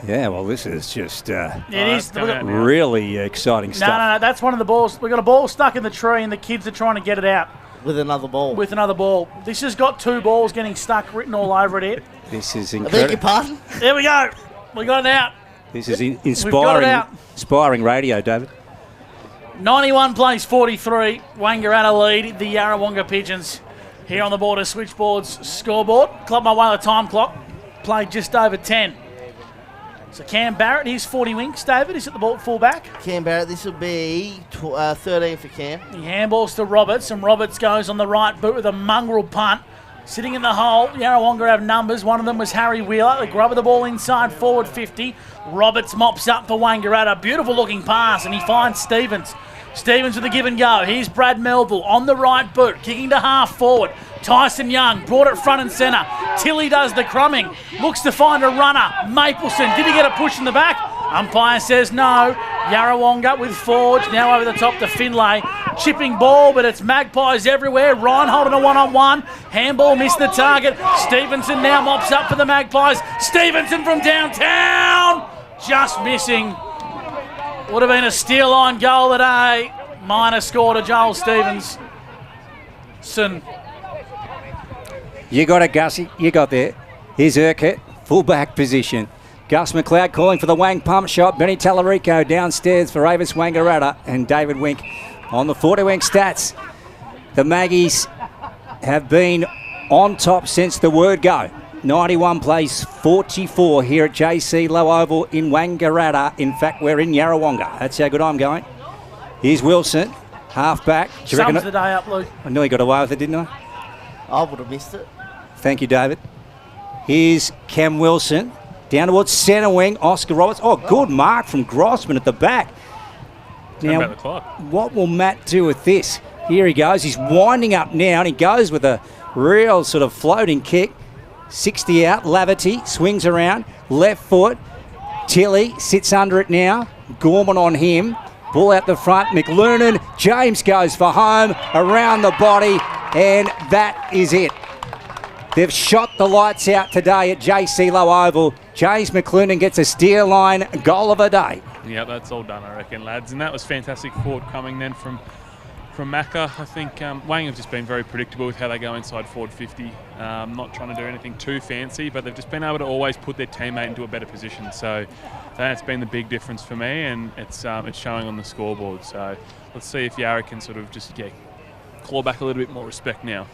Yeah, well, this is just it is really exciting stuff. No, that's one of the balls. We've got a ball stuck in the tree and the kids are trying to get it out. With another ball. This has got 2 balls getting stuck written all over it. This is I beg incredible. your pardon? There we go. We got it out. This is We've got inspiring, it out. inspiring radio, David. 91 plays 43. Wangaratta lead the Yarrawonga Pigeons here on the Border Switchboards scoreboard. Club My Whaler time clock played just over 10. So Cam Barrett, here's 40 winks. David, he's at the ball at full back. Cam Barrett, this will be 13 for Cam. He handballs to Roberts, and Roberts goes on the right boot with a mongrel punt. Sitting in the hole, Yarrawonga have numbers. One of them was Harry Wheeler. They grub the ball inside, forward 50. Roberts mops up for Wangaratta. Beautiful looking pass, and he finds Stevens. Stevens with a give and go. Here's Brad Melville on the right boot, kicking to half forward. Tyson Young brought it front and centre. Tilly does the crumbing. Looks to find a runner. Mapleson, did he get a push in the back? Umpire says no. Yarrawonga with Forge, now over the top to Finlay. Chipping ball, but it's Magpies everywhere. Ryan holding a one-on-one. Handball missed the target. Stevenson now mops up for the Magpies. Stevenson from downtown. Just missing. Would have been a steal line goal today. Minor score to Joel Stevenson. You got it, Gussie. You got there. Here's Urquhart, full-back position. Gus McLeod calling for the Wang pump shot. Benny Tallarico downstairs for Avis Wangaratta and David Wink on the 40 Wink stats. The Maggies have been on top since the word go. 91 plays 44 here at JC Low Oval in Wangaratta. In fact, we're in Yarrawonga. That's how good I'm going. Here's Wilson, half-back. Sums the day up, Luke. I nearly got away with it, didn't I? I would have missed it. Thank you, David. Here's Cam Wilson. Down towards centre wing, Oscar Roberts. Oh, good mark from Grossman at the back. Now, about the clock. What will Matt do with this? Here he goes. He's winding up now, and he goes with a real sort of floating kick. 60 out. Laverty swings around. Left foot. Tilly sits under it now. Gorman on him. Ball out the front. McLernan. James goes for home. Around the body. And that is it. They've shot the lights out today at JC Low Oval. James McClellan gets a steer line goal of a day. Yeah, that's all done, I reckon, lads. And that was fantastic forward coming then from Macca. I think Wang have just been very predictable with how they go inside forward 50. Not trying to do anything too fancy, but they've just been able to always put their teammate into a better position. So that's been the big difference for me, and it's showing on the scoreboard. So let's see if Yarra can sort of just claw back a little bit more respect now.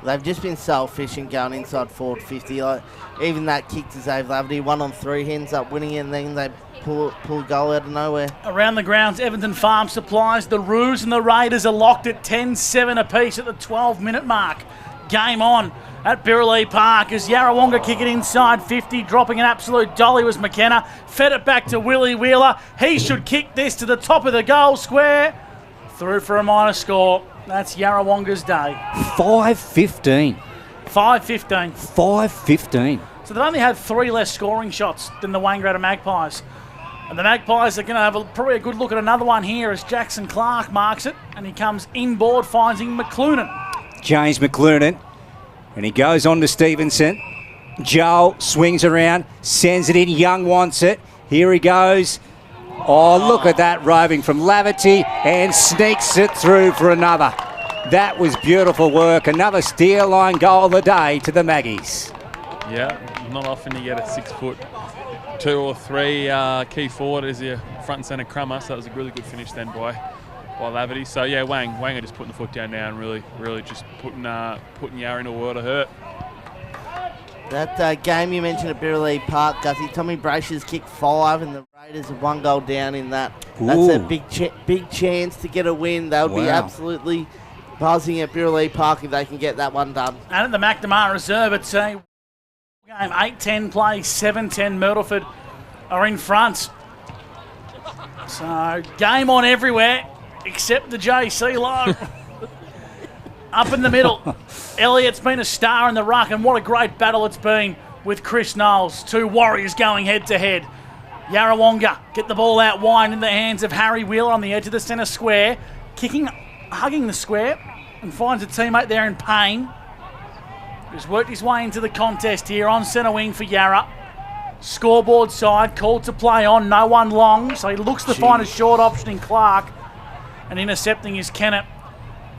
They've just been so efficient going inside forward 50. Like, even that kick to Zave Laverty, 1-on-3, he ends up winning it, and then they pull a goal out of nowhere. Around the grounds, Everton Farm Supplies, the Roos and the Raiders are locked at 10-7 apiece at the 12-minute mark. Game on at Birrelea Park as Yarrawonga kick it inside 50, dropping an absolute dolly was McKenna. Fed it back to Willie Wheeler. He should kick this to the top of the goal square. Through for a minor score. That's Yarrawonga's day. 5-15. 5-15. 5-15. So they've only had 3 less scoring shots than the Wangaratta Magpies. And the Magpies are going to have probably a good look at another one here as Jackson Clark marks it. And he comes inboard, finding McClellan. James McClellan. And he goes on to Stevenson. Joel swings around, sends it in. Young wants it. Here he goes. Oh, look at that roving from Laverty and sneaks it through for another. That was beautiful work. Another steer line goal of the day to the Maggies. Yeah, not often you get a 6'2" or 3" key forward as your front and centre crummer. So that was a really good finish then by Laverty. So yeah, Wang are just putting the foot down now and really just putting Yarra into a world of hurt. That game you mentioned at Birrelea Park, Gussie, Tommy Brasher's kicked 5 and the Raiders have 1 goal down in that. That's a big chance to get a win. They would be absolutely buzzing at Birrelea Park if they can get that one done. And at the McNamara Reserve, it's a game 8-10 play, 7-10 Myrtleford are in front. So game on everywhere except the JC low. Up in the middle, Elliott's been a star in the ruck, and what a great battle it's been with Chris Knowles. 2 Warriors going head-to-head. Yarrawonga get the ball out wide in the hands of Harry Wheeler on the edge of the centre square. Hugging the square, and finds a teammate there in pain. He's worked his way into the contest here on centre wing for Yarra. Scoreboard side, called to play on, no one long, so he looks to find a short option in Clark, and intercepting is Kennett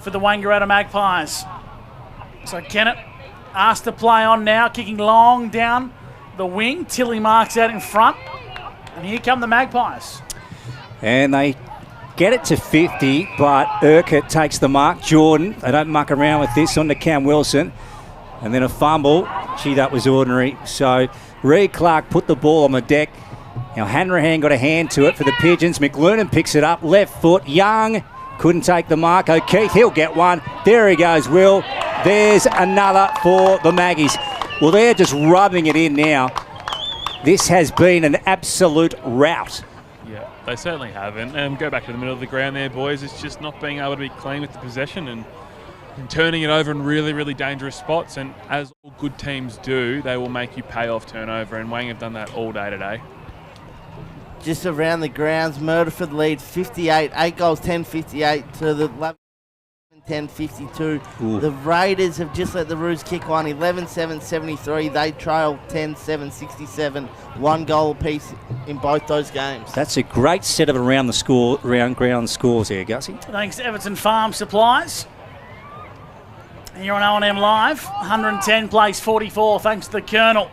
for the Wangaratta Magpies. So Kennett asked to play on now, kicking long down the wing. Tilly marks out in front. And here come the Magpies. And they get it to 50, but Urquhart takes the mark. Jordan, they don't muck around with this, on to Cam Wilson. And then a fumble. Gee, that was ordinary. So Reed Clark put the ball on the deck. Now Hanrahan got a hand to it for the Pigeons. McLernan picks it up, left foot. Young couldn't take the mark. O'Keefe, he'll get one. There he goes, Will. There's another for the Maggies. Well, they're just rubbing it in now. This has been an absolute rout. Yeah, they certainly have. And go back to the middle of the ground there, boys. It's just not being able to be clean with the possession and turning it over in really, really dangerous spots. And as all good teams do, they will make you pay off turnover. And Wang have done that all day today. Just around the grounds, Murderford lead 58, 8 goals, 10-58 to the 10-52. The Raiders have just let the Roos kick one, 11-7-73. They trail 10-7-67. 1 goal apiece in both those games. That's a great set of around ground scores there, Gussie. Thanks to Everton Farm Supplies. Here on O&M Live, 110 plays 44, thanks to the Colonel.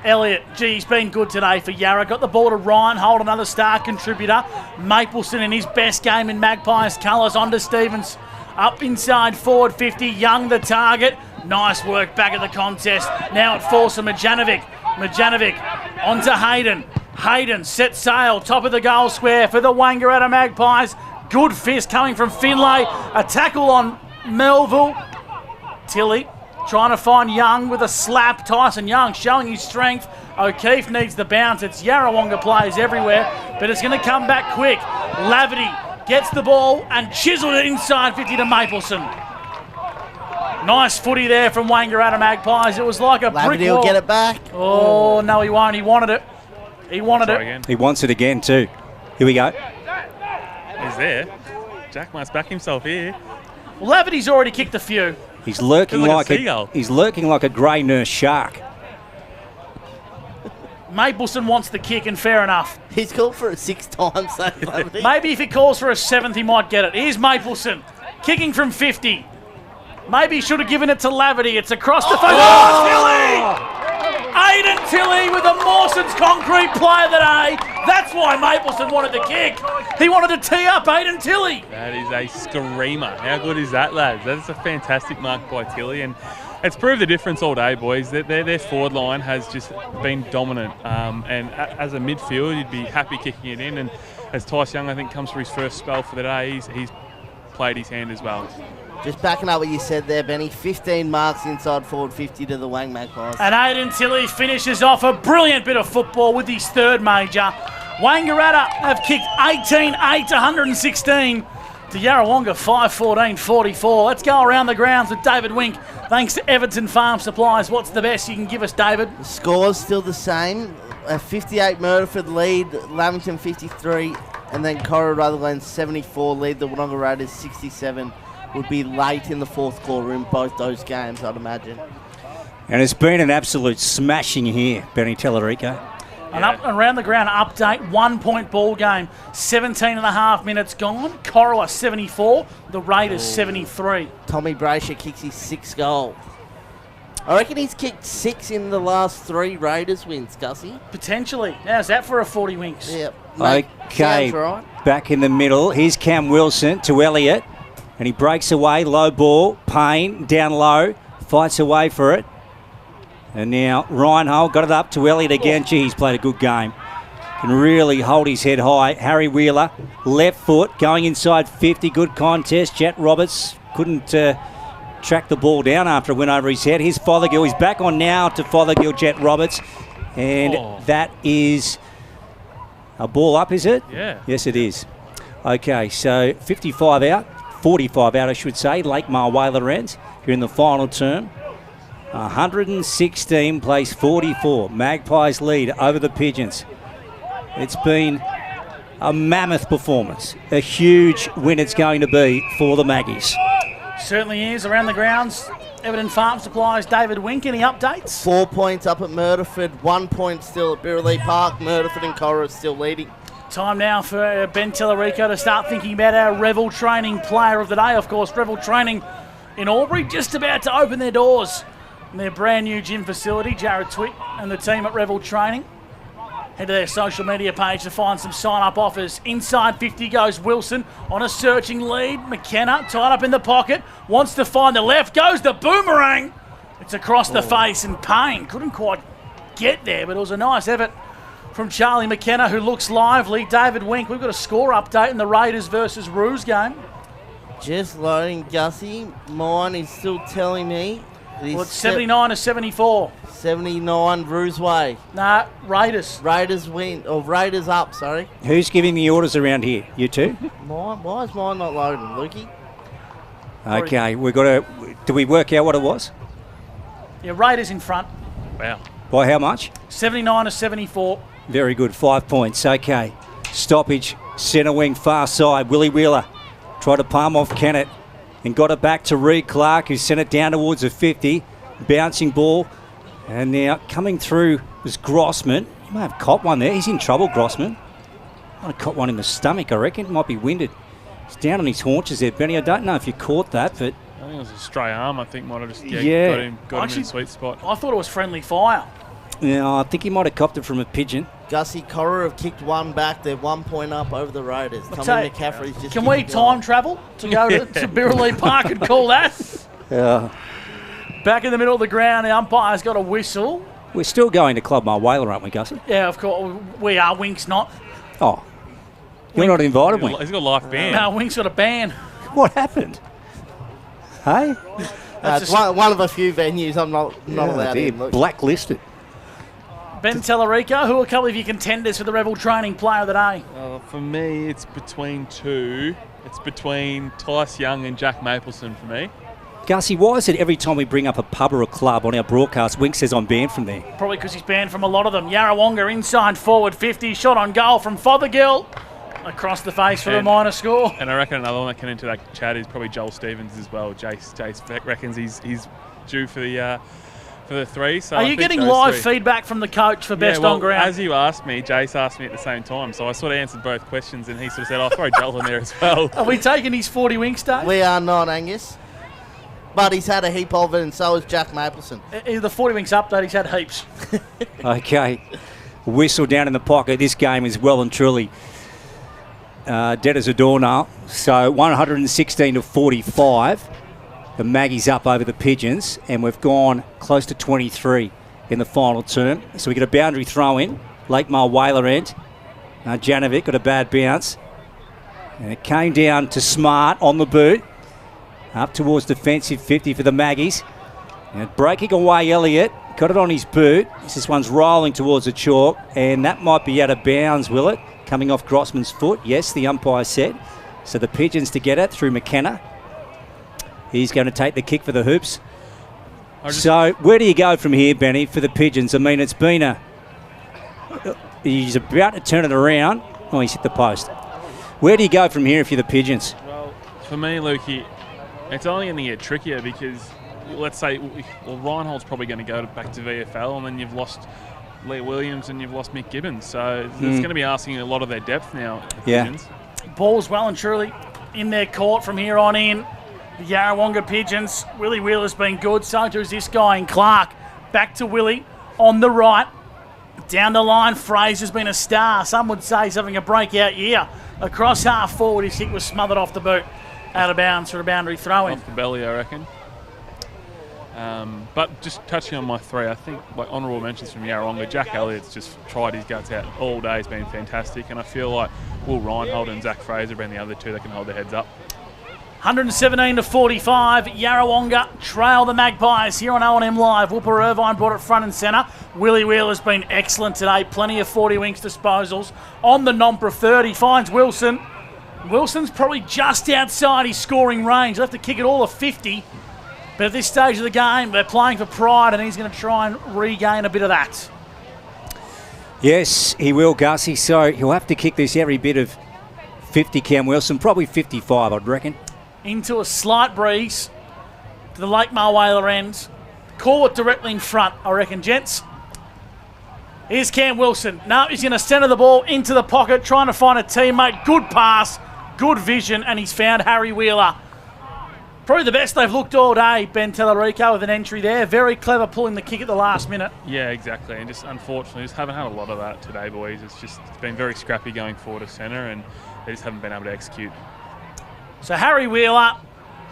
Elliott, he's been good today for Yarra. Got the ball to Ryan Holt, another star contributor. Mapleson in his best game in Magpies colours, on to Stevens. Up inside forward 50, Young the target. Nice work back at the contest. Now it falls to Majanovic. Majanovic on to Hayden. Hayden set sail, top of the goal square for the Wangaratta Magpies. Good fist coming from Finlay. A tackle on Melville. Tilly trying to find Young with a slap. Tyson Young showing his strength. O'Keefe needs the bounce. It's Yarrawonga players everywhere, but it's going to come back quick. Laverty gets the ball and chiseled it inside 50 to Mapleson. Nice footy there from Wangaratta Magpies. It was like a brick wall. Laverty will get it back. Oh, no, he won't. He wanted it. He wanted it. Again. He wants it again too. Here we go. He's there. Jack must back himself here. Well, Laverty's already kicked a few. He's lurking like a grey nurse shark. Mapleson wants the kick, and fair enough. He's called for it 6 times so far. Maybe if he calls for a 7th, he might get it. Here's Mapleson, kicking from 50. Maybe he should have given it to Laverty. It's across the face. Oh, Tilly! Aiden Tilly with a Mawson's Concrete Player of the Day. That's why Mapleson wanted the kick. He wanted to tee up Aiden Tilly. That is a screamer. How good is that, lads? That's a fantastic mark by Tilly, and it's proved the difference all day, boys. Their forward line has just been dominant, and as a midfield, you'd be happy kicking it in. And as Tyce Young, I think, comes for his first spell for the day, he's played his hand as well. Just backing up what you said there, Benny. 15 marks inside forward 50 to the Wang Magpies. And Aiden Tilly finishes off a brilliant bit of football with his 3rd major. Wangaratta have kicked 18-8 to 116 to Yarrawonga 5-14-44. Let's go around the grounds with David Wink. Thanks to Everton Farm Supplies. What's the best you can give us, David? The score's still the same. A 58 Murderford lead, Lamington 53, and then Cora Rutherglen 74 lead the Wodonga Raiders 67. Would be late in the 4th quarter in both those games, I'd imagine. And it's been an absolute smashing here, Benny Tellerico. An up and around the ground update, 1-point ball game, 17.5 minutes gone. Corowa 74, the Raiders 73. Tommy Brasher kicks his 6th goal. I reckon he's kicked 6 in the last 3 Raiders wins, Gussie. Potentially. How's that for a 40 winks? Yep. Okay, right. Back in the middle. Here's Cam Wilson to Elliott. And he breaks away, low ball, Payne, down low, fights away for it. And now Reinhold got it up to Elliott again. Gee, he's played a good game. Can really hold his head high. Harry Wheeler, left foot, going inside 50. Good contest. Jet Roberts couldn't track the ball down after it went over his head. Here's Fothergill. He's back on now to Fothergill, Jet Roberts. And that is a ball up, is it? Yeah. Yes, it is. Okay, so 55 out. 45 out, I should say. Lake Mile Whaler ends here in the final term. 116 plays 44. Magpies lead over the Pigeons. It's been a mammoth performance. A huge win it's going to be for the Maggies. Certainly is. Around the grounds, Everton Farm Supplies, David Wink. Any updates? 4 points up at Murderford, 1 point still at Birrelea Park. Murderford and Cora still leading. Time now for Ben Tellerico to start thinking about our Revel Training Player of the Day. Of course, Revel Training in Albury just about to open their doors in their brand new gym facility. Jared Twitt and the team at Revel Training. Head to their social media page to find some sign-up offers. Inside 50 goes Wilson on a searching lead. McKenna tied up in the pocket, wants to find the left, goes the boomerang. It's across the face, and Payne couldn't quite get there, but it was a nice effort from Charlie McKenna, who looks lively. David Wink, we've got a score update in the Raiders versus Roos game. Just loading, Gussie. Mine is still telling me. Well, it's 79 to 74. 79 Roos way. Nah, Raiders. Raiders win. Or Raiders up, sorry. Who's giving the orders around here? You two? Mine? Why is mine not loading, Lukey? Okay, we've got to... Do we work out what it was? Yeah, Raiders in front. Wow. By how much? 79 to 74. Very good, 5 points. Okay. Stoppage, centre wing, far side. Willie Wheeler tried to palm off Kennett and got it back to Reed Clark, who sent it down towards the 50. Bouncing ball. And now coming through was Grossman. He might have caught one there. He's in trouble, Grossman. Might have caught one in the stomach, I reckon. Might be winded. He's down on his haunches there, Benny. I don't know if you caught that, but... I think it was a stray arm. I think might have just got him in a sweet spot. I thought it was friendly fire. Yeah, I think he might have copped it from a pigeon. Gussie, Cora have kicked one back. They're 1 point up over the Raiders. Tommy McCaffrey's just... Can we time travel to go to Birrelea Park and call that? Yeah. Back in the middle of the ground, the umpire's got a whistle. We're still going to Club Mile Whaler, aren't we, Gussie? Yeah, of course. We are. Wink's not. Oh. You're not invited, Wink. He's got a life ban. No, Wink's got a ban. What happened? Hey? It's one of a few venues I'm not allowed in. Blacklisted. Ben Tellerico, who are a couple of your contenders for the Revel Training Player of the Day? For me, it's between two. It's between Tyce Young and Jack Mapleson for me. Gussie, why is it every time we bring up a pub or a club on our broadcast, Wink says I'm banned from there? Probably because he's banned from a lot of them. Yarrawonga inside forward 50, shot on goal from Fothergill. Across the face for the minor score. And I reckon another one that can enter that chat is probably Joel Stevens as well. Jace reckons he's due for for the 3. So Are you getting live feedback from the coach for best on ground? As you asked me, Jace asked me at the same time, so I sort of answered both questions, and he sort of said, I'll throw Joel in there as well. Are we taking his 40 winks, Dave? We are not, Angus. But he's had a heap of it, and so has Jack Mapleson. The 40 winks update, he's had heaps. Okay. Whistle down in the pocket. This game is well and truly dead as a doornail. So 116 to 45. The Maggies up over the Pigeons, and we've gone close to 23 in the final term. So we get a boundary throw in. Lakemar Whaler end. Janovic got a bad bounce. And it came down to Smart on the boot. Up towards defensive 50 for the Maggies. And breaking away Elliott. Got it on his boot. This one's rolling towards the chalk. And that might be out of bounds, will it? Coming off Grossman's foot. Yes, the umpire said. So the Pigeons to get it through McKenna. He's going to take the kick for the hoops. So where do you go from here, Benny, for the Pigeons? I mean, it's been he's about to turn it around. Oh, he's hit the post. Where do you go from here if you're the Pigeons? Well, for me, Lukey, it's only going to get trickier because, let's say, Reinhold's probably going to go back to VFL, and then you've lost Lee Williams and you've lost Mick Gibbons. So it's going to be asking a lot of their depth now, the Pigeons. Ball's well and truly in their court from here on in. The Yarrawonga Pigeons. Willie Wheeler's been good. So too is this guy in Clark. Back to Willie on the right. Down the line, Fraser's been a star. Some would say he's having a breakout year. Across half forward, his kick was smothered off the boot. Out of bounds for a boundary throw-in. Off the belly, I reckon. But just touching on my 3, I think like honourable mentions from Yarrawonga. Jack Elliott's just tried his guts out all day. He's been fantastic. And I feel like Will Reinhold and Zach Fraser have been the other 2 that can hold their heads up. 117 to 45. Yarrawonga trail the Magpies here on O&M Live. Whooper Irvine brought it front and centre. Willie Wheeler's been excellent today. Plenty of 40 winks disposals. On the non-preferred, he finds Wilson. Wilson's probably just outside his scoring range. He'll have to kick it all of 50. But at this stage of the game, they're playing for pride, and he's going to try and regain a bit of that. Yes, he will, Gussie. So he'll have to kick this every bit of 50, Cam Wilson. Probably 55, I'd reckon. Into a slight breeze to the Lakemar Whaler end. Call it directly in front, I reckon, gents. Here's Cam Wilson. Now he's going to centre the ball into the pocket, trying to find a teammate. Good pass, good vision, and he's found Harry Wheeler. Probably the best they've looked all day, Ben Tellerico, with an entry there. Very clever pulling the kick at the last minute. Yeah, exactly. And just unfortunately, just haven't had a lot of that today, boys. It's been very scrappy going forward to centre, and they just haven't been able to execute. So Harry Wheeler,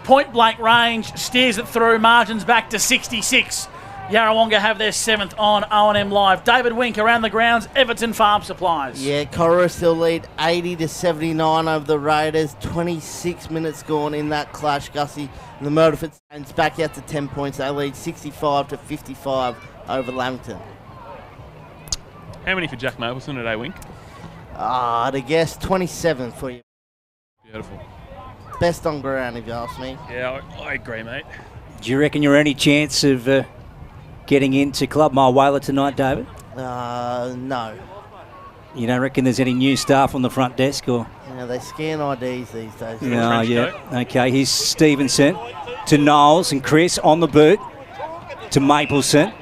point blank range, steers it through, margins back to 66. Yarrawonga have their 7th on O&M Live. David Wink around the grounds, Everton Farm Supplies. Yeah, Corora still lead 80 to 79 over the Raiders. 26 minutes gone in that clash, Gussie. And the Murderford Saints back out to 10 points. They lead 65 to 55 over Lamington. How many for Jack Mapleson today, Wink? I'd guess 27 for you. Beautiful. Best on ground, if you ask me. Yeah, I agree, mate. Do you reckon you're any chance of getting into Club My Whaler tonight, David? No. You don't reckon there's any new staff on the front desk, or? Yeah, they scan IDs these days. No, yeah. Okay, here's Stevenson to Knowles and Chris on the boot to Mapleson.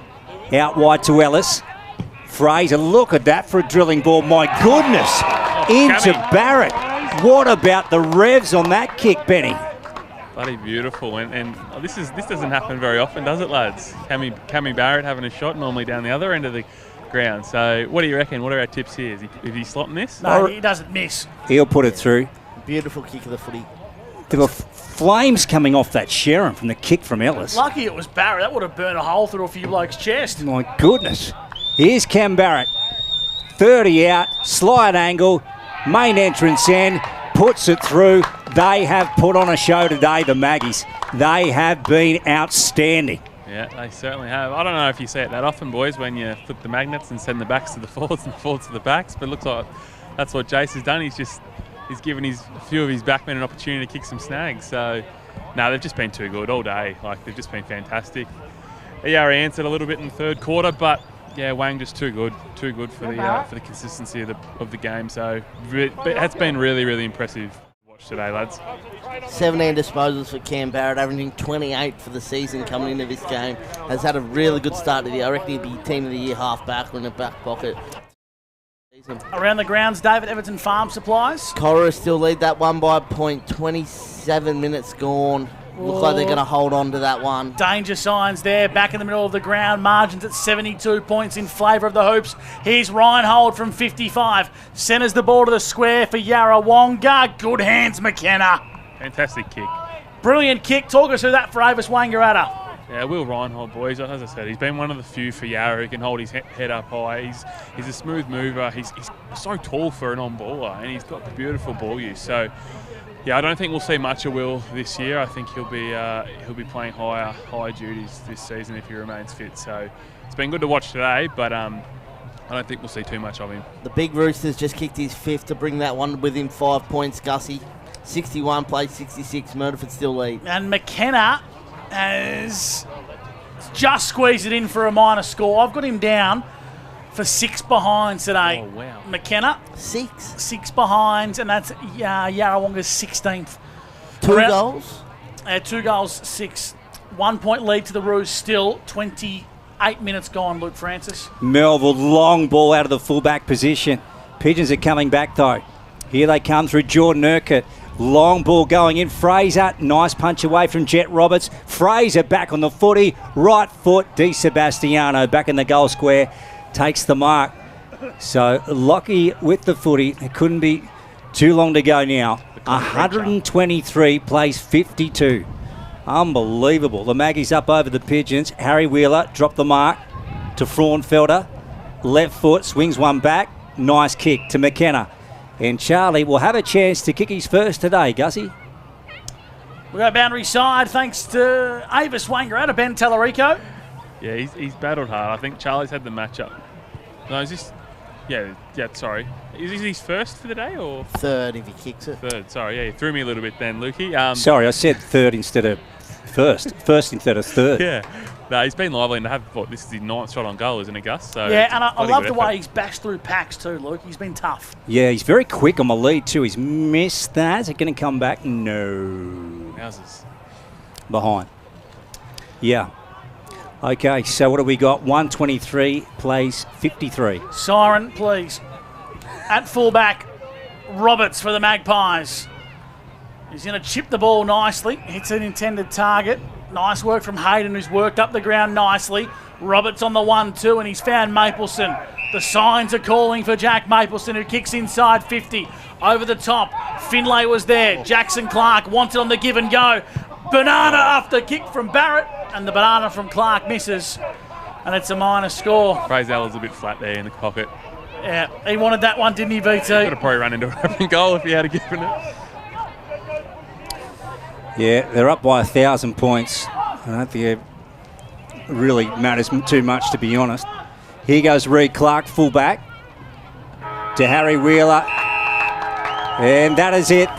Out wide to Ellis. Fraser, look at that for a drilling ball. My goodness. Into Barrett. What about the revs on that kick, Benny? Bloody beautiful, and this doesn't happen very often, does it, lads? Cammy Barrett having a shot normally down the other end of the ground. So what do you reckon? What are our tips here? Is he slotting this? No, he doesn't miss. He'll put it through. Beautiful kick of the footy. There were flames coming off that Sharon from the kick from Ellis. Lucky it was Barrett. That would have burnt a hole through a few blokes' chest. My goodness. Here's Cam Barrett. 30 out, slide angle, main entrance in, puts it through. They have put on a show today, the Maggies. They have been outstanding. Yeah, they certainly have. I don't know if you see it that often, boys, when you flip the magnets and send the backs to the forwards and the forwards to the backs, but it looks like that's what Jace has done. He's given a few of his backmen an opportunity to kick some snags. So, no, they've just been too good all day. They've just been fantastic. ERA answered a little bit in the third quarter, but yeah, Wang just too good for the consistency of the game. So it's been really, really impressive. Watch today, lads. 17 disposals for Cam Barrett, averaging 28 for the season coming into this game. Has had a really good start to the year. I reckon he'd be Team of the Year half-back in the back pocket. Around the grounds, David, Everton Farm Supplies. Cora still lead that one by a point. 27 minutes gone. Look like they're going to hold on to that one. Danger signs there, back in the middle of the ground. Margins at 72 points in favour of the Hoops. Here's Reinhold from 55. Centres the ball to the square for Yarrawonga. Good hands, McKenna. Fantastic kick. Brilliant kick. Talk us through that for Avis Wangaratta. Yeah, Will Reinhold, boys. As I said, he's been one of the few for Yarra who can hold his head up high. He's a smooth mover. He's so tall for an on-baller, and he's got beautiful ball use. So, yeah, I don't think we'll see much of Will this year. I think he'll be playing higher duties this season if he remains fit. So, it's been good to watch today, but I don't think we'll see too much of him. The Big Roosters just kicked his fifth to bring that one within 5 points, Gussie. 61 plays 66. Murderford still lead. And McKenna has just squeezed it in for a minor score. I've got him down for 6 behinds today. Oh, wow. McKenna. 6 behinds, and that's Yarrawonga's 16th. 2 goals? 2 goals, 6. 1 point lead to the Roos still. 28 minutes gone, Luke Francis. Melville, long ball out of the fullback position. Pigeons are coming back though. Here they come through Jordan Urquhart. Long ball going in. Fraser, nice punch away from Jet Roberts. Fraser back on the footy. Right foot, Di Sebastiano back in the goal square. Takes the mark. So Lockie with the footy. It couldn't be too long to go now. 123 plays 52. Unbelievable. The Maggies up over the Pigeons. Harry Wheeler dropped the mark to Fraunfelder. Left foot, swings one back. Nice kick to McKenna. And Charlie will have a chance to kick his first today, Gussie. We go boundary side thanks to Avis Wangaratta, Ben Tallarico. Yeah, he's battled hard. I think Charlie's had the matchup. No, is this... Yeah, sorry. Is this his first for the day or...? Third if he kicks it. Third, sorry. Yeah, you threw me a little bit then, Lukey. Sorry, I said third instead of first. First instead of third. Yeah. No, he's been lively, and to have this is his 9th shot on goal, isn't it, Gus? So yeah, and I love the way he's bashed through packs too, Luke. He's been tough. Yeah, he's very quick on the lead too. He's missed that. Is it going to come back? No. Wowzers. Behind. Yeah. Okay, so what do we got? 123 plays 53. Siren, please. At fullback, Roberts for the Magpies. He's going to chip the ball nicely. Hits an intended target. Nice work from Hayden, who's worked up the ground nicely. Roberts on the 1-2, and he's found Mapleson. The signs are calling for Jack Mapleson, who kicks inside 50. Over the top, Finlay was there. Jackson Clark wants it on the give and go. Banana after kick from Barrett, and the banana from Clark misses. And it's a minor score. Brazel's a bit flat there in the pocket. Yeah, he wanted that one, didn't he, VT? Could have probably run into an open goal if he had given it. Yeah, they're up by 1,000 points. I don't think it really matters too much, to be honest. Here goes Reed Clark, fullback, to Harry Wheeler. And that is it.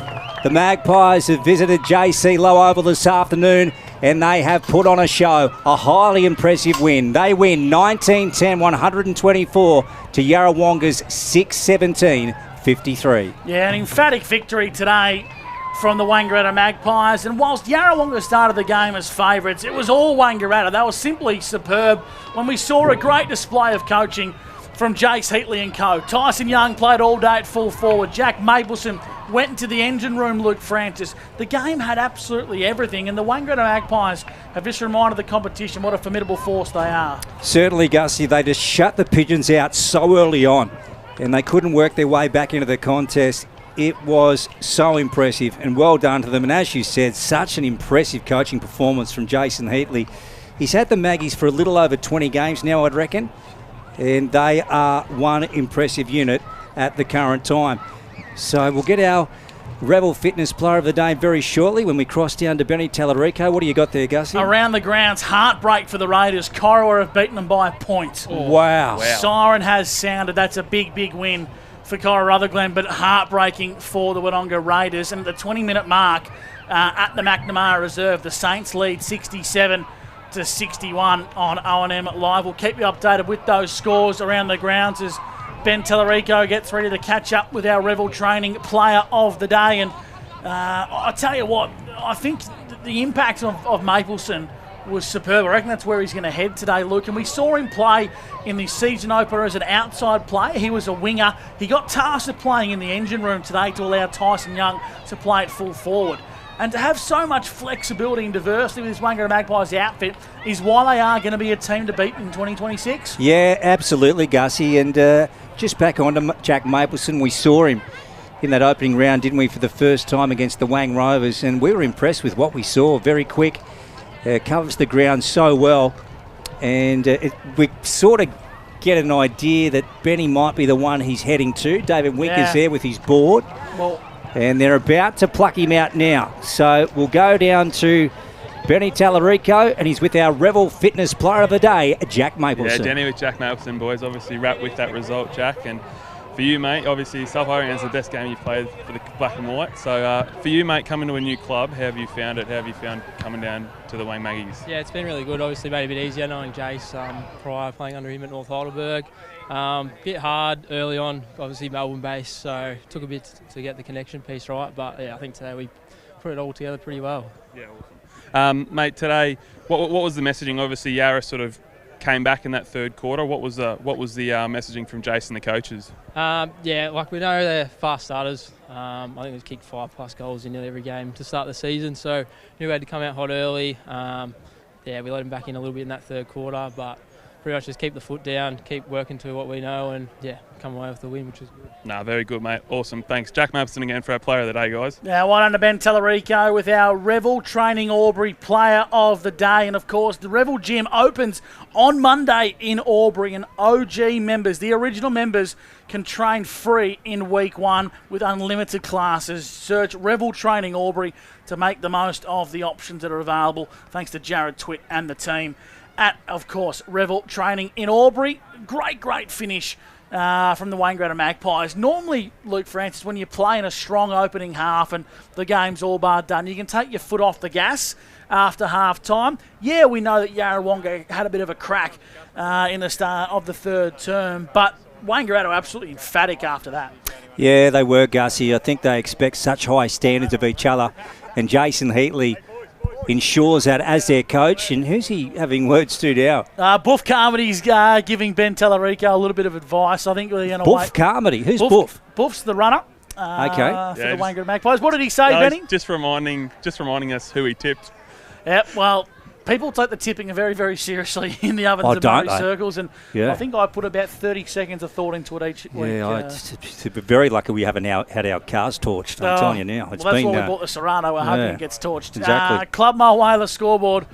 The Magpies have visited JC Low Oval this afternoon, and they have put on a show. A highly impressive win. They win 19-10, 124 to Yarrawonga's 6-17-53. Yeah, an emphatic victory today from the Wangaratta Magpies. And whilst Yarrawonga started the game as favourites, it was all Wangaratta. They were simply superb when we saw a great display of coaching from Jace Heatley and co. Tyson Young played all day at full forward. Jack Mapleson went into the engine room, Luke Francis. The game had absolutely everything, and the Wangaratta Magpies have just reminded the competition what a formidable force they are. Certainly, Gussie, they just shut the Pigeons out so early on, and they couldn't work their way back into the contest. It was so impressive, and well done to them. And as you said, such an impressive coaching performance from Jason Heatley. He's had the Maggies for a little over 20 games now, I'd reckon, and they are one impressive unit at the current time. So we'll get our Rebel Fitness Player of the Day very shortly when we cross down to Benny Tallarico. What do you got there, Gussie? Around the grounds, heartbreak for the Raiders. Corowa have beaten them by a point. Oh, wow. Siren has sounded. That's a big, big win for Cora Rutherglen, but heartbreaking for the Wodonga Raiders. And at the 20-minute mark at the McNamara Reserve, the Saints lead 67-61 on O&M Live. We'll keep you updated with those scores around the grounds as Ben Tallarico gets ready to catch up with our Revel Training Player of the Day. And I tell you what, I think the impact of Mapleson was superb. I reckon that's where he's going to head today, Luke. And we saw him play in the season opener as an outside player. He was a winger. He got tasked with playing in the engine room today to allow Tyson Young to play at full forward. And to have so much flexibility and diversity with this Wangara Magpies outfit is why they are going to be a team to beat in 2026. Yeah, absolutely, Gussie. And just back on to Jack Mapleson, we saw him in that opening round, didn't we, for the first time against the Wang Rovers, and we were impressed with what we saw. Very quick, covers the ground so well, and we sort of get an idea that Benny might be the one he's heading to. David Winker's there with his board, and they're about to pluck him out now. So we'll go down to Benny Tallarico, and he's with our Revel Fitness Player of the Day, Jack Mapleson. Yeah, Denny with Jack Mapleson, boys. Obviously wrapped with that result, Jack, and for you, mate, obviously Self-Orient is the best game you've played for the black and white. So for you, mate, coming to a new club, how have you found it? How have you found coming down to the Wang Maggies? Yeah, it's been really good. Obviously made it a bit easier knowing Jace prior, playing under him at North Heidelberg. Bit hard early on, obviously Melbourne based, so took a bit to get the connection piece right. But yeah, I think today we put it all together pretty well. Yeah, awesome. Mate, today, what was the messaging? Obviously Yarra sort of came back in that third quarter. What was the messaging from Jason, the coaches? Yeah, like we know they're fast starters. I think we've kicked 5+ goals in nearly every game to start the season, so knew we had to come out hot early. Yeah, we let them back in a little bit in that third quarter, but pretty much just keep the foot down, keep working to what we know, and yeah, come away with the win, which is good. No, very good, mate. Awesome. Thanks. Jack Mapleson again for our player of the day, guys. Now, well done to Ben Tallarico with our Revel Training Albury player of the day. And of course, the Revel Gym opens on Monday in Albury, and OG members, the original members, can train free in week 1 with unlimited classes. Search Revel Training Albury to make the most of the options that are available. Thanks to Jared Twitt and the team at, of course, Revel Training in Albury. Great finish from the Wangara Magpies. Normally, Luke Francis, when you play in a strong opening half and the game's all bar done, you can take your foot off the gas after half time. Yeah, we know that Yarrawonga had a bit of a crack in the start of the third term, but Wangara were absolutely emphatic after that. Yeah, they were, Gussie. I think they expect such high standards of each other, and Jason Heatley ensures that as their coach. And who's he having words to now? Buff Carmody's giving Ben Tallarico a little bit of advice. I think we're going to wait. Buff Carmody? Who's Buff? Buff's the runner for the Wangara Magpies. What did he say, Benny? Just reminding us who he tipped. Yeah, well, people take the tipping very, very seriously in the Ovens and Murray circles, and I think I put about 30 seconds of thought into it each week. Yeah, it's very lucky we haven't had our cars torched. I'm telling you now. That's why we bought the Serrano. We're hoping it gets torched. Exactly. Club Mulwala scoreboard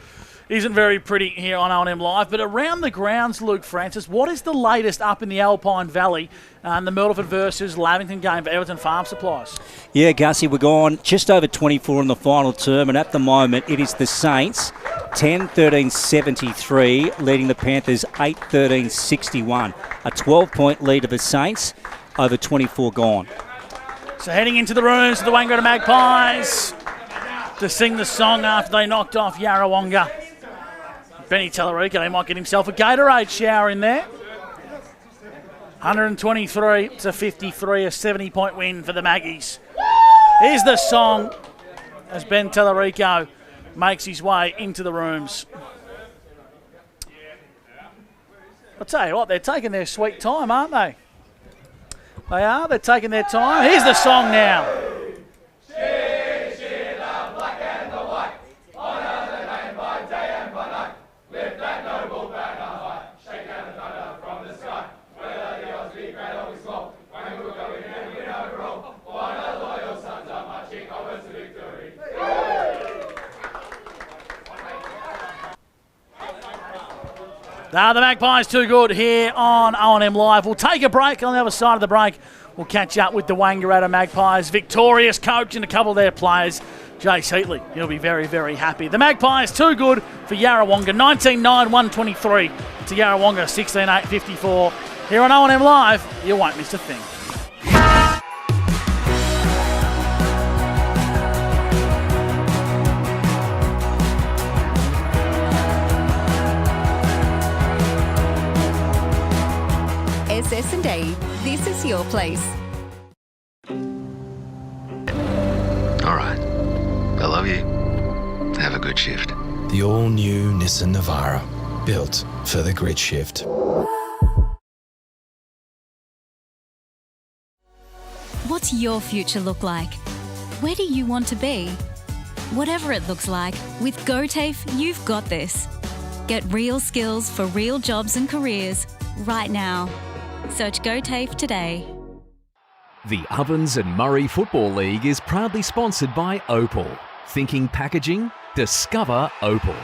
isn't very pretty here on O&M Live, but around the grounds, Luke Francis, what is the latest up in the Alpine Valley and the Myrtleford versus Lavington game for Everton Farm Supplies? Yeah, Gussie, we're gone just over 24 in the final term, and at the moment it is the Saints 10-13-73, leading the Panthers 8-13-61. A 12-point lead of the Saints over 24 gone. So heading into the rooms of the Wangara Magpies to sing the song after they knocked off Yarrawonga. Benny Tallarico, he might get himself a Gatorade shower in there. 123-53, a 70-point win for the Maggies. Here's the song as Ben Tallarico makes his way into the rooms. I'll tell you what, they're taking their sweet time, aren't they? They are, they're taking their time. Here's the song now. The Magpies too good here on O&M Live. We'll take a break. On the other side of the break, we'll catch up with the Wangara Magpies victorious coach and a couple of their players, Jace Heatley. He'll be very, very happy. The Magpies too good for Yarrawonga. 19-9-123 to Yarrawonga 16-8-54. Here on O&M Live, you won't miss a thing. SS&A, this is your place. All right. grid shift. The all-new Nissan Navara, built for the grid shift. What's your future look like? Where do you want to be? Whatever it looks like, with GoTAFE, you've got this. Get real skills for real jobs and careers right now. Search GoTAFE today. The Ovens and Murray Football League is proudly sponsored by Opal. Thinking packaging? Discover Opal.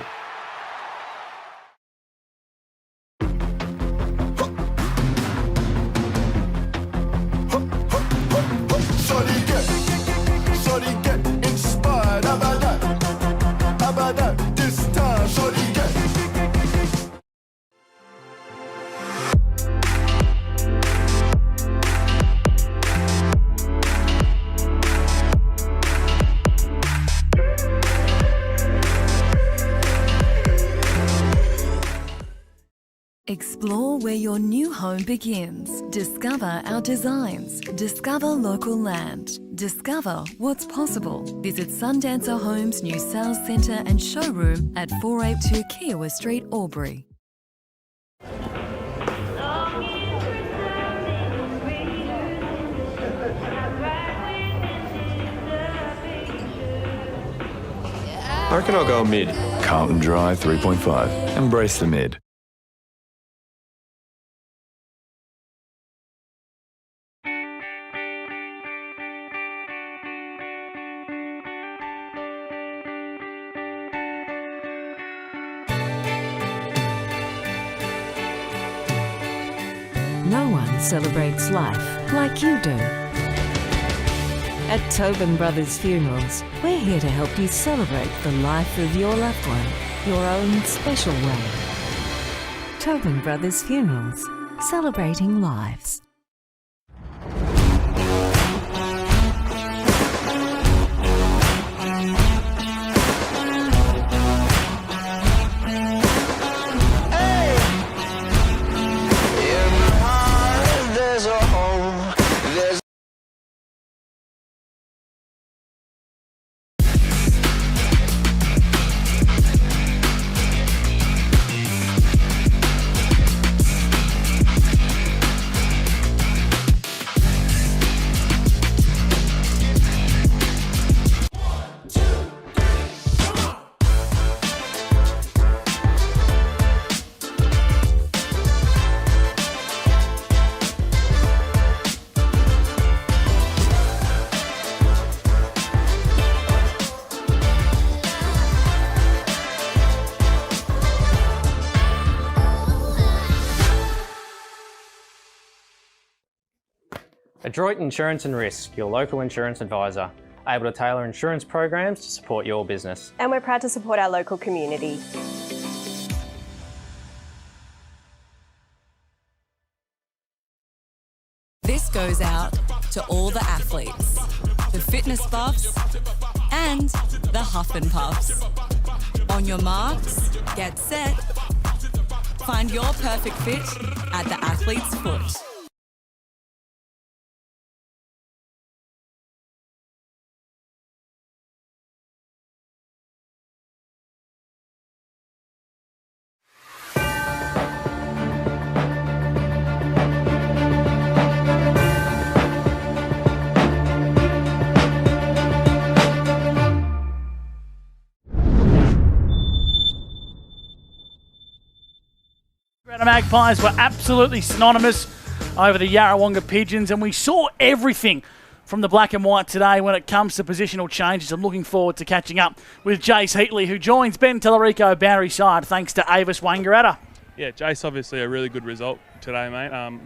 Explore where your new home begins. Discover our designs. Discover local land. Discover what's possible. Visit Sundancer Homes' new sales centre and showroom at 482 Kiowa Street, Albury. I reckon I'll go mid. Carlton Dry 3.5. Embrace the mid. No one celebrates life like you do. At Tobin Brothers Funerals, we're here to help you celebrate the life of your loved one, your own special way. Tobin Brothers Funerals, celebrating lives. Adroit Insurance and Risk, your local insurance advisor, able to tailor insurance programs to support your business. And we're proud to support our local community. This goes out to all the athletes, the fitness buffs, and the huff and puffs. On your marks, get set. Find your perfect fit at the athlete's foot. The Magpies were absolutely synonymous over the Yarrawonga Pigeons, and we saw everything from the black and white today when it comes to positional changes. I'm looking forward to catching up with Jace Heatley, who joins Ben Tellerico Boundary side thanks to Avis Wangaratta. Yeah, Jace, obviously a really good result today, mate.